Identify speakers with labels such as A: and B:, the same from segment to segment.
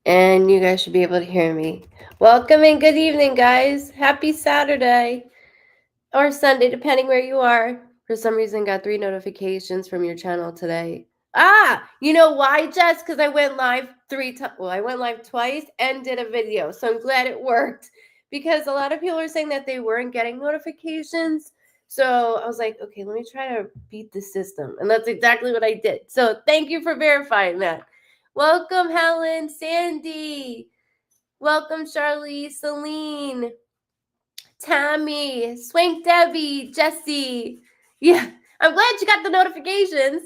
A: And you guys should be able to hear me. Welcome and good evening, guys. Happy Saturday or Sunday, depending where you are. For some reason, got 3 notifications from your channel today. You know why, Jess? Because I went live 3 times. Well, I went live twice and did a video. So I'm glad it worked. Because a lot of people are saying that they weren't getting notifications. So I was like, okay, let me try to beat the system. And that's exactly what I did. So thank you for verifying that. Welcome, Helen, Sandy. Welcome, Charlie, Celine, Tammy, Swank Debbie, Jesse. Yeah, I'm glad you got the notifications.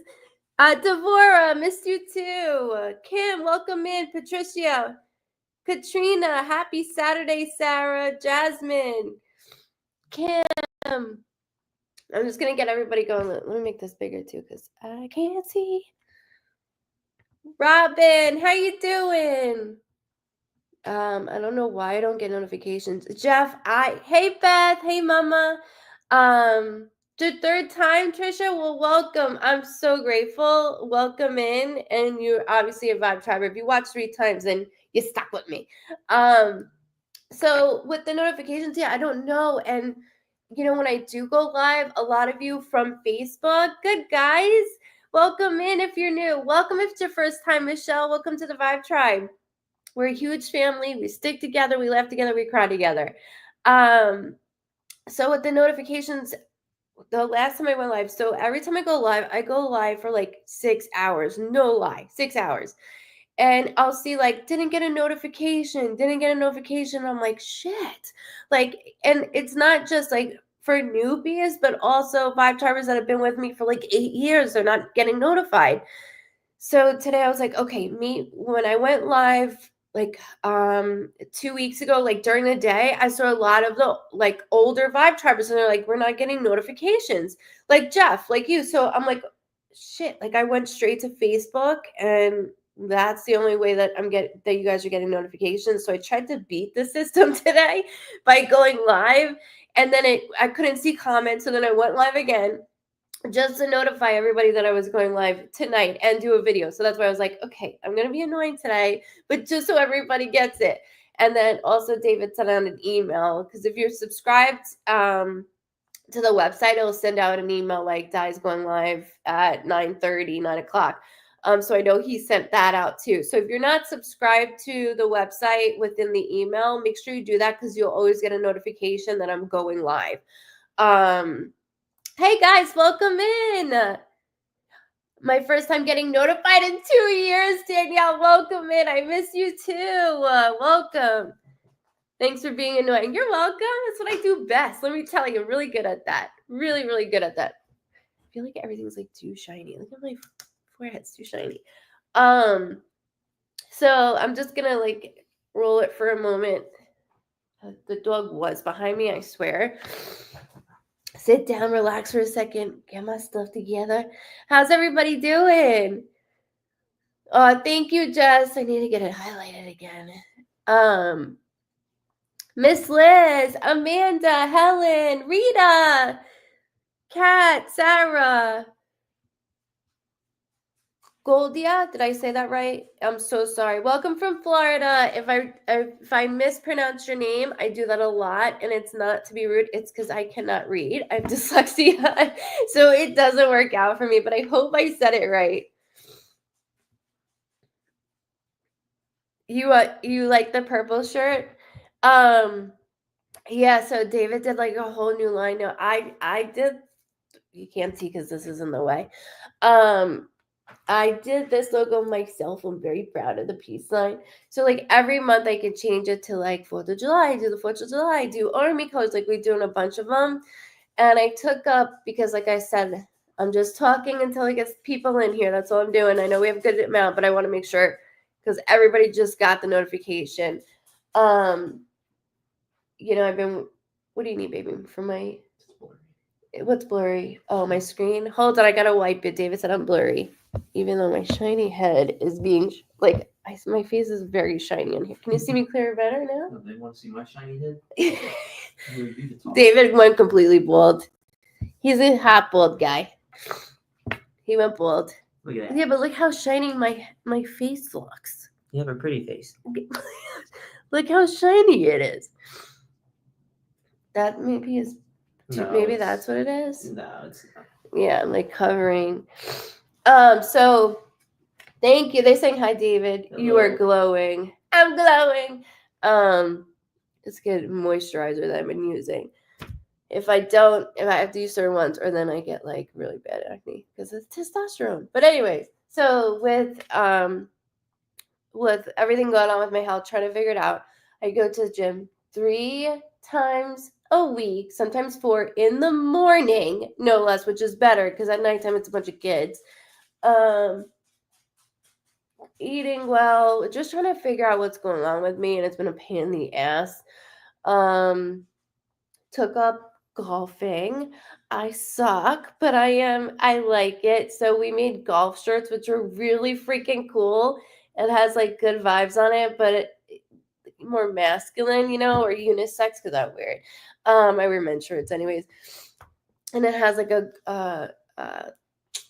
A: Devora, missed you too. Kim, welcome in. Patricia, Katrina, happy Saturday, Sarah, Jasmine, Kim. I'm just gonna get everybody going. Let me make this bigger too, because I can't see. Robin, how you doing? I don't know why I don't get notifications. Jeff, hey Beth, hey Mama. The 3rd time, Trisha. Well, welcome. I'm so grateful. Welcome in, and you're obviously a Vibe Triber. If you watch 3 times, then you stuck with me. So with the notifications, yeah, I don't know. And you know, when I do go live, a lot of you from Facebook, good guys, welcome in if you're new. Welcome if it's your first time, Michelle. Welcome to the Vibe Tribe. We're a huge family. We stick together. We laugh together. We cry together. So with the notifications, the last time I went live, so every time I go live for like 6 hours. No lie, 6 hours. And I'll see like, didn't get a notification. I'm like, shit. Like, and it's not just like for newbies, but also Vibe Tribers that have been with me for like 8 years. They're not getting notified. So today I was like, okay, when I went live like 2 weeks ago, like during the day, I saw a lot of the like older Vibe Tribers, and they're like, we're not getting notifications. Like Jeff, like you. So I'm like, shit. Like I went straight to Facebook, and that's the only way that that you guys are getting notifications. So I tried to beat the system today by going live, and then I couldn't see comments, so then I went live again just to notify everybody that I was going live tonight and do a video. So that's why I was like, okay, I'm going to be annoying today, but just so everybody gets it. And then also David sent out an email, because if you're subscribed to the website, it'll send out an email like Di's going live at 9:30, 9 o'clock. So I know he sent that out too. So if you're not subscribed to the website within the email, make sure you do that, because you'll always get a notification that I'm going live. Hey guys, welcome in. My first time getting notified in 2 years. Danielle, welcome in. I miss you too. Welcome. Thanks for being annoying. You're welcome. That's what I do best. Let me tell you, I'm really good at that. Really, really good at that. I feel like everything's like too shiny. Look at my forehead's too shiny. So I'm just gonna like roll it for a moment. The dog was behind me, I swear. Sit down, relax for a second, get my stuff together. How's everybody doing? Thank you, Jess. I need to get it highlighted again. Miss Liz, Amanda, Helen, Rita, Kat, Sarah, Goldia. Did I say that right? I'm so sorry. Welcome from Florida. If I mispronounce your name, I do that a lot, and it's not to be rude. It's because I cannot read. I have dyslexia, so it doesn't work out for me. But I hope I said it right. You like the purple shirt? Yeah. So David did like a whole new line. No, I did. You can't see because this is in the way. I did this logo myself. I'm very proud of the peace sign. So like every month I could change it to like 4th of July, do the 4th of July, do army colors, like we're doing a bunch of them. And I took up, because like I said, I'm just talking until it gets people in here. That's all I'm doing. I know we have a good amount, but I want to make sure, because everybody just got the notification. You know, what do you need, baby? For my, what's blurry? Oh, my screen. Hold on, I gotta wipe it. David said I'm blurry, even though my shiny head is being like, my face is very shiny in here. Can you see me clearer better now?
B: No, they want to see my shiny head.
A: David went completely bald. He's a hot bald guy. He went bald.
B: Look at that.
A: Yeah, but look how shiny my face looks.
B: You have a pretty face.
A: Look how shiny it is. That maybe is.
B: No,
A: Maybe
B: it's-
A: that's what it is.
B: No, it's not.
A: Yeah, like covering. So thank you. They're saying hi, David. You are
B: Hello.
A: glowing. I'm glowing. It's good moisturizer that I've been using. If I have to use certain ones, or then I get like really bad acne because it's testosterone. But anyways, so with everything going on with my health, trying to figure it out, I go to the gym 3 times a week, sometimes 4 in the morning, no less, which is better because at nighttime it's a bunch of kids. Eating well, just trying to figure out what's going on with me, and it's been a pain in the ass. Took up golfing. I suck, but I like it. So we made golf shirts, which are really freaking cool. It has like good vibes on it, but more masculine, or unisex because I'm weird. I wear men's shirts anyways. And it has like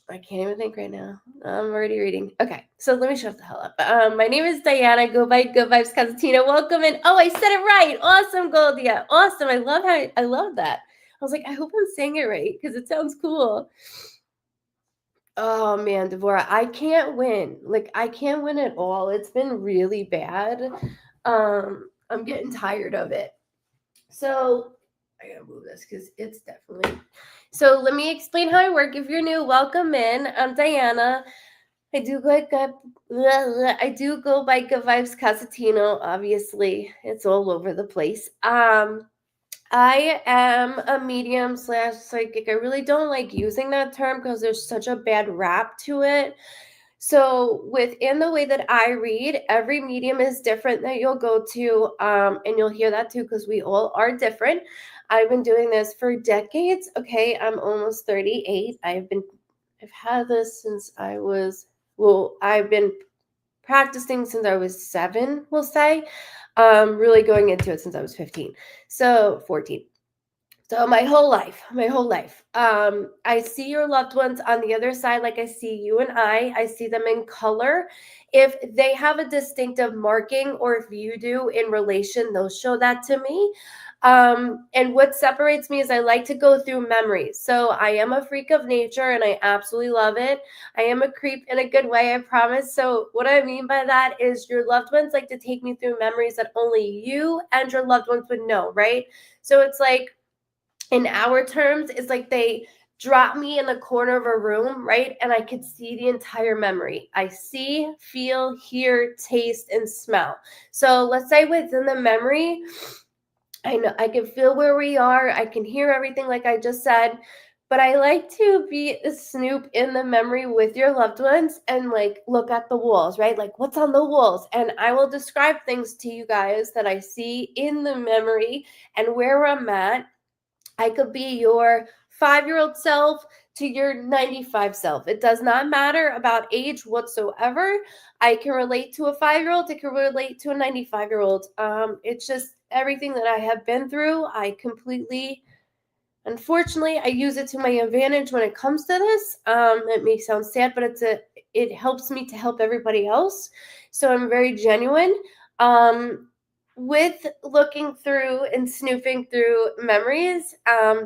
A: I can't even think right now. I'm already reading. Okay, so let me shut the hell up. My name is Diana. Go by Goodvibes Cosentino. Welcome in. Oh, I said it right. Awesome, Goldia. Awesome. I love that. I was like, I hope I'm saying it right because it sounds cool. Oh man, Devorah, I can't win. Like I can't win at all. It's been really bad. I'm getting tired of it. So I gotta move this because it's definitely. So let me explain how I work. If you're new, welcome in. I'm Diana. I do go by Goodvibes Cosentino. Obviously, it's all over the place. I am a medium / psychic. I really don't like using that term because there's such a bad rap to it. So within the way that I read, every medium is different that you'll go to, and you'll hear that too because we all are different. I've been doing this for decades. Okay, I'm almost 38. I've had this since I've been practicing since I was 7, we'll say. Really going into it since I was 15. So 14. So my whole life. I see your loved ones on the other side, like I see you and I see them in color. If they have a distinctive marking, or if you do in relation, they'll show that to me. And what separates me is I like to go through memories. So I am a freak of nature and I absolutely love it. I am a creep in a good way, I promise. So what I mean by that is your loved ones like to take me through memories that only you and your loved ones would know, right? So it's like, in our terms, it's like they drop me in the corner of a room, right? And I could see the entire memory. I see, feel, hear, taste, and smell. So let's say within the memory, I know I can feel where we are. I can hear everything like I just said. But I like to be a snoop in the memory with your loved ones and like look at the walls, right? Like what's on the walls. And I will describe things to you guys that I see in the memory and where I'm at. I could be your 5-year-old self to your 95 self. It does not matter about age whatsoever. I can relate to a 5-year-old. I can relate to a 95-year-old. It's just everything that I have been through. Unfortunately, I use it to my advantage when it comes to this. It may sound sad, but it helps me to help everybody else. So I'm very genuine. With looking through and snooping through memories,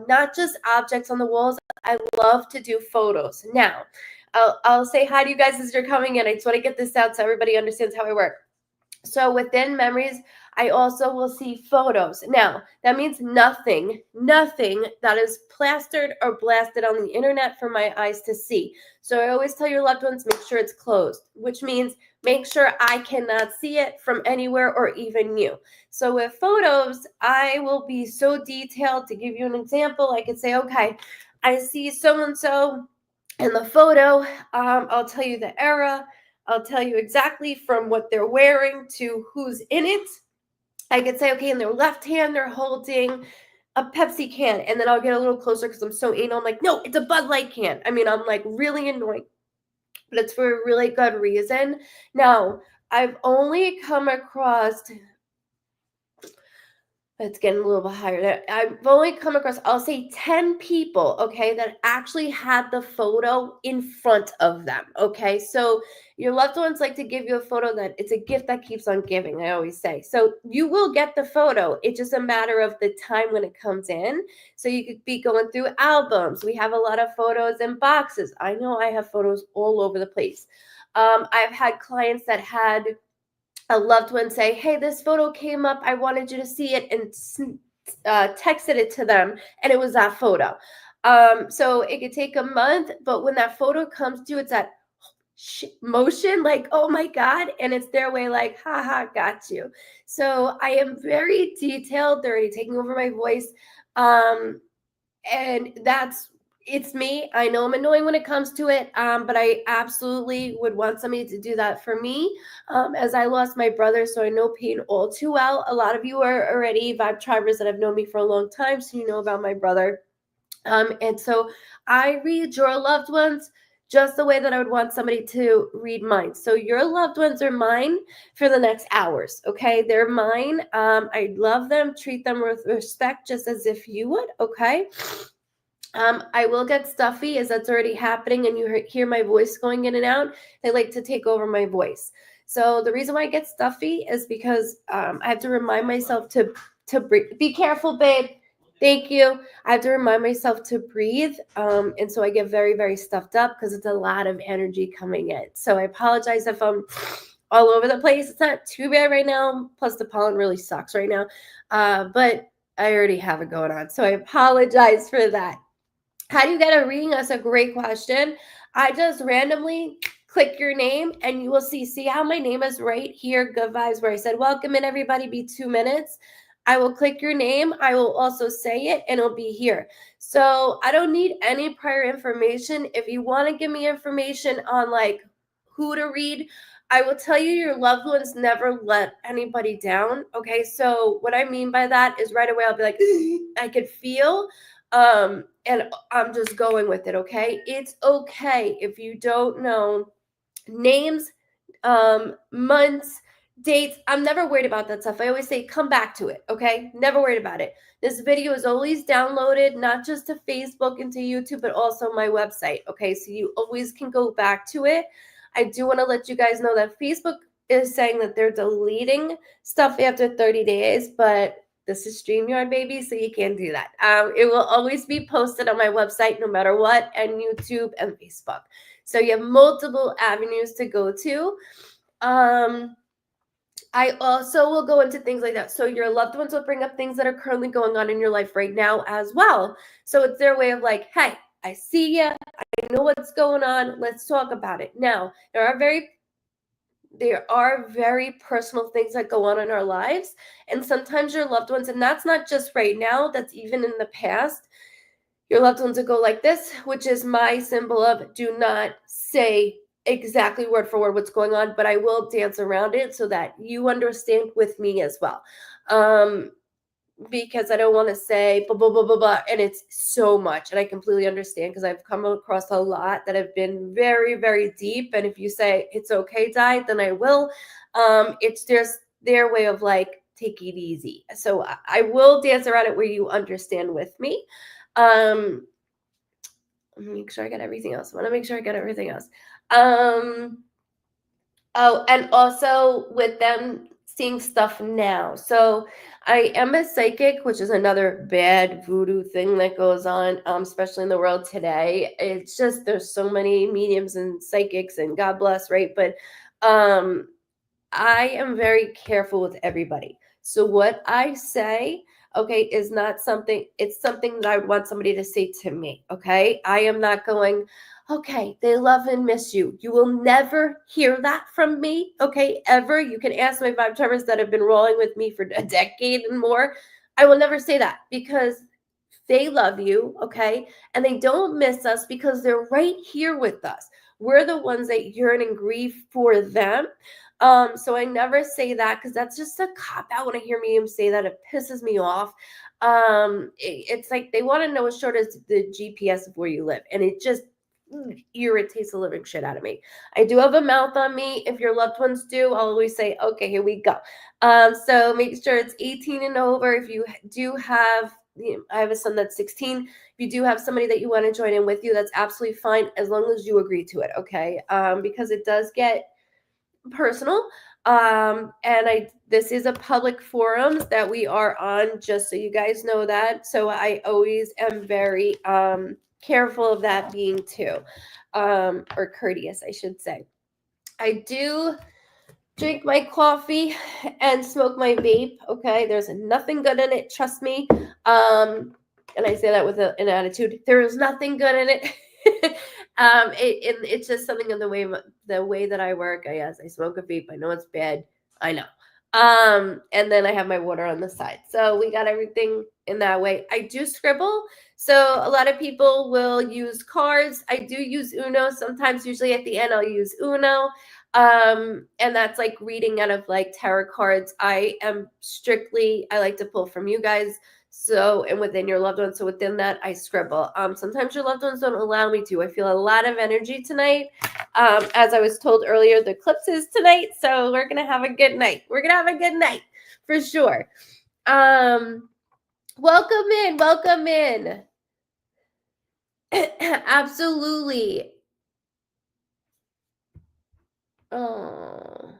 A: not just objects on the walls. I love to do photos. Now, I'll say hi to you guys as you're coming in. I just want to get this out so everybody understands how I work. So within memories, I also will see photos. Now, that means nothing that is plastered or blasted on the internet for my eyes to see. So I always tell your loved ones, make sure it's closed, which means make sure I cannot see it from anywhere or even you. So with photos, I will be so detailed. To give you an example, I could say, okay, I see so-and-so in the photo. I'll tell you the era. I'll tell you exactly from what they're wearing to who's in it. I could say, okay, in their left hand, they're holding a Pepsi can. And then I'll get a little closer because I'm so anal. I'm like, no, it's a Bud Light can. I mean, I'm like really annoying, but it's for a really good reason. Now, I've only come across It's getting a little bit higher. I've only come across, I'll say 10 people, okay, that actually had the photo in front of them, okay? So your loved ones like to give you a photo that it's a gift that keeps on giving, I always say. So you will get the photo. It's just a matter of the time when it comes in. So you could be going through albums. We have a lot of photos in boxes. I know I have photos all over the place. I've had clients that had a loved one say, "Hey, this photo came up. I wanted you to see it," and texted it to them, and it was that photo. So it could take a month, but when that photo comes to you, it's that motion, like, "Oh my God," and it's their way, like, "Haha, got you." So I am very detailed. They're already taking over my voice. Um, and it's me. I know I'm annoying when it comes to it, but I absolutely would want somebody to do that for me, as I lost my brother, so I know pain all too well. A lot of you are already Vibe Tribers that have known me for a long time, so you know about my brother. And so I read your loved ones just the way that I would want somebody to read mine. So your loved ones are mine for the next hours, okay? They're mine. I love them, treat them with respect, just as if you would, okay? I will get stuffy as that's already happening and you hear my voice going in and out. They like to take over my voice. So the reason why I get stuffy is because I have to remind myself to breathe. Be careful, babe. Thank you. I have to remind myself to breathe. And so I get very, very stuffed up because it's a lot of energy coming in. So I apologize if I'm all over the place. It's not too bad right now. Plus the pollen really sucks right now. But I already have it going on. So I apologize for that. How do you get a reading? That's a great question. I just randomly click your name and you will see how my name is right here, Good Vibes, where I said, welcome in everybody, be 2 minutes. I will click your name. I will also say it and it'll be here. So I don't need any prior information. If you want to give me information on like who to read, I will tell you your loved ones never let anybody down. Okay. So what I mean by that is right away I'll be like, I could feel and I'm just going with it, okay? It's okay if you don't know names, months, dates. I'm never worried about that stuff. I always say come back to it, okay? Never worried about it. This video is always downloaded not just to Facebook and to YouTube, but also my website, okay? So you always can go back to it. I do want to let you guys know that Facebook is saying that they're deleting stuff after 30 days, but this is StreamYard, baby, so you can't do that. It will always be posted on my website no matter what, and YouTube and Facebook. So you have multiple avenues to go to. I also will go into things like that. So your loved ones will bring up things that are currently going on in your life right now as well. So it's their way of like, hey, I see you. I know what's going on. Let's talk about it. Now, there are very personal things that go on in our lives, and sometimes your loved ones, and that's not just right now, that's even in the past, your loved ones will go like this, which is my symbol of do not say exactly word for word what's going on, but I will dance around it so that you understand with me as well. Because I don't want to say blah, blah, blah, blah, blah, and it's so much. And I completely understand because I've come across a lot that have been very, very deep. And if you say it's okay, Di, then I will. It's just their way of like, take it easy. So I will dance around it where you understand with me. Let me make sure I got everything else. I want to make sure I got everything else. Oh, and also with them seeing stuff now. So I am a psychic, which is another bad voodoo thing that goes on, especially in the world today. It's just there's so many mediums and psychics, and God bless, right? But I am very careful with everybody. So what I say, okay, is not something, it's something that I would want somebody to say to me, okay? I am not going, okay, they love and miss you. You will never hear that from me, okay, ever. You can ask my Vibe Tribers that have been rolling with me for a decade and more. I will never say that because they love you, okay? And they don't miss us because they're right here with us. We're the ones that yearn and grieve for them. So I never say that because that's just a cop out when I hear mediums say that. It pisses me off. It's like they want to know as short as the GPS of where you live, and it just irritates the living shit out of me. I do have a mouth on me. If your loved ones do, I'll always say, okay, here we go. So make sure it's 18 and over. If you do have, I have a son that's 16. If you do have somebody that you want to join in with you, that's absolutely fine as long as you agree to it, okay? Because it does get personal. And this is a public forums that we are on, just so you guys know that. So I always am very careful of that being too, or courteous, I should say. I do drink my coffee and smoke my vape. Okay, there's nothing good in it, trust me. And I say that with an attitude. There is nothing good in it. It's just something in the way that I work. I smoke a vape. I know it's bad. I know. And then I have my water on the side. So we got everything in that way. I do scribble. So a lot of people will use cards. I do use Uno. Sometimes, usually at the end, I'll use Uno. And that's like reading out of like tarot cards. I like to pull from you guys. So, and within your loved ones. So within that, I scribble. Sometimes your loved ones don't allow me to. I feel a lot of energy tonight. As I was told earlier, the eclipse is tonight. So we're going to have a good night. We're going to have a good night for sure. Welcome in. Welcome in. Absolutely. Oh.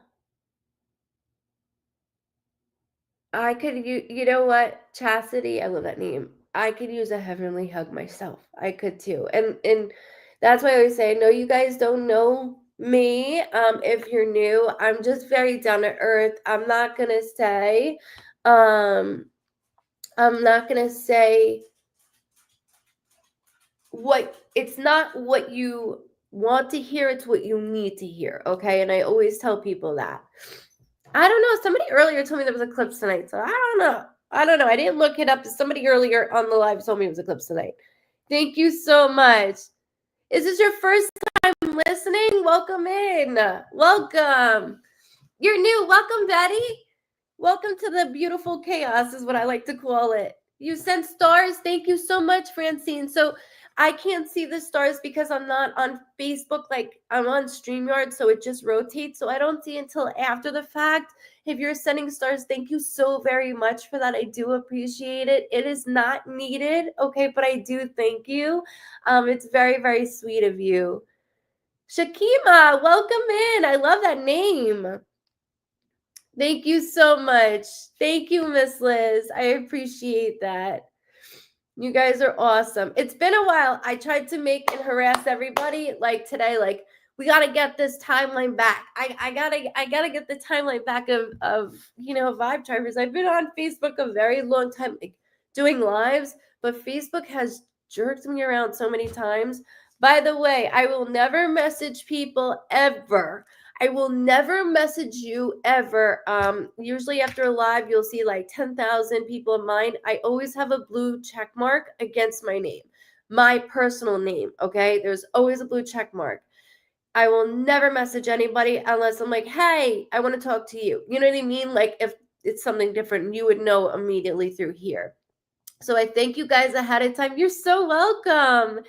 A: I could you know what? Chastity, I love that name. I could use a heavenly hug myself. I could too. And that's why I always say, I know you guys don't know me. If you're new, I'm just very down to earth. Um I'm not gonna say it's not what you want to hear, it's what you need to hear. Okay. And I always tell people that. I don't know. Somebody earlier told me there was an eclipse tonight, so I don't know. I didn't look it up. Somebody earlier on the live told me it was eclipse tonight. Thank you so much. Is this your first time listening? Welcome in. Welcome. You're new. Welcome, Betty. Welcome to the beautiful chaos, is what I like to call it. You sent stars. Thank you so much, Francine. So I can't see the stars because I'm not on Facebook. Like, I'm on StreamYard, so it just rotates. So I don't see until after the fact. If you're sending stars, thank you so very much for that. I do appreciate it. It is not needed, okay, but I do thank you. It's very, very sweet of you. Shakima, welcome in. I love that name. Thank you so much. Thank you, Miss Liz. I appreciate that. You guys are awesome. It's been a while. I tried to make and harass everybody like today, like, we got to get this timeline back. I gotta get the timeline back of Vibe Drivers. I've been on Facebook a very long time, like, doing lives, but Facebook has jerked me around so many times. By the way, I will never message people ever. I will never message you ever. Usually after a live, you'll see like 10,000 people in mine. I always have a blue check mark against my name, my personal name. Okay. There's always a blue check mark. I will never message anybody unless I'm like, hey, I want to talk to you. You know what I mean? Like, if it's something different, you would know immediately through here. So I thank you guys ahead of time. You're so welcome.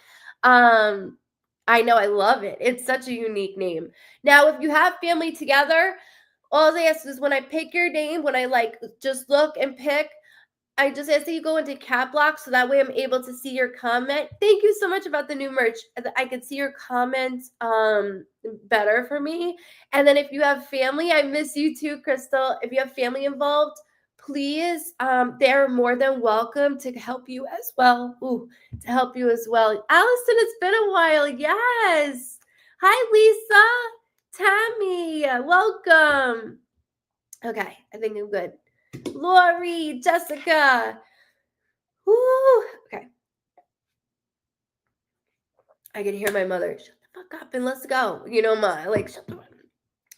A: I know, I love it. It's such a unique name. Now, if you have family together, all I ask is when I pick your name, when I like just look and pick, I just ask that you go into cap lock so that way I'm able to see your comment. Thank you so much about the new merch. I could see your comments better for me. And then if you have family, I miss you too, Crystal. If you have family involved, please, they're more than welcome to help you as well. To help you as well. Allison, it's been a while. Yes. Hi, Lisa. Tammy, welcome. Okay, I think I'm good. Lori, Jessica. Woo. Okay. I can hear my mother. Shut the fuck up and let's go. You know, shut the fuck up.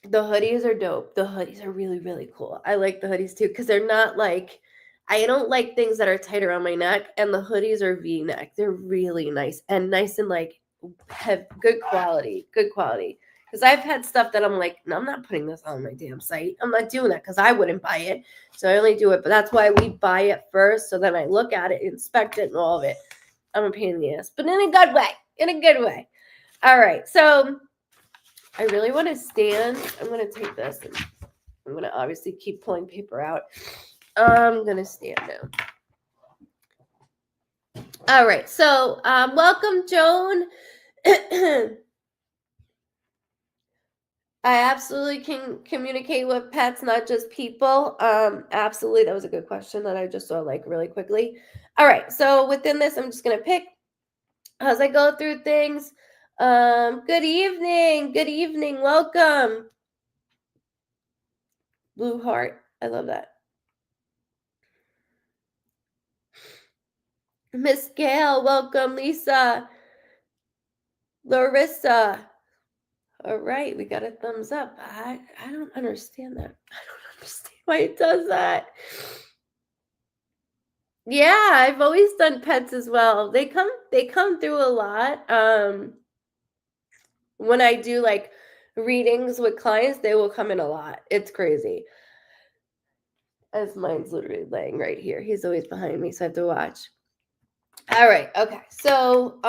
A: The hoodies are dope. The hoodies are really, really cool. I like the hoodies too because they're not like, I don't like things that are tight around my neck, and the hoodies are V-neck. They're really nice and like have good quality. Good quality. Because I've had stuff that I'm like, no, I'm not putting this on my damn site. I'm not doing that because I wouldn't buy it. So I only do it. But that's why we buy it first. So then I look at it, inspect it, and all of it. I'm a pain in the ass, but in a good way. In a good way. All right, so I really want to stand. I'm going to take this and I'm going to obviously keep pulling paper out. I'm going to stand now. All right, so welcome, Joan. I absolutely can communicate with pets, not just people. Absolutely, that was a good question that I just saw like really quickly. All right, so within this, I'm just going to pick as I go through things. Good evening, welcome. Blue heart, I love that. Miss Gail, welcome. Lisa, Larissa. All right, we got a thumbs up. I don't understand that. I don't understand why it does that. Yeah, I've always done pets as well. They come through a lot. When I do like readings with clients, they will come in a lot. It's crazy. As mine's literally laying right here. He's always behind me, so I have to watch. All right, okay. So,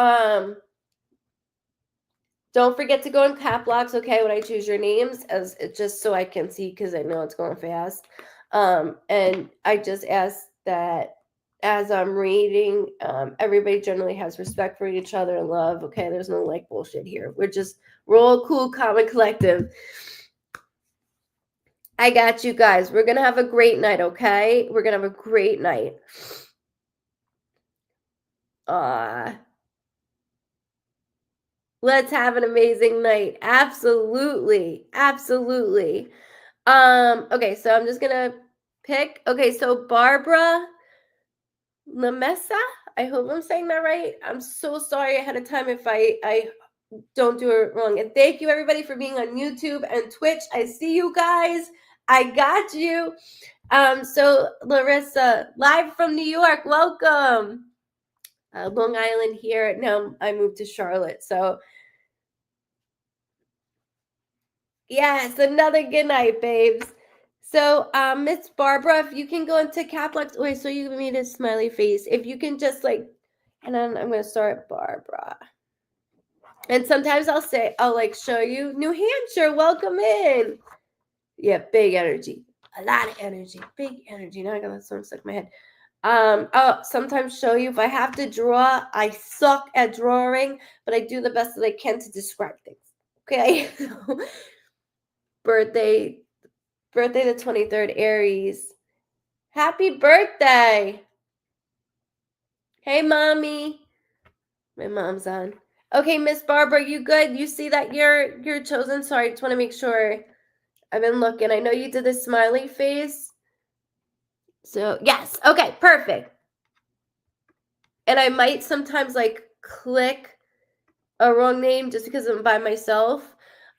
A: don't forget to go in cap locks, okay, when I choose your names, as just so I can see, because I know it's going fast. And I just ask that as I'm reading, everybody generally has respect for each other and love, okay? There's no like bullshit here. We're all cool, calm, and collective. I got you guys. We're going to have a great night, okay? We're going to have a great night. Let's have an amazing night. Absolutely. Absolutely. Okay, so I'm just gonna pick. Okay, so Barbara Lamessa. I hope I'm saying that right. I'm so sorry ahead of time if I don't do it wrong. And thank you everybody for being on YouTube and Twitch. I see you guys. I got you. So Larissa, live from New York, welcome. Long Island here. Now I moved to Charlotte, so yes, another good night, babes. So, Miss Barbara, if you can go into cap locks. Wait, so you made a smiley face. If you can just like, and then I'm gonna start Barbara. And sometimes I'll like show you New Hampshire. Welcome in. Yeah, big energy, a lot of energy, big energy. Now I got that song stuck in my head. I'll sometimes show you if I have to draw. I suck at drawing, but I do the best that I can to describe things. Okay. Birthday the 23rd, Aries. Happy birthday. Hey, mommy. My mom's on. Okay, Miss Barbara, you good? You see that you're chosen? Sorry, I just want to make sure. I've been looking. I know you did the smiley face. So, yes. Okay, perfect. And I might sometimes like click a wrong name just because I'm by myself.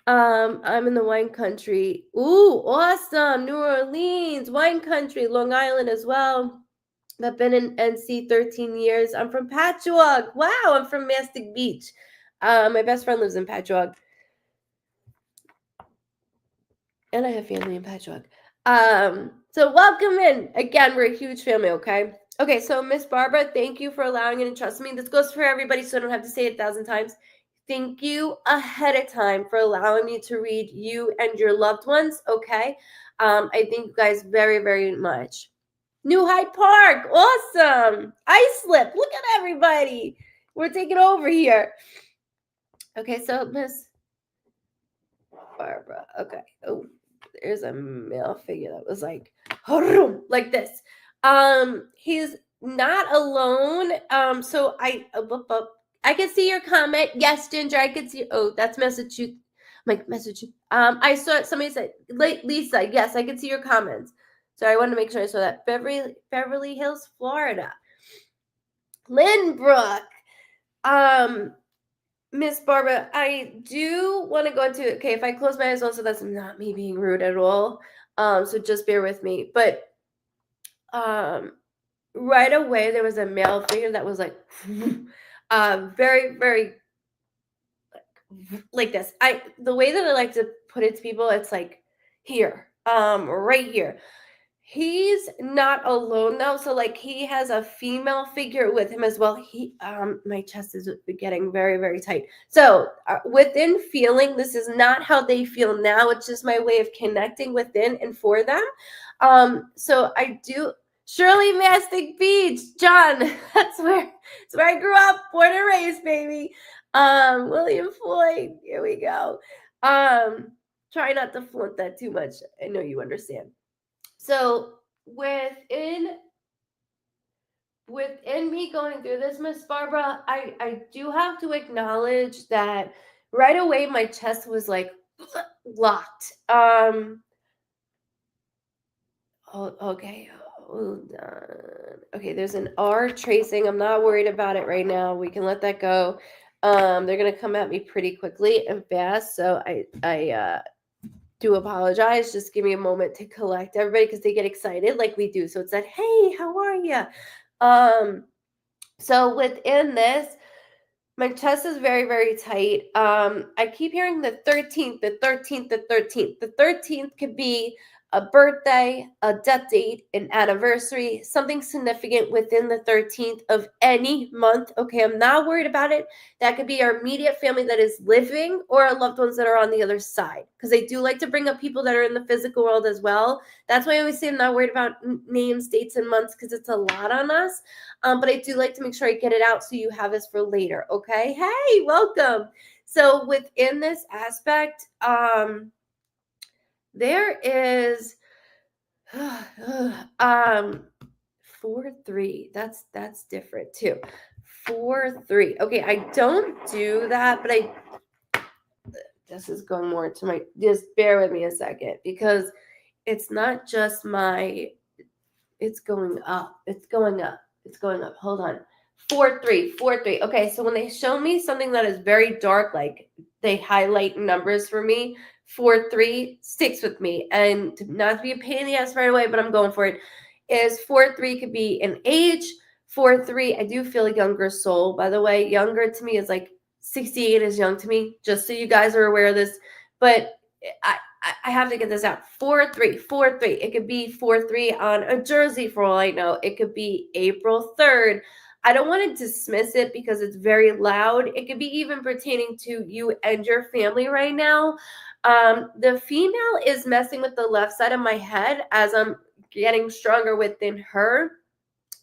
A: I'm in the wine country. Ooh, awesome. New Orleans, wine country, Long Island as well. I've been in NC 13 years. I'm from Patchogue. Wow, I'm from Mastic Beach. My best friend lives in Patchogue. And I have family in Patchogue. So welcome in. Again, we're a huge family, okay? Okay, so Miss Barbara, thank you for allowing me to trust me. This goes for everybody, so I don't have to say it 1,000 times. Thank you ahead of time for allowing me to read you and your loved ones, okay? I thank you guys very, very much. New Hyde Park, awesome. Islip, look at everybody. We're taking over here. Okay, so Miss Barbara, okay. Oh, there's a male figure that was like this. He's not alone. So I can see your comment. Yes, Ginger, I can see. Oh, that's Massachusetts. Massachusetts. I saw somebody said Lisa. Yes, I can see your comments. So I wanted to make sure I saw that. Beverly Hills, Florida. Lynbrook. Miss Barbara, I do want to go into, okay, if I close my eyes also, that's not me being rude at all. So just bear with me. But right away there was a male figure that was like very, very like this. The way that I like to put it to people, it's like here, right here. He's not alone though. So like he has a female figure with him as well. My chest is getting very, very tight. So within feeling, this is not how they feel now. It's just my way of connecting within and for them. So I do Shirley Mastic Beach, John. That's where I grew up, born and raised, baby. William Floyd. Here we go. Try not to flaunt that too much. I know you understand. So within me going through this, Miss Barbara, I do have to acknowledge that right away my chest was like locked. Okay. Hold on. Okay, there's an R tracing. I'm not worried about it right now. We can let that go. They're gonna come at me pretty quickly and fast, so I do apologize. Just give me a moment to collect everybody because they get excited like we do. So it's like, hey, how are you? So within this, my chest is very, very tight. I keep hearing the 13th, the 13th, the 13th. The 13th could be a birthday, a death date, an anniversary, something significant within the 13th of any month. Okay, I'm not worried about it. That could be our immediate family that is living or our loved ones that are on the other side. Because they do like to bring up people that are in the physical world as well. That's why I always say I'm not worried about names, dates, and months because it's a lot on us. But I do like to make sure I get it out so you have this for later. Okay. Hey, welcome. So within this aspect, there is 4-3. That's different too. 4-3. Okay, I don't do that, but this is going more to my, just bear with me a second because it's not just it's going up. It's going up. It's going up. Hold on. 4-3. 4-3. Okay, so when they show me something that is very dark, like they highlight numbers for me, 4-3 sticks with me. And not to be a pain in the ass right away, but I'm going for it. Is 4-3 could be an age. 4-3, I do feel a younger soul, by the way. Younger to me is like 68 is young to me, just so you guys are aware of this. But I have to get this out. 4-3, 4-3. It could be 4-3 on a jersey for all I know. It could be April 3rd. I don't want to dismiss it because it's very loud. It could be even pertaining to you and your family right now. The female is messing with the left side of my head as I'm getting stronger within her.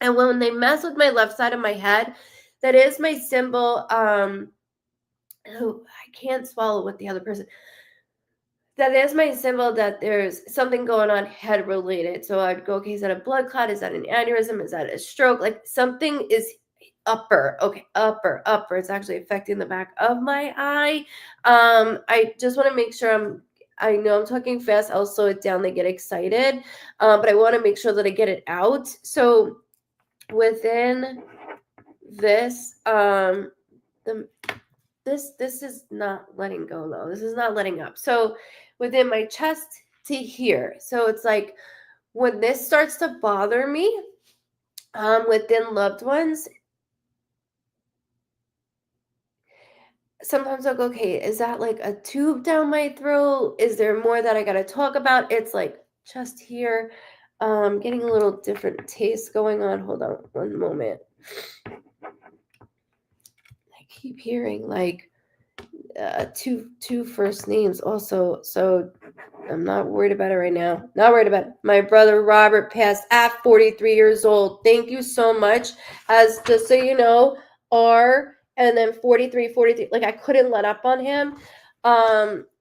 A: And when they mess with my left side of my head, that is my symbol. I can't swallow with the other person. That is my symbol that there's something going on head related. So I'd go, okay, is that a blood clot? Is that an aneurysm? Is that a stroke? Like something is upper. Okay, upper. It's actually affecting the back of my eye. I just want to make sure I know I'm talking fast. I'll slow it down. They get excited. But I want to make sure that I get it out. So within this, this is not letting go though. This is not letting up. So within my chest to here. So it's like when this starts to bother me, within loved ones, sometimes I'll go, okay, is that like a tube down my throat? Is there more that I got to talk about? It's like just here, getting a little different taste going on. Hold on one moment. I keep hearing like two first names also. So I'm not worried about it right now. Not worried about it. My brother Robert passed at 43 years old. Thank you so much. As just so you know, R and then 43. Like I couldn't let up on him.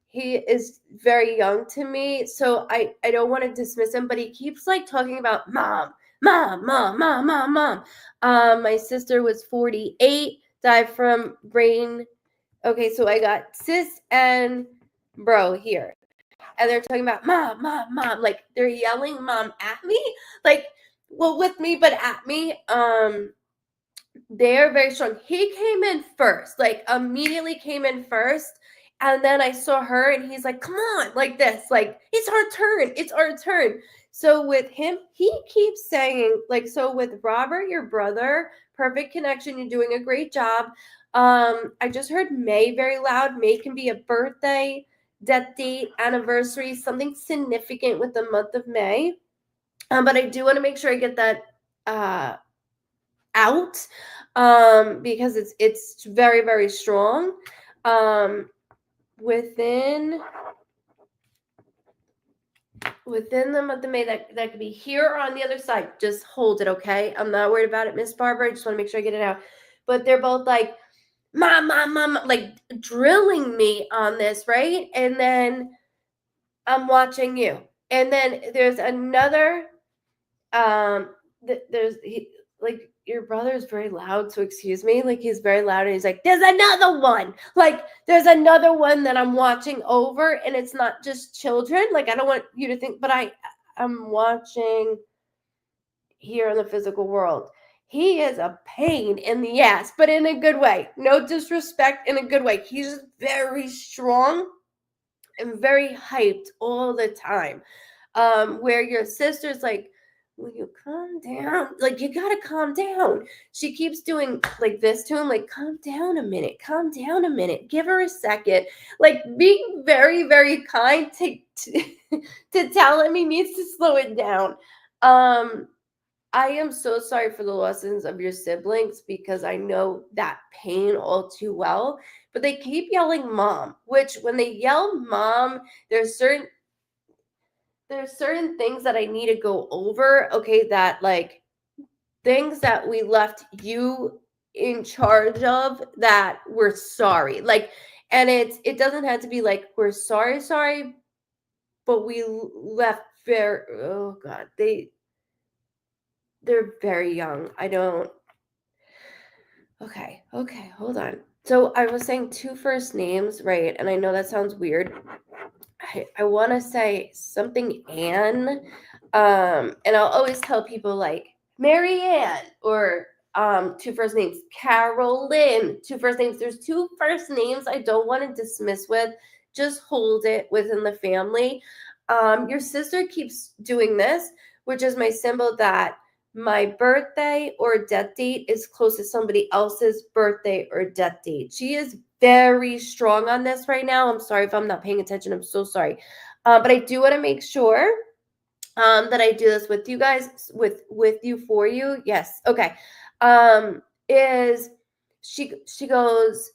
A: He is very young to me, so I don't want to dismiss him, but he keeps like talking about mom. My sister was 48, died from brain. Okay, so I got sis and bro here. And they're talking about mom. Like they're yelling mom at me. Like, well, with me, but at me. They're very strong. He came in first, like immediately came in first. And then I saw her and he's like, come on, like this, like, it's our turn. So with him, he keeps saying, like, so with Robert, your brother, perfect connection, you're doing a great job. I just heard May very loud. May can be a birthday, death date, anniversary, something significant with the month of May. But I do want to make sure I get that out, because it's very, very strong. Within the month of May, that could be here or on the other side. Just hold it, okay? I'm not worried about it, Miss Barbara. I just want to make sure I get it out. But they're both like, mom, like drilling me on this, right? And then I'm watching you. And then there's another, like, your brother is very loud, so excuse me. Like, he's very loud, and he's like, there's another one. Like, there's another one that I'm watching over, and it's not just children. Like, I don't want you to think, but I'm watching here in the physical world. He is a pain in the ass, but in a good way. No disrespect, in a good way. He's just very strong and very hyped all the time. Where your sister's like, will you calm down? Like, you gotta calm down. She keeps doing like this to him, like, calm down a minute, give her a second. Like, being very, very kind to tell him he needs to slow it down. I am so sorry for the lessons of your siblings, because I know that pain all too well. But they keep yelling mom, which when they yell mom, there's certain things that I need to go over, okay, that like things that we left you in charge of, that we're sorry. Like, and it doesn't have to be like we're sorry, but we left very, oh God, they're very young. I don't, okay, hold on. So I was saying 2 first names, right? And I know that sounds weird. I want to say something Anne, and I'll always tell people like Mary Ann, or 2 first names, Carolyn, 2 first names. There's 2 first names I don't want to dismiss with. Just hold it within the family. Your sister keeps doing this, which is my symbol that my birthday or death date is close to somebody else's birthday or death date. She is very strong on this right now. I'm sorry if I'm not paying attention. I'm so sorry. But I do want to make sure that I do this with you guys, with you, for you. Yes. Okay. Is she goes,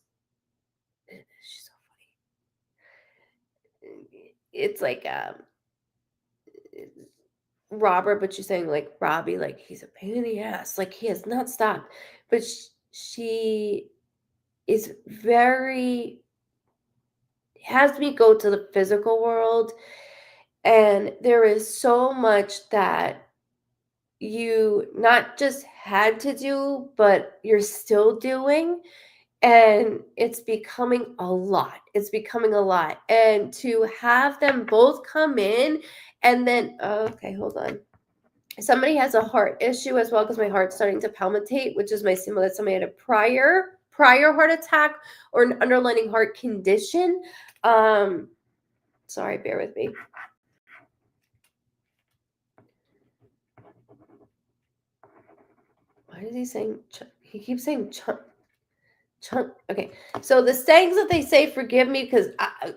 A: she's so funny. It's like Robert, but she's saying like Robbie, like he's a pain in the ass, like he has not stopped. But she is very, has me go to the physical world, and there is so much that you not just had to do, but you're still doing, and it's becoming a lot. And to have them both come in, and then, okay, hold on. Somebody has a heart issue as well, because my heart's starting to palpitate, which is my symbol that somebody had a prior heart attack or an underlying heart condition. Sorry, bear with me. Why is he saying? He keeps saying okay, so the sayings that they say, forgive me, because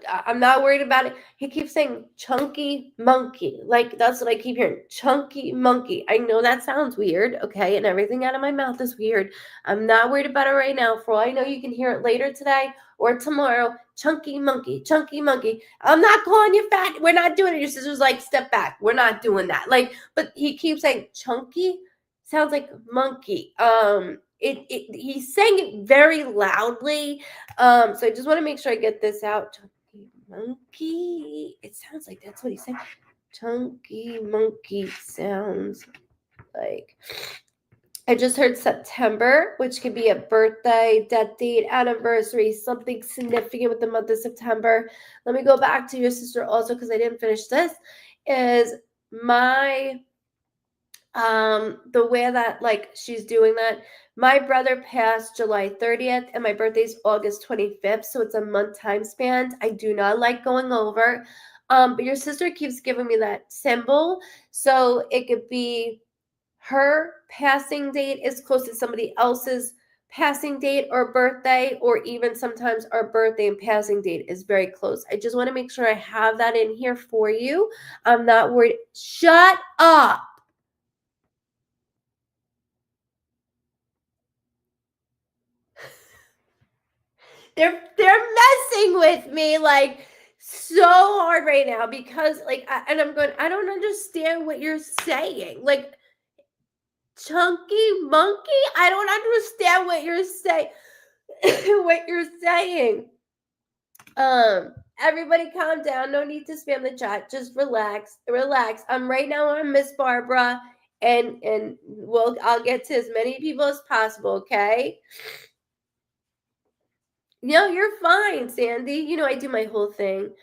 A: I'm not worried about it. He keeps saying chunky monkey. Like, that's what I keep hearing. Chunky monkey. I know that sounds weird, okay? And everything out of my mouth is weird. I'm not worried about it right now. For all I know, you can hear it later today or tomorrow. Chunky monkey, chunky monkey. I'm not calling you fat. We're not doing it. Your sister's like, step back. We're not doing that. Like, but he keeps saying chunky. Sounds like monkey. He's saying it very loudly. So I just want to make sure I get this out. Chunky monkey. It sounds like that's what he's saying. Chunky monkey sounds like. I just heard September, which could be a birthday, death date, anniversary, something significant with the month of September. Let me go back to your sister also, because I didn't finish this. Is my the way that like she's doing that, my brother passed July 30th and my birthday's August 25th, so it's a month time span. I do not like going over, but your sister keeps giving me that symbol, so it could be her passing date is close to somebody else's passing date or birthday, or even sometimes our birthday and passing date is very close. I just want to make sure I have that in here for you. I'm not worried. Shut up. they're messing with me like so hard right now because like and I'm going, I don't understand what you're saying. Like chunky monkey? I don't understand what you're saying. What you're saying. Everybody calm down. No need to spam the chat. Just relax. Relax. I'm right now on Miss Barbara and I'll get to as many people as possible, okay? No, you're fine, Sandy. You know I do my whole thing.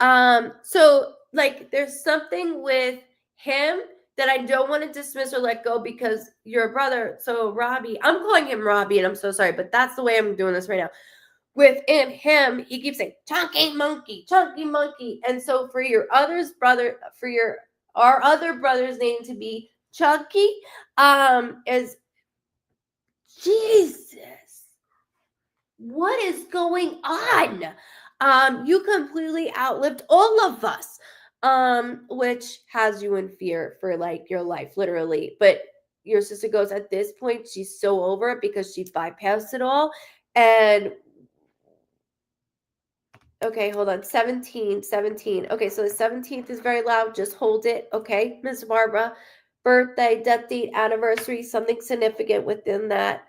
A: So like there's something with him that I don't want to dismiss or let go because you're a brother. So Robbie, I'm calling him Robbie and I'm so sorry, but that's the way I'm doing this right now. Within him, he keeps saying chunky monkey. And so for your other's brother, for our other brother's name to be Chunky, is Jesus. What is going on? You completely outlived all of us, which has you in fear for like your life, literally. But your sister goes, at this point, she's so over it because she bypassed it all. And okay, hold on. 17. Okay, so the 17th is very loud. Just hold it. Okay, Miss Barbara. Birthday, death date, anniversary, something significant within that.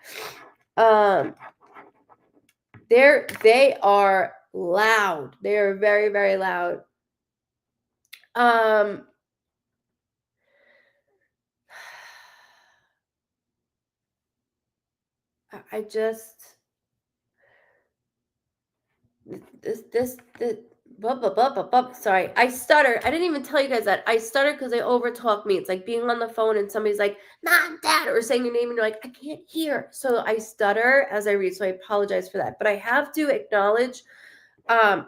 A: They are loud. They are very, very loud. I just this sorry, I stutter. I didn't even tell you guys that. I stutter because they overtalk me. It's like being on the phone and somebody's like, Mom, Dad, or saying your name and you're like, I can't hear. So I stutter as I read. So I apologize for that. But I have to acknowledge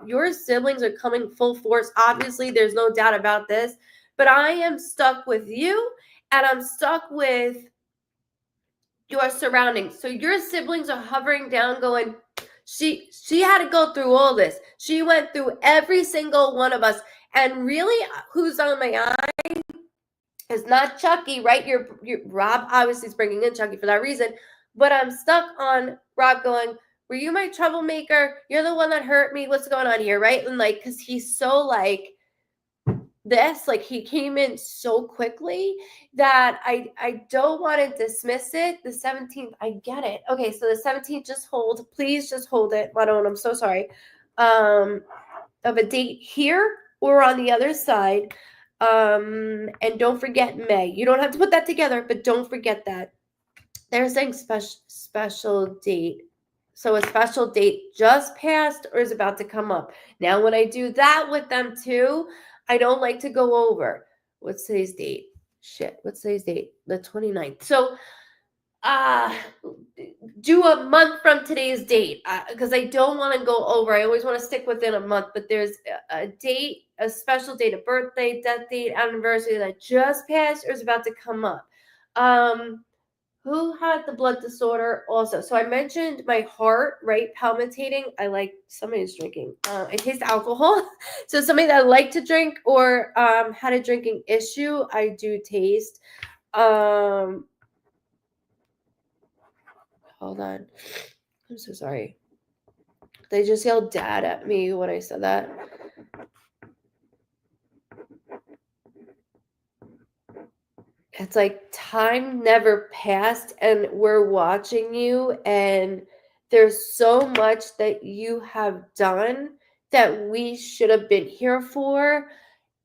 A: your siblings are coming full force. Obviously, there's no doubt about this. But I am stuck with you and I'm stuck with your surroundings. So your siblings are hovering down going, she had to go through all this. She went through every single one of us. And really, who's on my eye is not Chucky, right? Your Rob obviously is bringing in Chucky for that reason. But I'm stuck on Rob going, were you my troublemaker? You're the one that hurt me. What's going on here, right? And like, because he's so like this, like he came in so quickly that I don't want to dismiss it. The 17th, I get it. Okay, so the 17th, just hold. Please just hold it. I'm so sorry. Of a date here or on the other side. And don't forget May. You don't have to put that together, but don't forget that. They're saying special date. So a special date just passed or is about to come up. Now, when I do that with them too, I don't like to go over. What's today's date? Shit, what's today's date? The 29th. So do a month from today's date because I don't want to go over. I always want to stick within a month, but there's a date, a special date, a birthday, death date, anniversary that just passed or is about to come up. Who had the blood disorder also? So I mentioned my heart, right? Palpitating. I like somebody's drinking. I taste alcohol. So somebody that I like to drink or had a drinking issue, I do taste. Hold on. I'm so sorry. They just yelled dad at me when I said that. It's like time never passed and we're watching you and there's so much that you have done that we should have been here for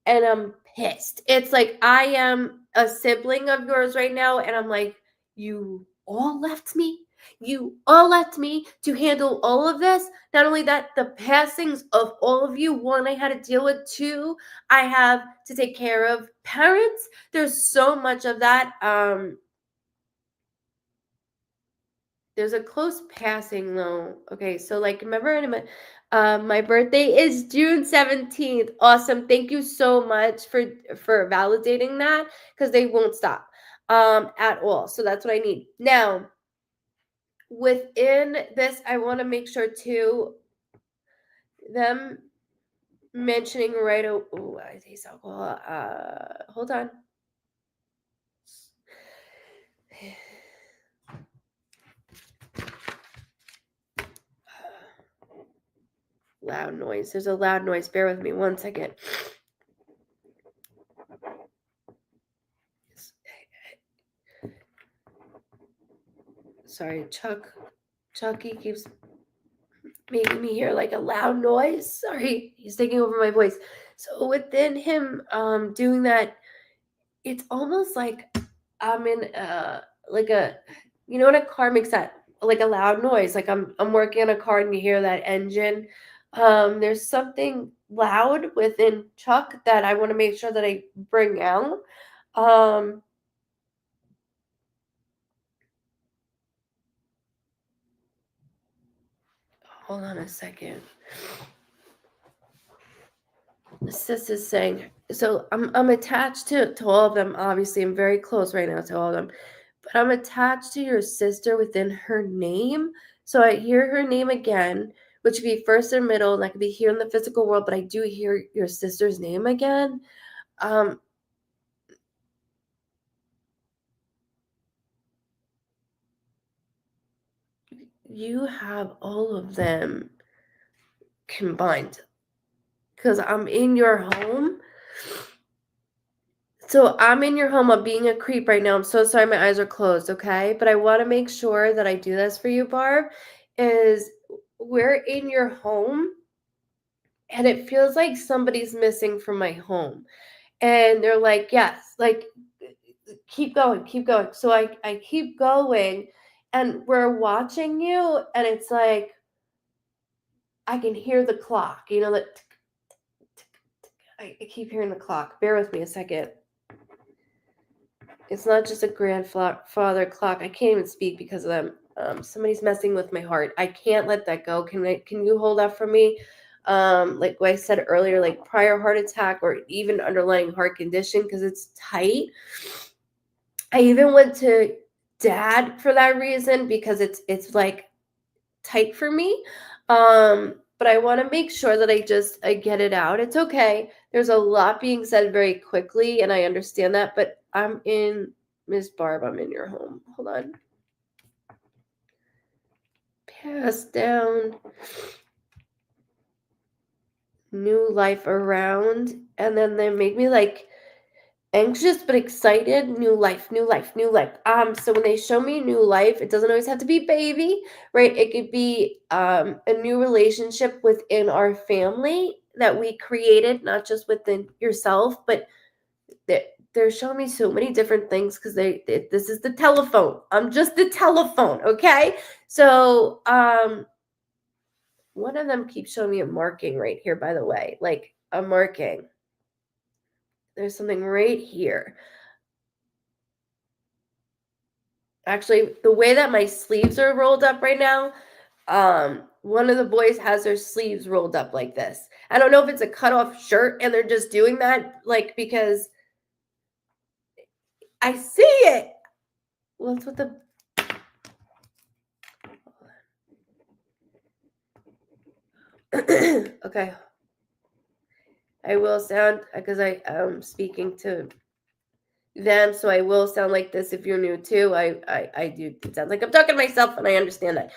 A: and I'm pissed. It's like I am a sibling of yours right now and I'm like, you all left me. You all left me to handle all of this. Not only that, the passings of all of you, one, I had to deal with, two, I have to take care of parents. There's so much of that. There's a close passing though. Okay, so like remember my birthday is June 17th. Awesome. Thank you so much for validating that because they won't stop at all. So that's what I need. Now, within this, I want to make sure too them mentioning right oh, I taste alcohol. Hold on. loud noise. There's a loud noise. Bear with me 1 second. Sorry, Chucky keeps making me hear like a loud noise. Sorry, he's taking over my voice. So within him doing that, it's almost like I'm in like a, you know, when a car makes that like a loud noise, like I'm working on a car and you hear that engine. There's something loud within Chuck that I want to make sure that I bring out. Um, Hold on a second. Sis is saying, so I'm attached to all of them. Obviously, I'm very close right now to all of them, but I'm attached to your sister within her name. So I hear her name again, which could be first or middle, and I could be here in the physical world, but I do hear your sister's name again. Um, you have all of them combined because I'm in your home. So I'm in your home. I'm being a creep right now. I'm so sorry my eyes are closed, okay? But I want to make sure that I do this for you, Barb, is we're in your home and it feels like somebody's missing from my home. And they're like, yes, like keep going, keep going. So I keep going and we're watching you and it's like I can hear the clock, you know, that I keep hearing the clock. Bear with me a second. It's not just a grandfather clock. I can't even speak because of them. Somebody's messing with my heart. I can't let that go. Can you hold that for me? Like what I said earlier, like prior heart attack or even underlying heart condition because it's tight. I even went to dad for that reason because it's like tight for me. But I want to make sure that I get it out. It's okay. There's a lot being said very quickly, and I understand that, but I'm in Miss Barb, I'm in your home. Hold on. Pass down. New life around. And then they make me like anxious but excited. New life, new life, new life. So when they show me new life, it doesn't always have to be baby, right? It could be a new relationship within our family that we created, not just within yourself, but they're showing me so many different things because this is the telephone. I'm just the telephone, okay? So one of them keeps showing me a marking right here, by the way, like a marking. There's something right here. Actually, the way that my sleeves are rolled up right now, one of the boys has their sleeves rolled up like this. I don't know if it's a cutoff shirt and they're just doing that, like, because I see it. Well, that's what the okay. I will sound because I am speaking to them, so I will sound like this if you're new too. I do. It sounds like I'm talking to myself, and I understand that.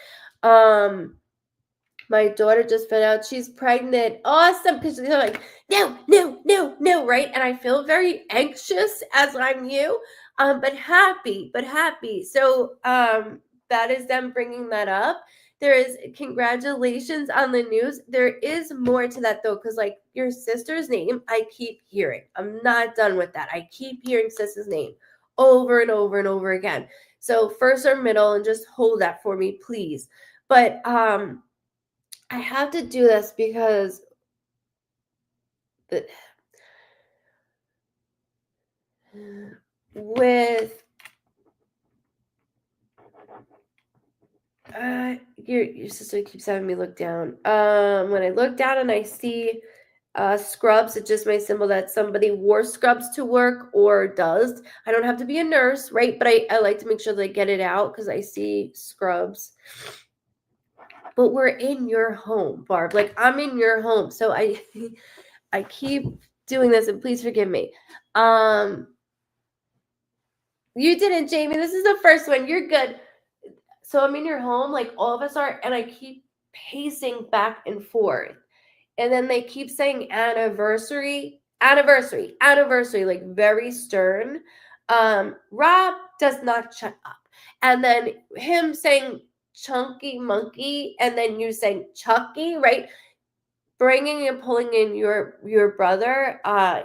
A: My daughter just found out she's pregnant. Awesome, because they're like, no, no, no, no, right? And I feel very anxious as I'm you, but happy, So that is them bringing that up. There is congratulations on the news. There is more to that though, because like your sister's name, I keep hearing. I'm not done with that. I keep hearing sister's name over and over and over again. So first or middle, and just hold that for me, please. But I have to do this because with your sister keeps having me look down. When I look down and I see scrubs, it's just my symbol that somebody wore scrubs to work or does. I don't have to be a nurse, right? But I like to make sure that I get it out because I see scrubs. But we're in your home, Barb. Like I'm in your home. So I keep doing this and please forgive me. You didn't, Jamie. This is the first one. You're good. So I'm in your home, like all of us are, and I keep pacing back and forth. And then they keep saying anniversary, anniversary, anniversary, like very stern. Rob does not shut up. And then him saying chunky monkey, and then you saying Chucky, right? Bringing and pulling in your brother.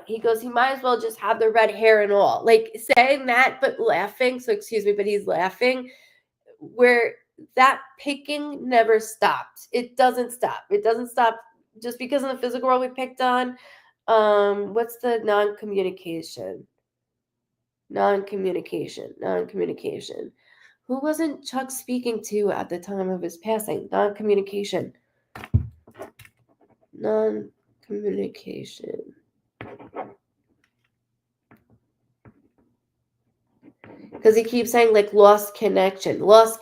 A: He goes, he might as well just have the red hair and all. Like saying that, but laughing. So excuse me, but he's laughing. Where that picking never stopped. It doesn't stop. It doesn't stop just because in the physical world we picked on. What's the non-communication? Non-communication. Who wasn't Chuck speaking to at the time of his passing? Non-communication. Non-communication. Because he keeps saying like lost connection. Lost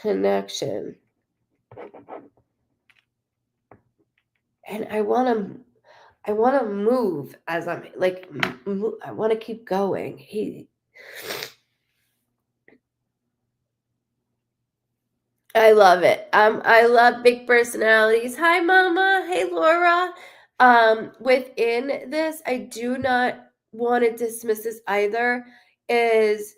A: connection. And I want to move as I'm like, I want to keep going. I love it. I love big personalities. Hi, Mama. Hey, Laura. Within this, I do not want to dismiss this either. Is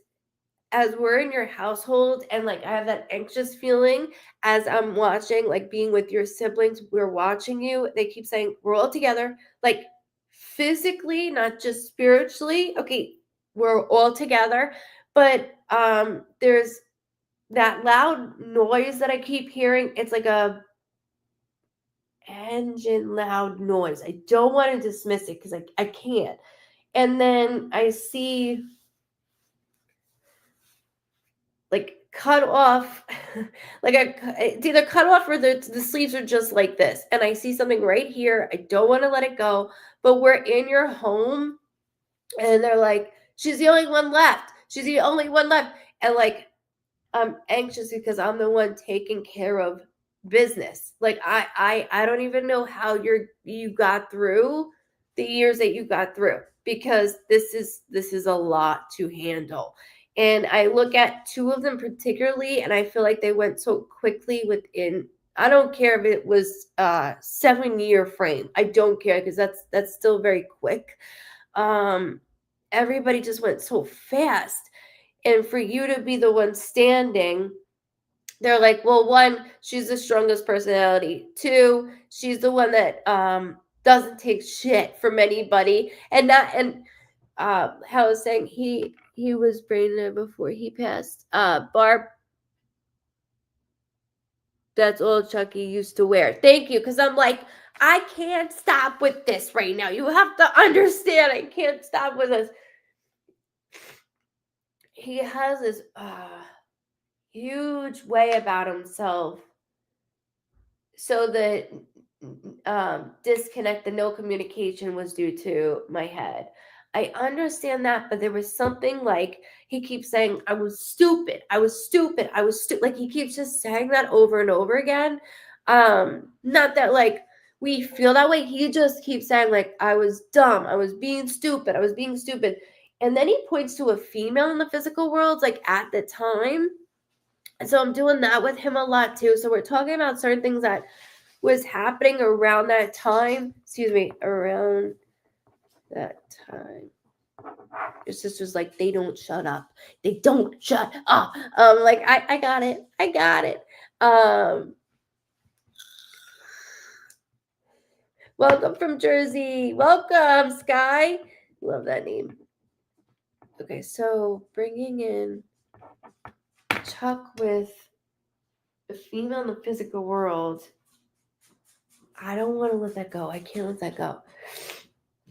A: as we're in your household and like I have that anxious feeling as I'm watching, like being with your siblings, we're watching you. They keep saying we're all together, like physically, not just spiritually. Okay, we're all together, but there's that loud noise that I keep hearing. It's like a engine loud noise. I don't want to dismiss it because I can't. And then I see like cut off, like it's either cut off or the sleeves are just like this. And I see something right here. I don't want to let it go, but we're in your home and they're like, she's the only one left. She's the only one left. And like, I'm anxious because I'm the one taking care of business. Like I don't even know how you got through the years that you got through because this is a lot to handle. And I look at two of them particularly and I feel like they went so quickly within, I don't care if it was 7-year frame. I don't care because that's still very quick. Everybody just went so fast. And for you to be the one standing, they're like, well, one, she's the strongest personality. Two, she's the one that doesn't take shit from anybody. And how I was saying he was brain dead before he passed. Barb, that's all Chucky used to wear. Thank you, because I'm like, I can't stop with this right now. You have to understand, I can't stop with this. He has this huge way about himself. So the disconnect, the no communication was due to my head. I understand that, but there was something like he keeps saying, I was stupid. I was stupid. I was stupid. Like he keeps just saying that over and over again. Not that like we feel that way. He just keeps saying like, I was dumb. I was being stupid. I was being stupid. And then he points to a female in the physical world, like at the time. So I'm doing that with him a lot too. So we're talking about certain things that was happening around that time. Around that time. Your sister's like, they don't shut up. They don't shut up. Like I got it. I got it. Welcome from Jersey. Welcome, Sky. Love that name. Okay, so bringing in Chuck with a female in the physical world. I don't want to let that go. I can't let that go.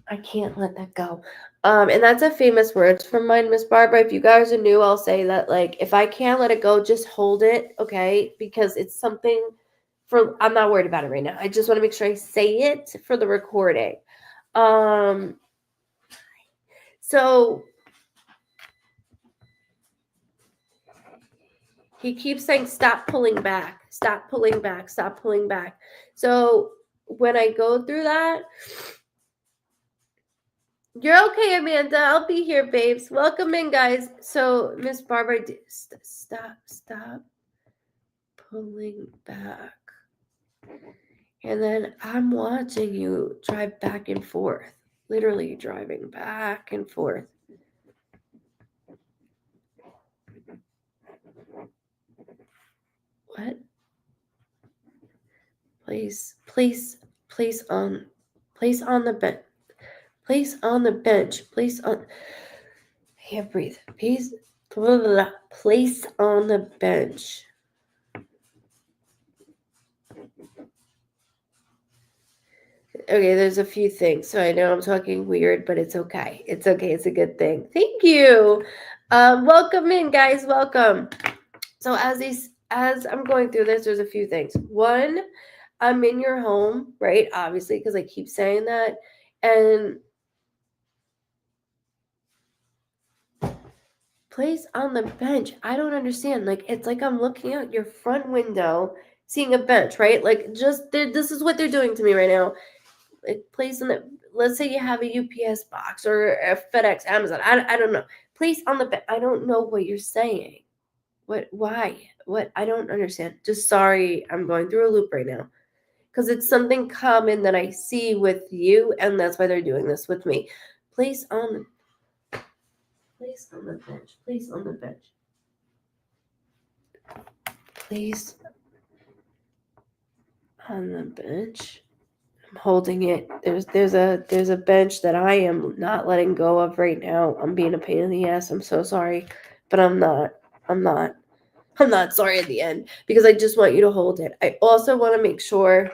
A: I can't let that go. And that's a famous word from mine, Miss Barbara. If you guys are new, I'll say that, like, if I can't let it go, just hold it, okay? Because it's something I'm not worried about it right now. I just want to make sure I say it for the recording. So he keeps saying, stop pulling back, stop pulling back, stop pulling back. So when I go through that, you're okay, Amanda. I'll be here, babes. Welcome in, guys. So Miss Barbara, stop pulling back. And then I'm watching you drive back and forth, literally driving back and forth. What? Place on the bench. Place on the bench. Place on. I can't breathe. Place on the bench. Okay, there's a few things. So I know I'm talking weird, but it's okay. It's okay. It's a good thing. Thank you. Welcome in, guys. Welcome. So as I'm going through this, there's a few things. One, I'm in your home, right? Obviously, because I keep saying that. And place on the bench. I don't understand. Like, it's like I'm looking out your front window, seeing a bench, right? Like, this is what they're doing to me right now. Like, place on the, let's say you have a UPS box or a FedEx, Amazon. I don't know. Place on the bench. I don't know what you're saying. Why? What? I don't understand. Just sorry, I'm going through a loop right now. Because it's something common that I see with you, and that's why they're doing this with me. Place on the bench. Place on the bench. Place on the bench. I'm holding it. There's a bench that I am not letting go of right now. I'm being a pain in the ass. I'm so sorry, but I'm not. I'm not sorry at the end because I just want you to hold it. I also want to make sure.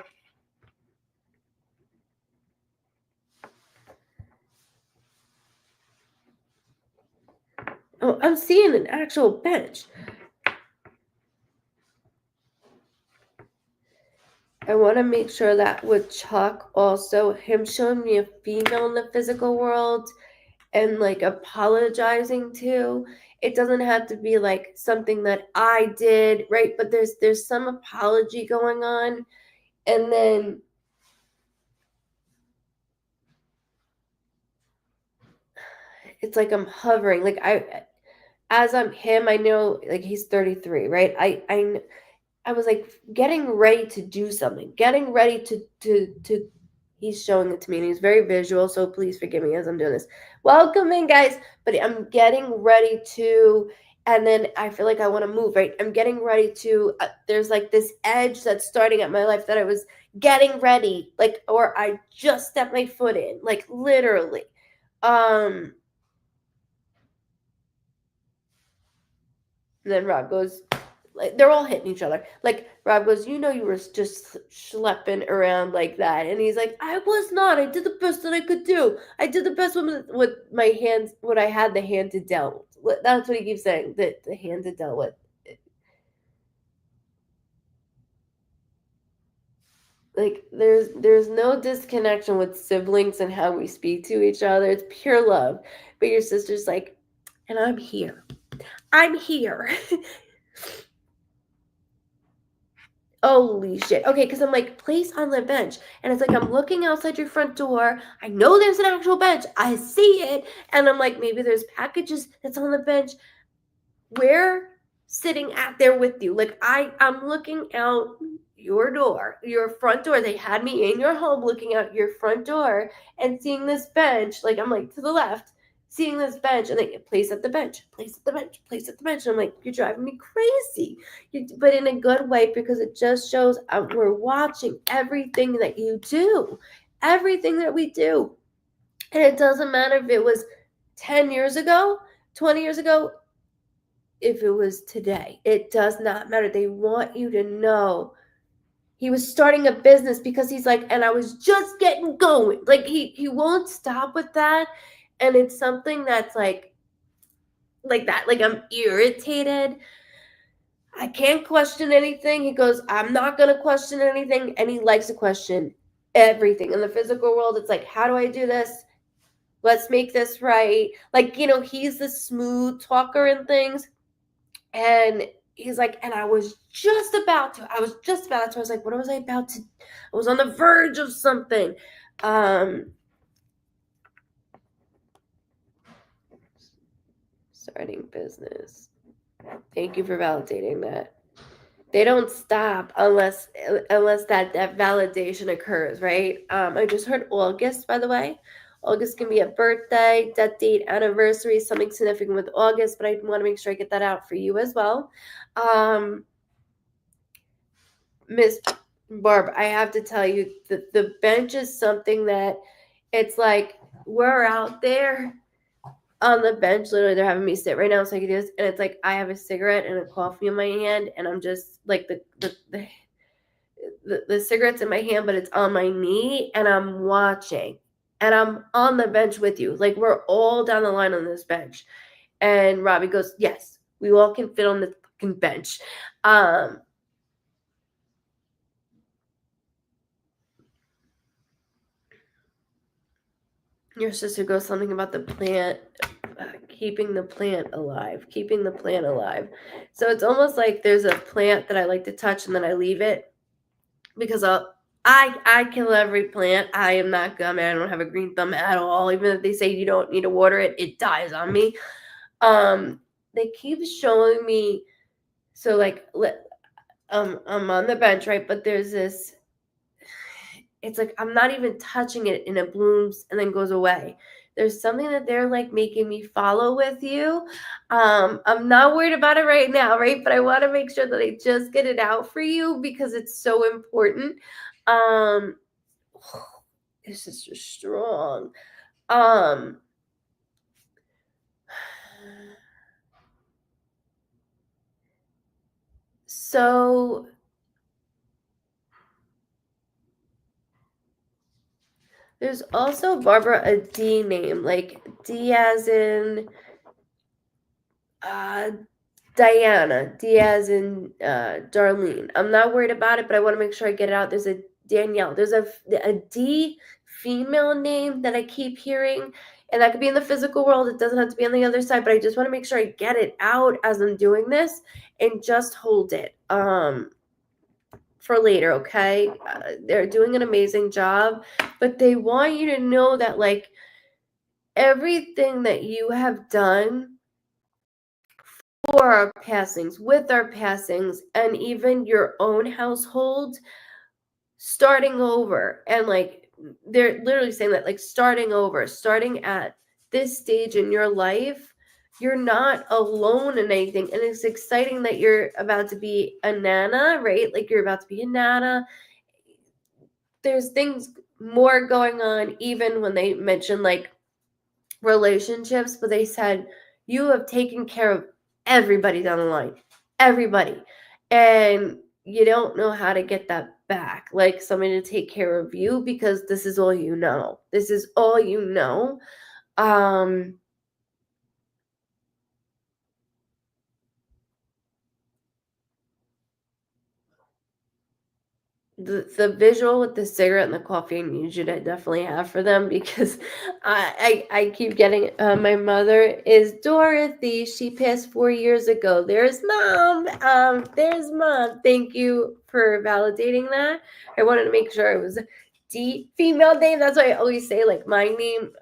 A: Oh, I'm seeing an actual bench. I want to make sure that with Chuck also, him showing me a female in the physical world and like apologizing to, it doesn't have to be like something that I did, right? But there's some apology going on. And then it's like I'm hovering. Like as I'm him, I know like he's 33, right? I was like getting ready to do something, getting ready to he's showing it to me and he's very visual, so please forgive me as I'm doing this. Welcome in, guys. But I'm getting ready to, and then I feel like I want to move, right? I'm getting ready to, there's like this edge that's starting at my life that I was getting ready, like, or I just stepped my foot in, like literally. And then Rob goes, like they're all hitting each other. Like Rob goes, you know, you were just schlepping around like that, and he's like, I was not. I did the best that I could do. I did the best with my hands. What I had the hand to dealt. That's what he keeps saying. That the hand to dealt with. Like there's no disconnection with siblings and how we speak to each other. It's pure love. But your sister's like, and I'm here. I'm here. Holy shit. Okay, because I'm like, place on the bench. And it's like, I'm looking outside your front door. I know there's an actual bench. I see it. And I'm like, maybe there's packages that's on the bench. We're sitting out there with you. Like, I'm looking out your door, your front door. They had me in your home looking out your front door and seeing this bench. Like, I'm like, to the left, seeing this bench, and they place at the bench, place at the bench, place at the bench. And I'm like, you're driving me crazy. But in a good way, because it just shows we're watching everything that you do, everything that we do. And it doesn't matter if it was 10 years ago, 20 years ago, if it was today. It does not matter. They want you to know he was starting a business because he's like, and I was just getting going. Like he won't stop with that. And it's something that's like that. Like I'm irritated. I can't question anything. He goes, I'm not gonna question anything. And he likes to question everything. In the physical world, it's like, how do I do this? Let's make this right. Like, he's the smooth talker and things. And he's like, and I was just about to. I was like, what was I about to? I was on the verge of something. Starting business. Thank you for validating that. They don't stop unless that validation occurs, right? I just heard August, by the way. August can be a birthday, death date, anniversary, something significant with August, but I want to make sure I get that out for you as well. Miss Barb, I have to tell you that the bench is something that it's like we're out there on the bench. Literally, they're having me sit right now so I can do this, and it's like I have a cigarette and a coffee in my hand, and I'm just like the cigarette's in my hand, but it's on my knee, and I'm watching, and I'm on the bench with you. Like we're all down the line on this bench, and Robbie goes, "Yes, we all can fit on the fucking bench." Your sister goes something about the plant, keeping the plant alive. So it's almost like there's a plant that I like to touch and then I leave it because I kill every plant. I am not gummy. I don't have a green thumb at all. Even if they say you don't need to water it, it dies on me. They keep showing me. So like, I'm on the bench, right? But there's this. It's like I'm not even touching it and it blooms and then goes away. There's something that they're like making me follow with you. I'm not worried about it right now, right? But I want to make sure that I just get it out for you because it's so important. This is just strong. So there's also, Barbara, a D name, like D as in Diana, D as in Darlene. I'm not worried about it, but I want to make sure I get it out. There's a Danielle. There's a D female name that I keep hearing, and that could be in the physical world. It doesn't have to be on the other side, but I just want to make sure I get it out as I'm doing this and just hold it for later, okay? They're doing an amazing job, but they want you to know that, like, everything that you have done for our passings, with our passings, and even your own household, starting over. And like, they're literally saying that, like, starting over, starting at this stage in your life, you're not alone in anything. And it's exciting that you're about to be a nana, right? Like, you're about to be a nana. There's things more going on, even when they mention like relationships, but they said you have taken care of everybody down the line, everybody, and you don't know how to get that back, like somebody to take care of you, because this is all you know. The visual with the cigarette and the coffee and Nugent I definitely have for them, because I keep getting my mother is Dorothy. She passed 4 years ago. There's mom. There's mom. Thank you for validating that. I wanted to make sure it was a deep female name. That's why I always say like my name.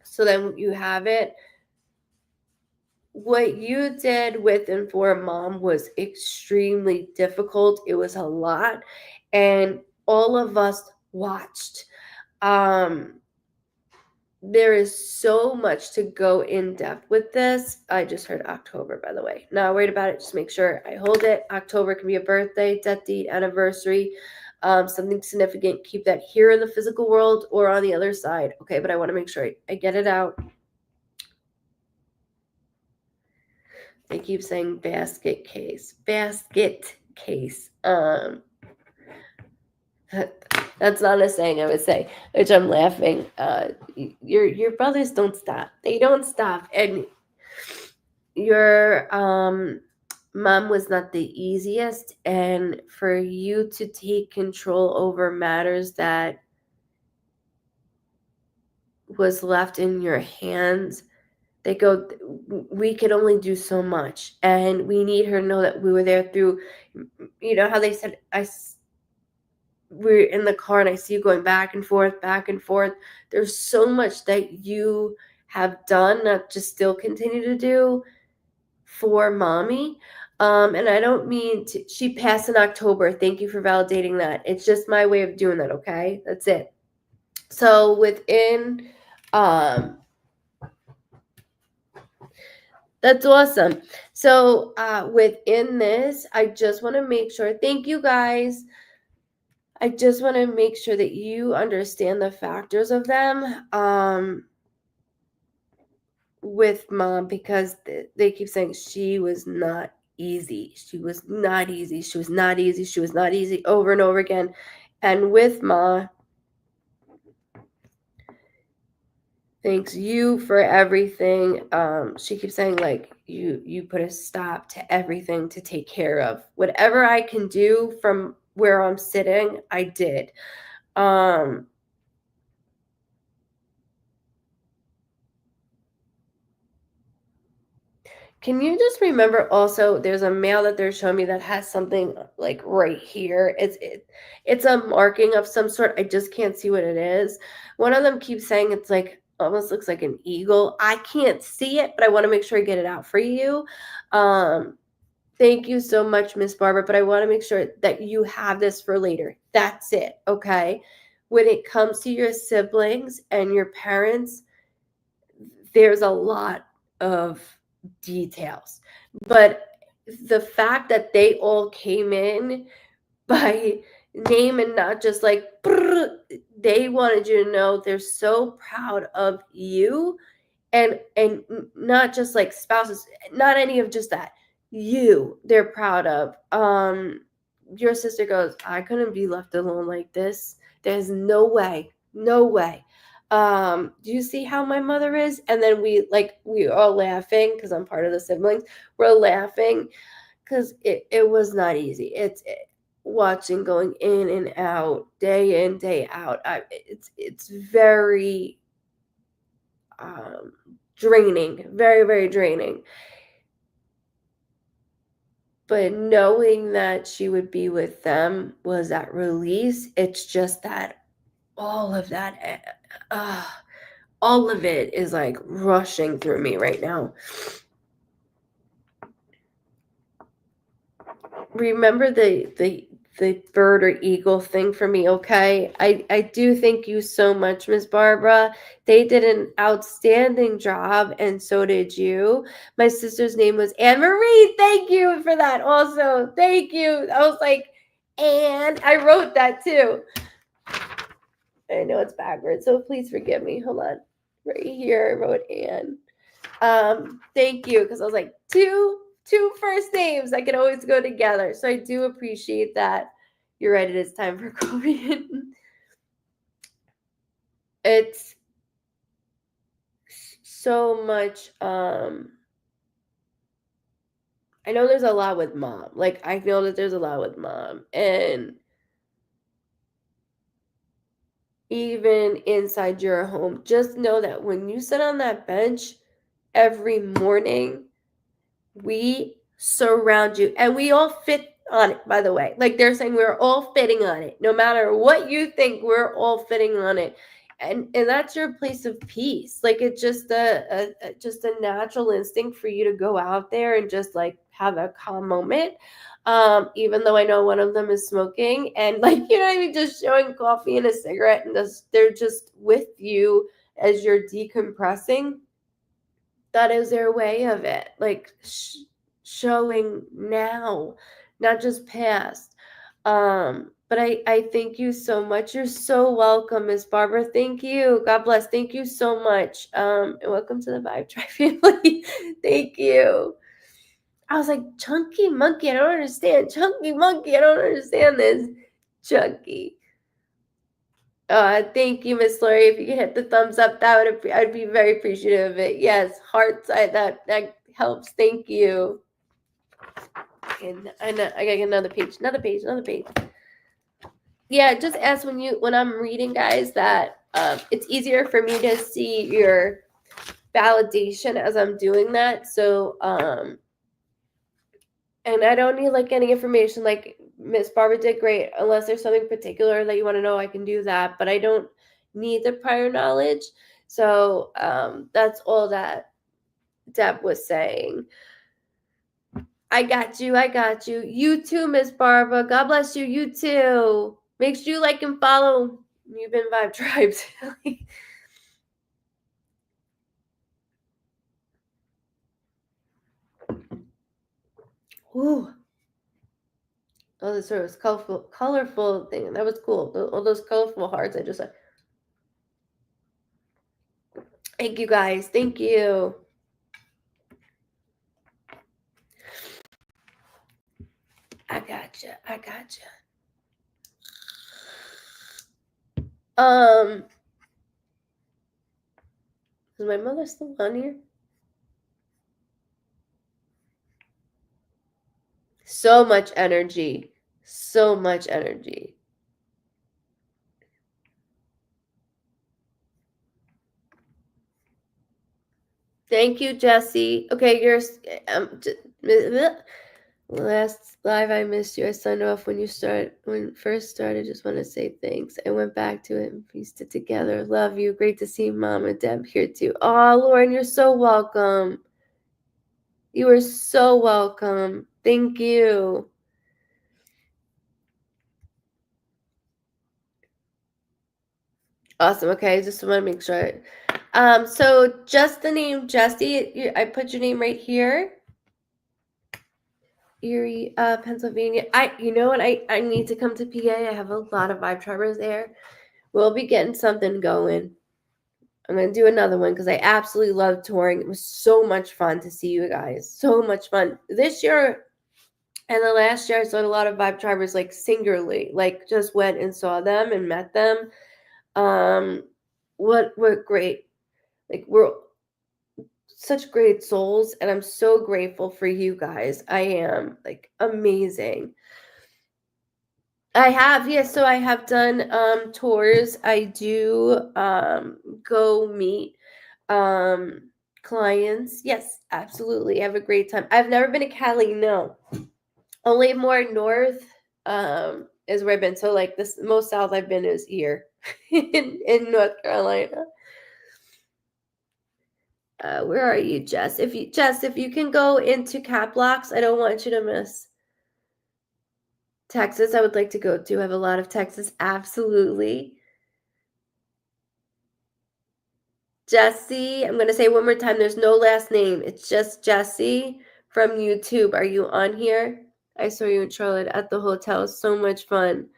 A: So then you have it. What you did with and for mom was extremely difficult. It was a lot, and all of us watched. There is so much to go in depth with this. I just heard October, by the way. Not worried about it. Just make sure I hold it. October can be a birthday, death date, anniversary, something significant. Keep that here in the physical world or on the other side. Okay, but I want to make sure I get it out. They keep saying basket case. That's not a saying I would say, which I'm laughing. Your brothers don't stop. They don't stop. And your mom was not the easiest, and for you to take control over matters that was left in your hands, they go, we could only do so much, and we need her to know that we were there through, you know how they said, we're in the car and I see you going back and forth. There's so much that you have done, not just still continue to do for mommy. And I don't mean to, she passed in October. Thank you for validating that. It's just my way of doing that, okay? That's it. So within, that's awesome. So within this, I just want to make sure, thank you guys. I just want to make sure that you understand the factors of them with mom, because they keep saying she was not easy. She was not easy. She was not easy. She was not easy over and over again. And with ma, thanks you for everything. She keeps saying like you put a stop to everything to take care of whatever I can do from where I'm sitting. I did. Can you just remember also there's a male that they're showing me that has something like right here. It's a marking of some sort. I just can't see what it is. One of them keeps saying it's like almost looks like an eagle. I can't see it, but I want to make sure I get it out for you. Thank you so much, Miss Barbara, but I want to make sure that you have this for later. That's it, okay? When it comes to your siblings and your parents, there's a lot of details. But the fact that they all came in by name and not just like, they wanted you to know they're so proud of you, and not just like spouses, not any of just that, you, they're proud of. Your sister goes, I couldn't be left alone like this. There's no way, no way. Do you see how my mother is? And then we all laughing because I'm part of the siblings. We're laughing because it was not easy. Watching going in and out, day in, day out. It's very draining, very, very draining. But knowing that she would be with them was that release. It's just that all of that, all of it is like rushing through me right now. Remember the bird or eagle thing for me, okay? I do thank you so much, Miss Barbara. They did an outstanding job, and so did you. My sister's name was Anne Marie. Thank you for that also. Thank you. I was like, and I wrote that too. I know it's backwards, so please forgive me. Hold on. Right here, I wrote Anne. Thank you, because I was like, two first names that can always go together. So I do appreciate that. You're right, it is time for Korean. It's so much. I know there's a lot with mom. Like, I feel that there's a lot with mom. And even inside your home, just know that when you sit on that bench every morning, we surround you, and we all fit on it, by the way. Like they're saying, we're all fitting on it. No matter what you think, we're all fitting on it. And that's your place of peace. Like it's just just a natural instinct for you to go out there and just like have a calm moment. Even though I know one of them is smoking, and like, you know what I mean, just showing coffee and a cigarette, and they're just with you as you're decompressing. That is their way of it, like showing now, not just past. But I thank you so much. You're so welcome, Miss Barbara. Thank you. God bless. Thank you so much. And welcome to the Vibe Tribe family. Thank you. I was like, Chunky Monkey, I don't understand. Chunky Monkey, I don't understand this. Chunky. Thank you, Miss Lori. If you could hit the thumbs up, I'd be very appreciative of it. Yes, hearts. That helps. Thank you. And I got another page. Yeah, just ask when I'm reading, guys, that it's easier for me to see your validation as I'm doing that. So and I don't need like any information. Like Miss Barbara did great. Unless there's something particular that you want to know, I can do that. But I don't need the prior knowledge. So that's all that Deb was saying. I got you. I got you. You too, Miss Barbara. God bless you. You too. Make sure you like and follow. You've been Vibe Tribes. Ooh. Oh, this sort of colorful thing. That was cool. All those colorful hearts. I just. Thank you guys. Thank you. I gotcha. I gotcha. Is my mother still on here? So much energy. So much energy. Thank you, Jesse. Okay, you're last live I missed you. I signed off when first started. Just want to say thanks. I went back to it and pieced it together. Love you. Great to see Mom and Deb here too. Oh, Lauren, you're so welcome. You are so welcome. Thank you. Awesome. Okay, just want to make sure. So just the name Jesse. I put your name right here. Erie, Pennsylvania. You know what? I need to come to PA. I have a lot of Vibe Tribers there. We'll be getting something going. I'm going to do another one because I absolutely love touring. It was so much fun to see you guys. So much fun. This year and the last year, I saw a lot of Vibe Tribers like singularly, like just went and saw them and met them. What great. Like we're such great souls, and I'm so grateful for you guys. I am like amazing. I have, yes. So I have done tours. I do go meet clients. Yes, absolutely. I have a great time. I've never been to Cali, no. Only more north is where I've been. So like this most south I've been is here in North Carolina. Where are you, Jess? If you can go into cap locks, I don't want you to miss Texas. I would like to go to. I have a lot of Texas. Absolutely. Jesse, I'm going to say one more time. There's no last name. It's just Jesse from YouTube. Are you on here? I saw you in Charlotte at the hotel. So much fun.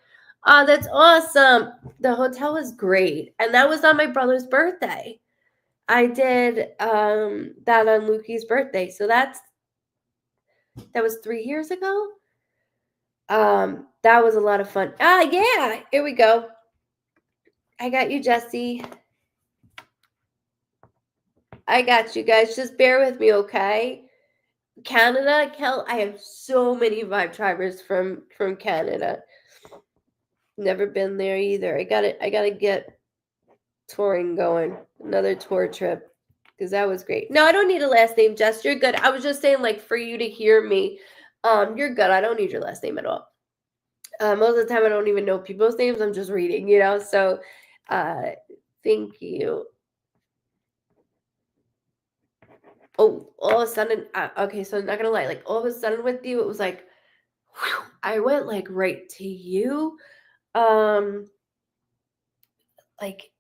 A: Oh, that's awesome. The hotel was great. And that was on my brother's birthday. I did that on Lukey's birthday. So that was 3 years ago. That was a lot of fun. Yeah. Here we go. I got you, Jesse. I got you guys. Just bear with me, okay? Canada, I have so many Vibe Tribers from Canada. Never been there either. I gotta get touring going. Another tour trip. Because that was great. No, I don't need a last name, Jess. You're good. I was just saying, like, for you to hear me. You're good. I don't need your last name at all. Most of the time I don't even know people's names. I'm just reading, so thank you. Oh, all of a sudden, okay, so I'm not gonna lie, like all of a sudden with you, it was like, whew, I went like right to you. Like,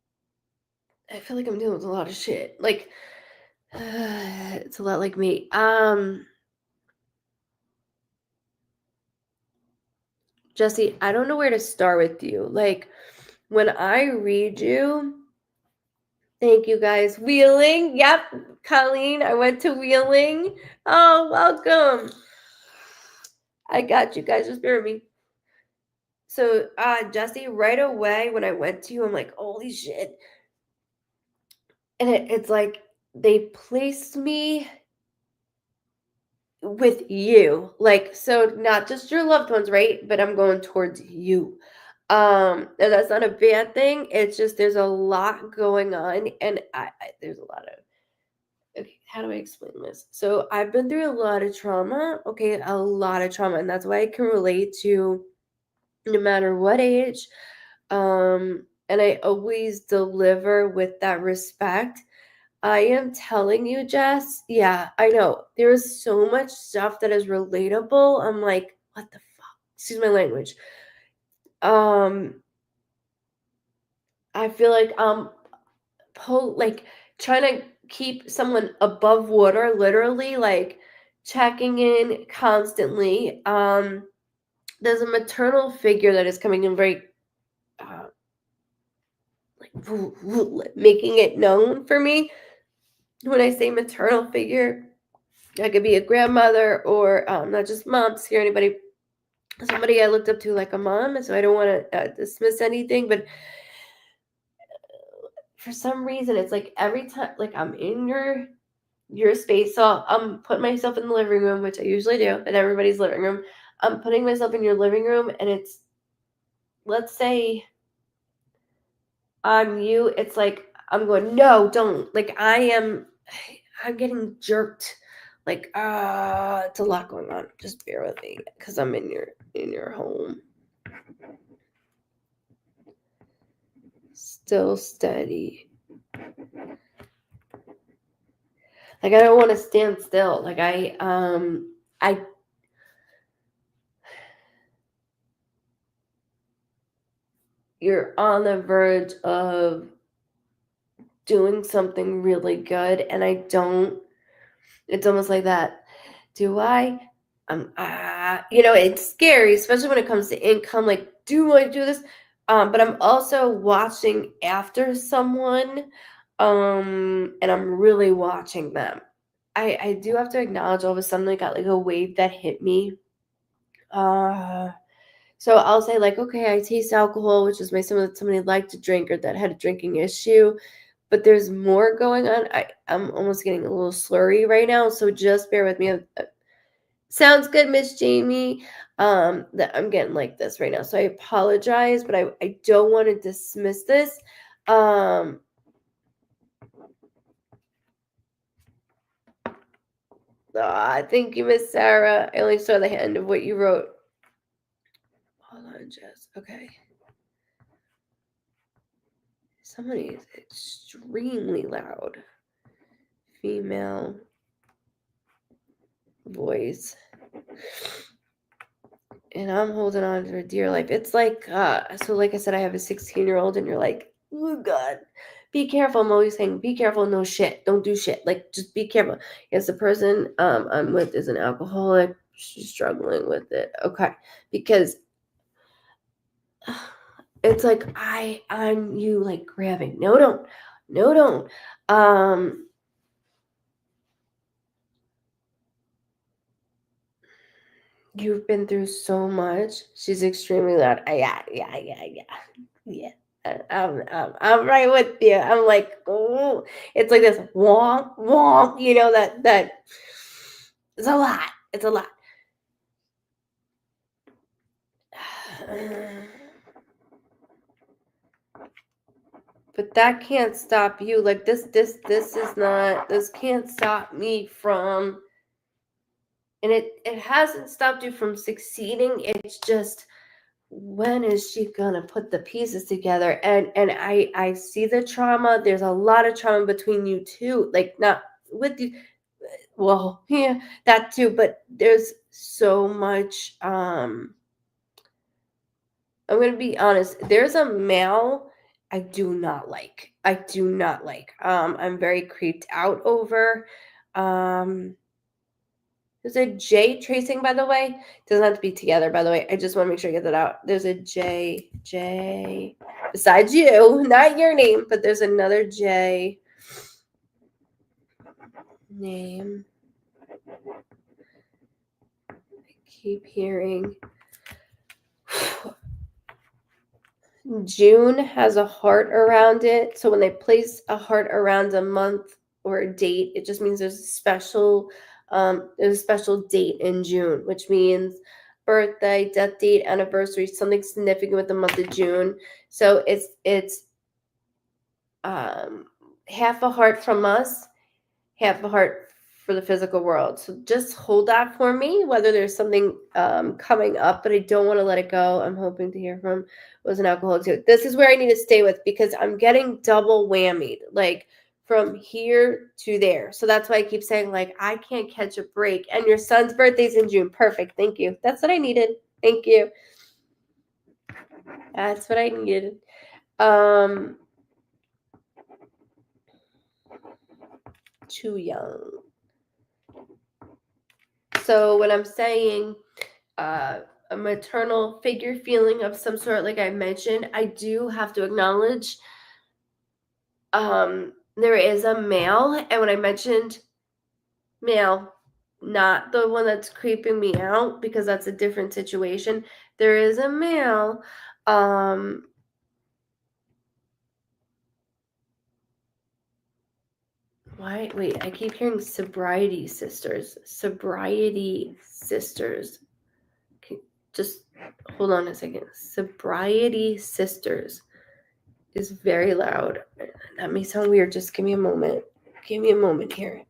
A: I feel like I'm dealing with a lot of shit. Like, it's a lot like me. Jesse, I don't know where to start with you. Like, when I read you, thank you guys. Wheeling. Yep. Colleen, I went to Wheeling. Oh, welcome. I got you guys. Just bear with me. So, Jesse, right away when I went to you, I'm like, holy shit. And it's like they placed me with you. Like, so not just your loved ones, right? But I'm going towards you. And that's not a bad thing. It's just there's a lot going on, and there's a lot of, okay, how do I explain this? So I've been through a lot of trauma, okay, a lot of trauma, and that's why I can relate to no matter what age. And I always deliver with that respect. I am telling you, Jess. Yeah, I know. There is so much stuff that is relatable. I'm like, what the fuck? Excuse my language. I feel like like trying to keep someone above water, literally, like checking in constantly. There's a maternal figure that is coming in very like making it known for me. When I say maternal figure, I could be a grandmother or not just mom, to scare anybody, somebody I looked up to like a mom. So I don't want to dismiss anything, but for some reason, it's like every time, like I'm in your space. So I'm putting myself in the living room, which I usually do, in everybody's living room. I'm putting myself in your living room, and it's, let's say I'm you. It's like I'm going, no, don't. Like I'm getting jerked. Like it's a lot going on. Just bear with me, because I'm in your home. Still steady. Like I don't want to stand still. Like I you're on the verge of doing something really good, and I don't. It's almost like that. Do I? It's scary, especially when it comes to income. Like, do I do this? But I'm also watching after someone, and I'm really watching them. I do have to acknowledge, all of a sudden I got like a wave that hit me. So I'll say like, okay, I taste alcohol, which is somebody liked to drink or that had a drinking issue, but there's more going on. I'm almost getting a little slurry right now, so just bear with me. Sounds good, Miss Jamie. That I'm getting like this right now, so I apologize, but I don't want to dismiss this. Thank you, Miss Sarah. I only saw the end of what you wrote. Hold on, Jess. Okay. Somebody is extremely loud. Female voice. And I'm holding on for dear life. It's like, so like I said, I have a 16-year-old, and you're like, oh God, be careful. I'm always saying, be careful, no shit. Don't do shit. Like, just be careful. Yes, the person I'm with is an alcoholic. She's struggling with it. Okay. Because it's like I'm you like grabbing. No, don't. No, don't. You've been through so much. She's extremely loud. Yeah. I'm right with you. I'm like, oh, it's like this womp womp. That it's a lot. It's a lot. But that can't stop you. Like this is not. This can't stop me from. And it hasn't stopped you from succeeding. It's just, when is she gonna put the pieces together? And I see the trauma. There's a lot of trauma between you two. Like, not with you. Well, yeah, that too. But there's so much. I'm gonna be honest. There's a male I do not like. I'm very creeped out over. There's a J tracing, by the way. Doesn't have to be together, by the way. I just want to make sure I get that out. There's a J. Besides you, not your name, but there's another J name. I keep hearing. June has a heart around it. So when they place a heart around a month or a date, it just means there's a special date in June, which means birthday, death date, anniversary, something significant with the month of June. So it's half a heart from us, half a heart for the physical world. So just hold that for me, whether there's something coming up, but I don't want to let it go. I'm hoping to hear from was an alcoholic too. This is where I need to stay with, because I'm getting double whammied. Like, from here to there. So that's why I keep saying, like, I can't catch a break. And your son's birthday's in June. Perfect. Thank you. That's what I needed. Thank you. That's what I needed. Too young. So when I'm saying a maternal figure feeling of some sort, like I mentioned, I do have to acknowledge there is a male. And when I mentioned male, not the one that's creeping me out, because that's a different situation, there is a male. Wait, I keep hearing sobriety sisters. Sobriety sisters. Okay, just hold on a second. Sobriety sisters is very loud. That may sound weird. Just give me a moment. Give me a moment here.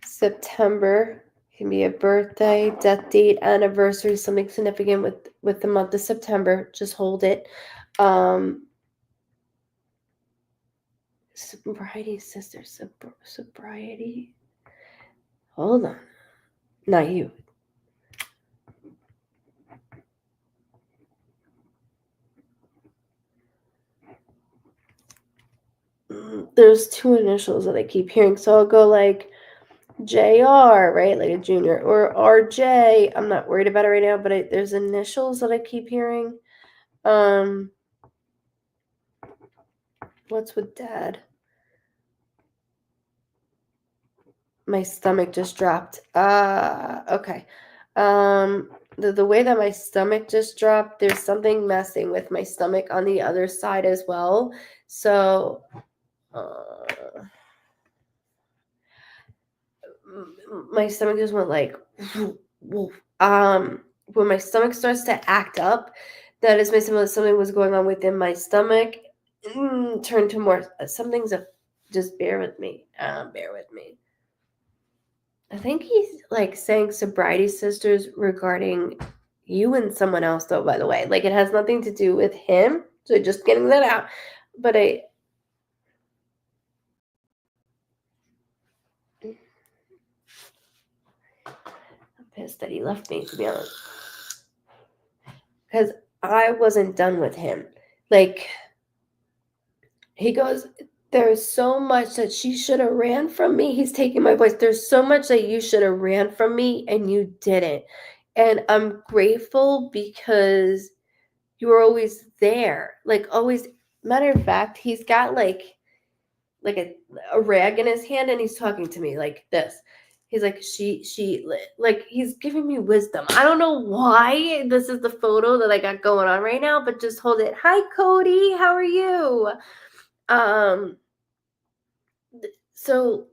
A: September can be a birthday, death date, anniversary, something significant with the month of September. Just hold it. Sobriety sisters. Sobriety. Hold on. Not you. There's two initials that I keep hearing. So I'll go like JR, right? Like a junior, or RJ. I'm not worried about it right now, but there's initials that I keep hearing. What's with dad? My stomach just dropped. Okay. The way that my stomach just dropped, there's something messing with my stomach on the other side as well. So, my stomach just went like, when my stomach starts to act up, that is my symbol that something was going on within my stomach. Turn to more, something's just bear with me. Bear with me. I think he's like saying sobriety sisters regarding you and someone else, though, by the way. Like, it has nothing to do with him. So just getting that out. But I'm pissed that he left me, to be honest. Because I wasn't done with him. Like, he goes, there's so much that she should have ran from me. He's taking my voice. There's so much that you should have ran from me and you didn't. And I'm grateful because you were always there. Like, always. Matter of fact, he's got like a rag in his hand and he's talking to me like this. He's like, like, he's giving me wisdom. I don't know why this is the photo that I got going on right now, but just hold it. Hi, Cody. How are you? So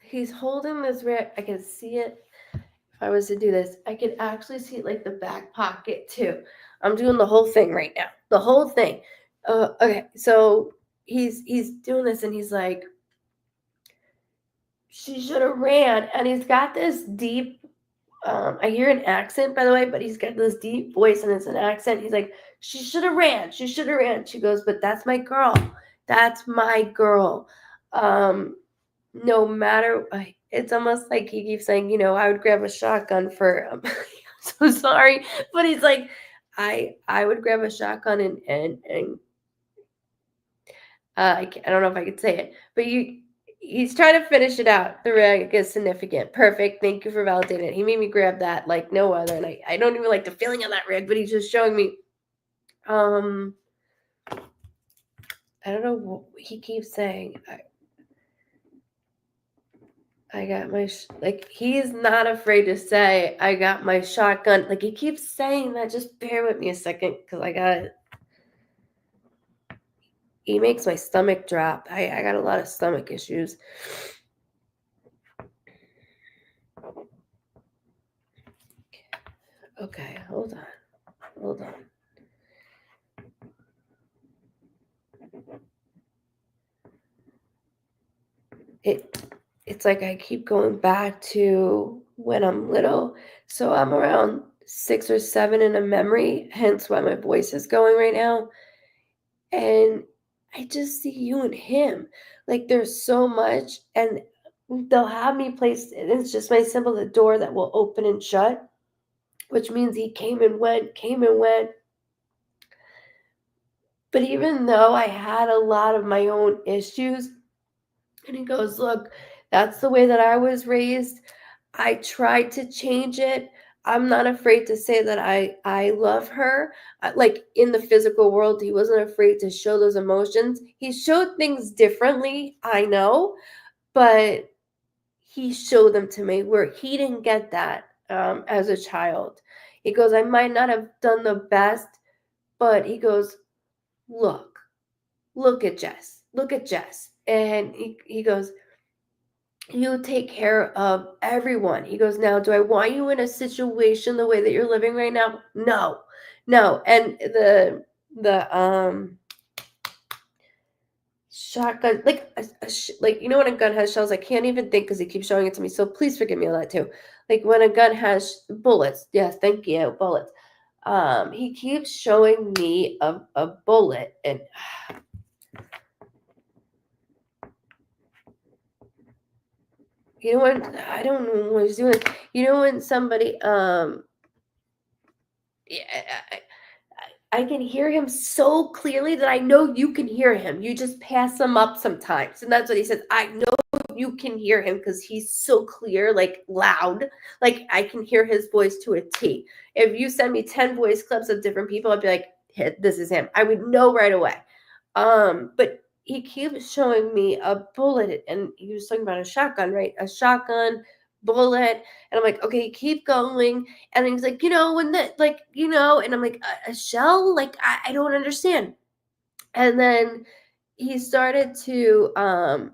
A: he's holding this rag. I can see it. If I was to do this, I could actually see like the back pocket too. I'm doing the whole thing right now. The whole thing. Okay, so he's doing this and he's like, she should have ran. And he's got this deep, I hear an accent, by the way, but he's got this deep voice and it's an accent. He's like, she should have ran. She should have ran. She goes, but that's my girl. That's my girl. No matter, it's almost like he keeps saying, I would grab a shotgun for, I'm so sorry, but he's like, I would grab a shotgun and I don't know if I could say it, but he's trying to finish it out. The rag is significant. Perfect. Thank you for validating it. He made me grab that like no other, and I don't even like the feeling of that rag, but he's just showing me. I don't know what he keeps saying. I got my he's not afraid to say I got my shotgun. Like, he keeps saying that. Just bear with me a second, because I got it. He makes my stomach drop. I got a lot of stomach issues. Okay, hold on. It's like I keep going back to when I'm little. So I'm around 6 or 7 in a memory, hence why my voice is going right now. And I just see you and him. Like there's so much, and they'll have me place, and it's just my symbol, the door that will open and shut, which means he came and went, came and went. But even though I had a lot of my own issues, and he goes, look, that's the way that I was raised. I tried to change it. I'm not afraid to say that I love her. Like in the physical world, he wasn't afraid to show those emotions. He showed things differently, I know, but he showed them to me where he didn't get that as a child. He goes, I might not have done the best, but he goes, look at Jess. Look at Jess. And he goes, you take care of everyone. He goes, now, do I want you in a situation the way that you're living right now? No. And the shotgun, like like, you know, when a gun has shells, I can't even think because he keeps showing it to me. So please forgive me on that too. Like when a gun has bullets. Yes, thank you, bullets. He keeps showing me a bullet, and you know what? I don't know what he's doing. You know when somebody yeah, I can hear him so clearly that I know you can hear him. You just pass him up sometimes. And that's what he says. I know you can hear him because he's so clear, like loud. Like I can hear his voice to a T. If you send me 10 voice clips of different people, I'd be like, this is him. I would know right away. But he keeps showing me a bullet, and he was talking about a shotgun, right? A shotgun, bullet. And I'm like, okay, keep going. And then he's like, when that, like, and I'm like, a shell? Like, I don't understand. And then he started to,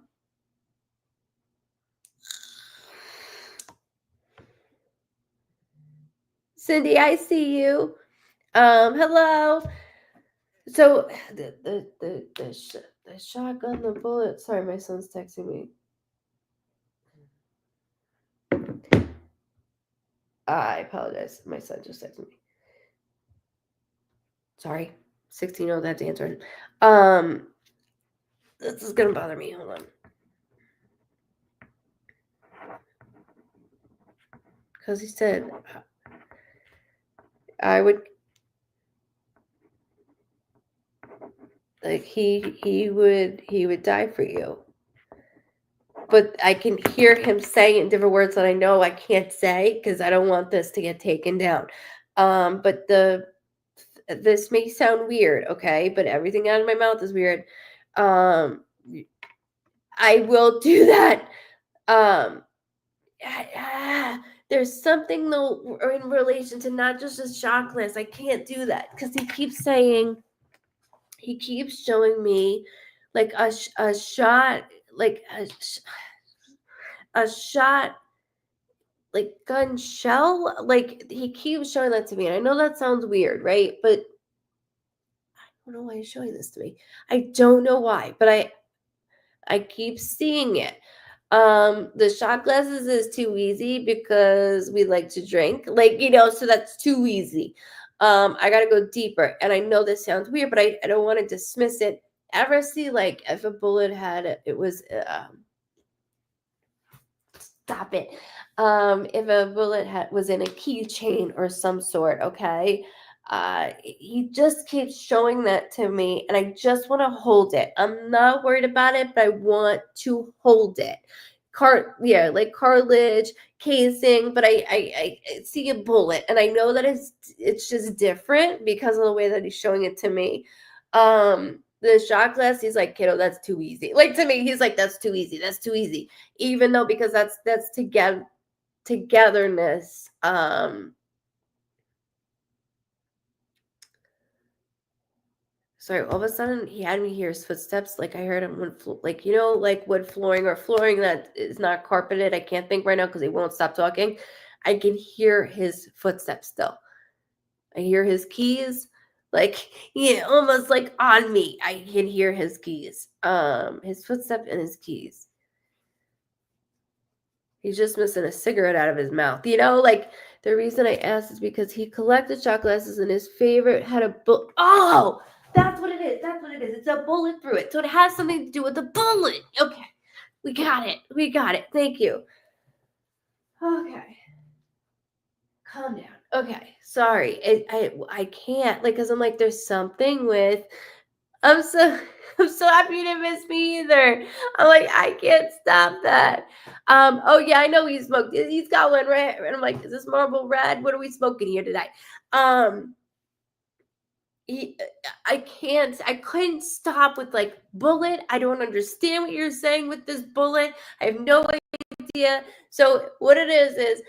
A: Cindy, I see you. Hello. So the shotgun, the bullet. Sorry, my son's texting me. I apologize. My son just texted me. Sorry. 16-year-old had to answer it. This is gonna bother me. Hold on. Because he said I would, like, he would die for you. But I can hear him saying it in different words that I know I can't say because I don't want this to get taken down. But this may sound weird, okay? But everything out of my mouth is weird. I will do that. There's something though in relation to not just a shot glass. I can't do that because he keeps showing me like a shot, like a shot, like gun shell. Like he keeps showing that to me, and I know that sounds weird, right? But I don't know why he's showing this to me. I don't know why, but I keep seeing it. The shot glasses is too easy because we like to drink, like, so that's too easy. I gotta go deeper. And I know this sounds weird, but I don't want to dismiss it. Ever see, like, if a bullet had, it was, stop it. If a bullet was in a keychain or some sort, okay? He just keeps showing that to me, and I just want to hold it. I'm not worried about it, but I want to hold it. Like cartilage, casing, but I see a bullet, and I know that it's just different because of the way that he's showing it to me. The shot glass, he's like, kiddo, that's too easy. Like, to me, he's like, that's too easy. That's too easy. Even though, because that's togetherness. Sorry, all of a sudden he had me hear his footsteps. Like I heard him when, like, like wood flooring or flooring that is not carpeted. I can't think right now because he won't stop talking. I can hear his footsteps still. I hear his keys, like, almost like on me. I can hear his keys, his footsteps and his keys. He's just missing a cigarette out of his mouth. Like the reason I asked is because he collected shot glasses and his favorite had a bullet. Oh, that's what it is. That's what it is. It's a bullet through it. So it has something to do with the bullet. Okay. We got it. We got it. Thank you. Okay. Calm down. Okay. Sorry. I can't, like, because I'm like, there's something with. I'm so I'm so happy you didn't miss me either. I'm like, I can't stop that. Oh yeah, I know he smoked. He's got one right, and I'm like, is this Marlboro Red? What are we smoking here today? Um, he, I couldn't stop with like bullet. I don't understand what you're saying with this bullet. I have no idea. So what it is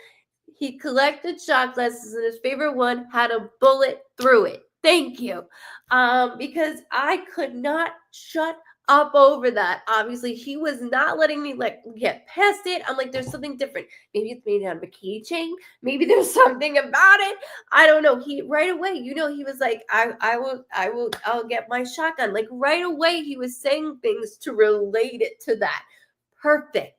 A: he collected shot glasses and his favorite one had a bullet through it. Thank you. Because I could not shut up over that. Obviously, he was not letting me like get past it. I'm like, there's something different. Maybe it's made out of a keychain. Maybe there's something about it. I don't know. He right away, he was like, I'll get my shotgun. Like right away, he was saying things to relate it to that. Perfect.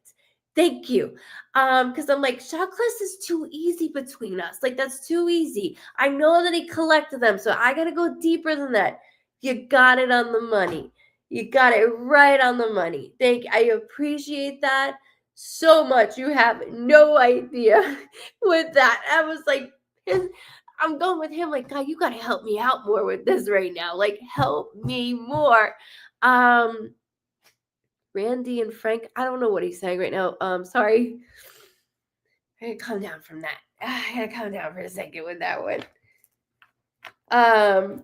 A: Thank you. Because I'm like, shot class is too easy between us. Like, that's too easy. I know that he collected them, so I gotta go deeper than that. You got it on the money. You got it right on the money. I appreciate that so much. You have no idea with that. I was like, I'm going with him, like, God, you gotta help me out more with this right now. Like, help me more. Randy and Frank. I don't know what he's saying right now. Sorry. I gotta calm down from that. I gotta calm down for a second with that one. I'm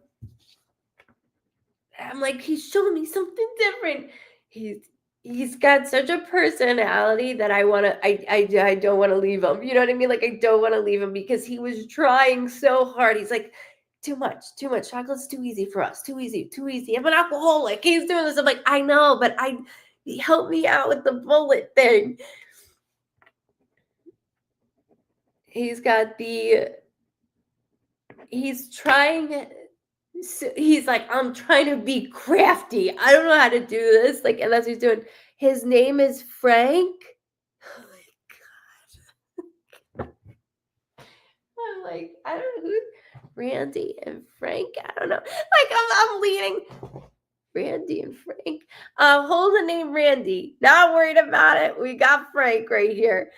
A: like, he's showing me something different. He's got such a personality that I don't want to leave him. You know what I mean? Like I don't want to leave him because he was trying so hard. He's like, too much. Chocolate's too easy for us. Too easy. I'm an alcoholic. He's doing this. I'm like, I know, but help me out with the bullet thing. He's trying. So he's like, I'm trying to be crafty. I don't know how to do this. Like, and that's what he's doing. His name is Frank. Oh my God. I'm like, I don't know who Randy and Frank. I don't know. Like, I'm leading Randy and Frank. Hold the name Randy. Not worried about it. We got Frank right here.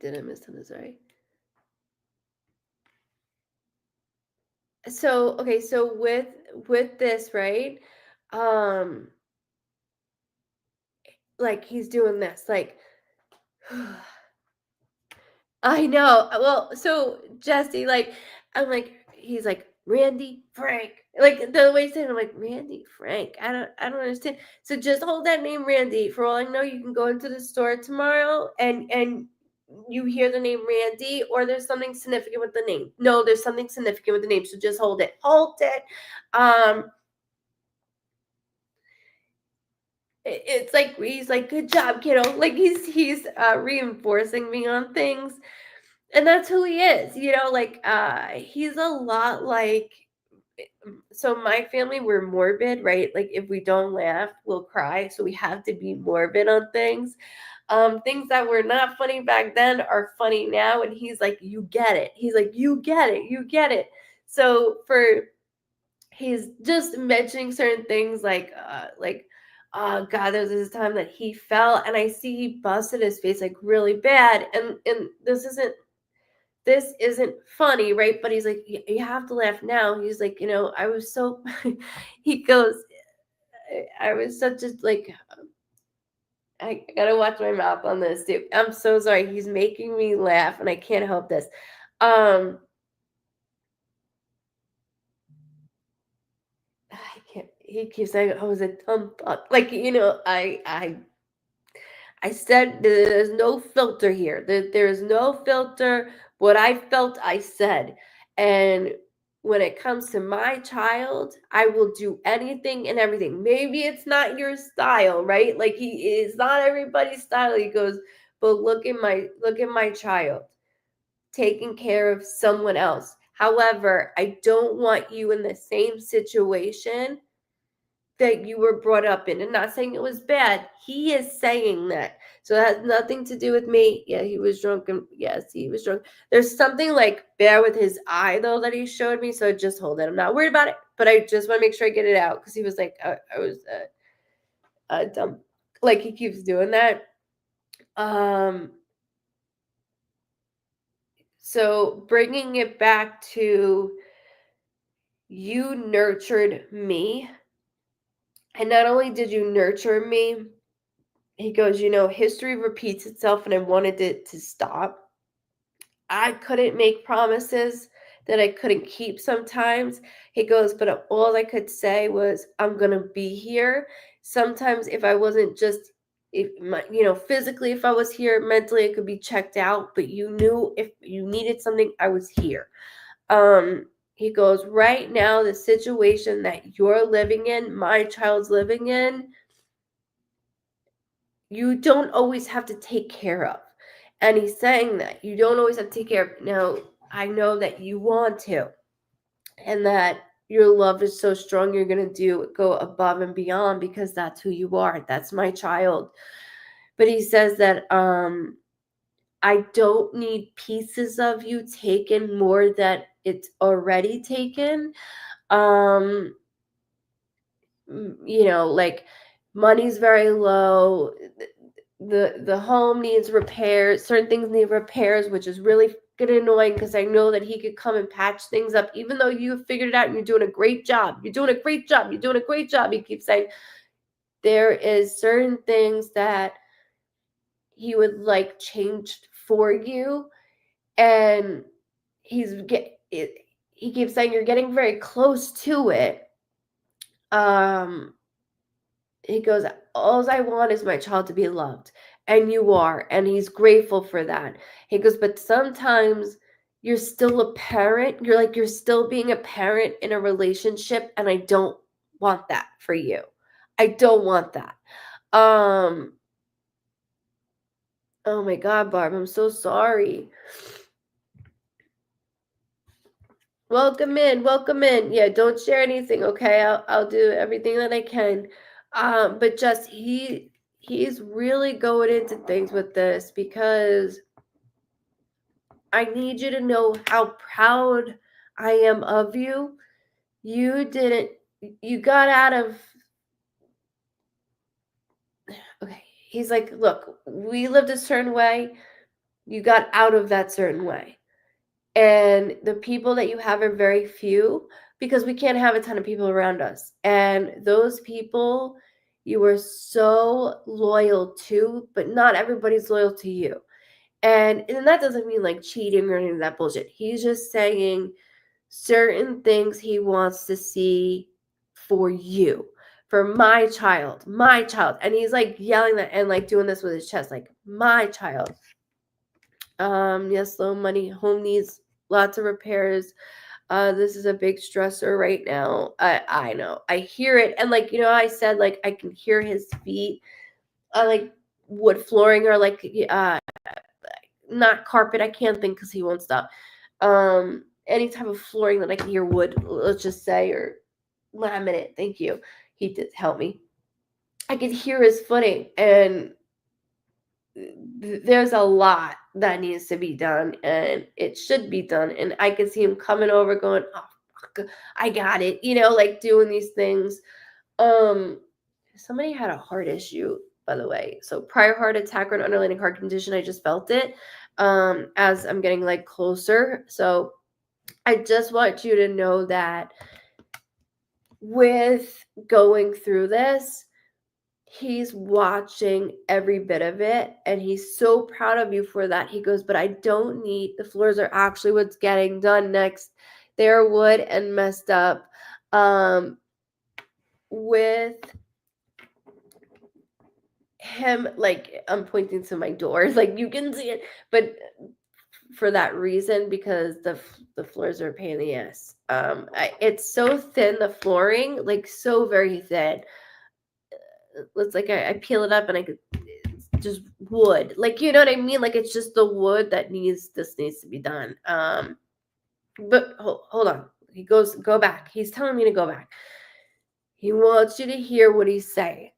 A: Did I miss something? Sorry. So okay, so with this, right? Like he's doing this, like I know. Well, so Jesse, like, I'm like, he's like Randy Frank, like the way he's saying, I'm like Randy Frank. I don't understand. So just hold that name Randy. For all I know, you can go into the store tomorrow and you hear the name Randy, or there's something significant with the name. No, there's something significant with the name. So just hold it. Hold it. It's like he's like, good job, kiddo. Like he's reinforcing me on things. And that's who he is, like he's a lot like so my family, we're morbid, right? Like if we don't laugh, we'll cry. So we have to be morbid on things. Things that were not funny back then are funny now. And he's like, you get it. He's like, you get it. So he's just mentioning certain things like oh God, there was this time that he fell and I see he busted his face like really bad. And this isn't funny, right? But he's like, you have to laugh now. He's like, I was so, he goes, I was such a, like, I gotta watch my mouth on this, dude. I'm so sorry. He's making me laugh and I can't help this. I can't, he keeps saying I was a dumb fuck. Like, I said there's no filter here. There's no filter. What I felt, I said. And when it comes to my child, I will do anything and everything. Maybe it's not your style, right? Like he is not everybody's style. He goes, but look at my child taking care of someone else. However, I don't want you in the same situation that you were brought up in. And not saying it was bad. He is saying that. So it has nothing to do with me. Yeah, he was drunk. And yes, he was drunk. There's something like bad with his eye, though, that he showed me. So just hold it. I'm not worried about it. But I just want to make sure I get it out. Because he was like, I was dumb. Like, he keeps doing that. So bringing it back to you nurtured me. And not only did you nurture me, he goes, history repeats itself and I wanted it to stop. I couldn't make promises that I couldn't keep sometimes. He goes, but all I could say was, I'm going to be here. Sometimes if I wasn't just, physically, if I was here, mentally, it could be checked out, but you knew if you needed something, I was here. He goes, right now, the situation that you're living in, my child's living in, you don't always have to take care of. And he's saying that you don't always have to take care of. Now, I know that you want to, and that your love is so strong, you're going to go above and beyond because that's who you are. That's my child. But he says that I don't need pieces of you taken more than it's already taken. Like money's very low. The home needs repairs. Certain things need repairs, which is really good annoying because I know that he could come and patch things up, even though you figured it out and you're doing a great job. You're doing a great job. You're doing a great job. He keeps saying there is certain things that he would like changed for you, and he keeps saying you're getting very close to it. He goes, all I want is my child to be loved. And you are. And he's grateful for that. He goes, but sometimes you're still a parent. You're still being a parent in a relationship. And I don't want that for you. I don't want that. Oh my God, Barb, I'm so sorry. Welcome in. Yeah, don't share anything, okay? I'll do everything that I can. But just he's really going into things with this because I need you to know how proud I am of you. You got out of, okay. He's like, look, we lived a certain way. You got out of that certain way. And the people that you have are very few because we can't have a ton of people around us. And those people you were so loyal to, but not everybody's loyal to you. And that doesn't mean like cheating or any of that bullshit. He's just saying certain things he wants to see for you, for my child. And he's like yelling that and like doing this with his chest, like my child. Yes, low money, home needs lots of repairs. This is a big stressor right now. I know. I hear it. And like, I said, like, I can hear his feet, like wood flooring or like, not carpet. I can't think because he won't stop. Any type of flooring that I can hear wood, let's just say, or laminate. Thank you. He did help me. I could hear his footing, and there's a lot that needs to be done, and it should be done. And I could see him coming over going, oh, fuck, I got it, like doing these things. Somebody had a heart issue, by the way. So prior heart attack or an underlying heart condition, I just felt it as I'm getting like closer. So I just want you to know that with going through this, he's watching every bit of it, and he's so proud of you for that. He goes, but I don't need, the floors are actually what's getting done next. They're wood and messed up. With him, like, I'm pointing to my door, like you can see it, but for that reason, because the floors are a pain in the ass. It's so thin, the flooring, like so very thin. It's like I peel it up and it's just wood. Like, you know what I mean? Like, it's just the wood that needs to be done. But hold on. He goes, go back. He's telling me to go back. He wants you to hear what he's saying.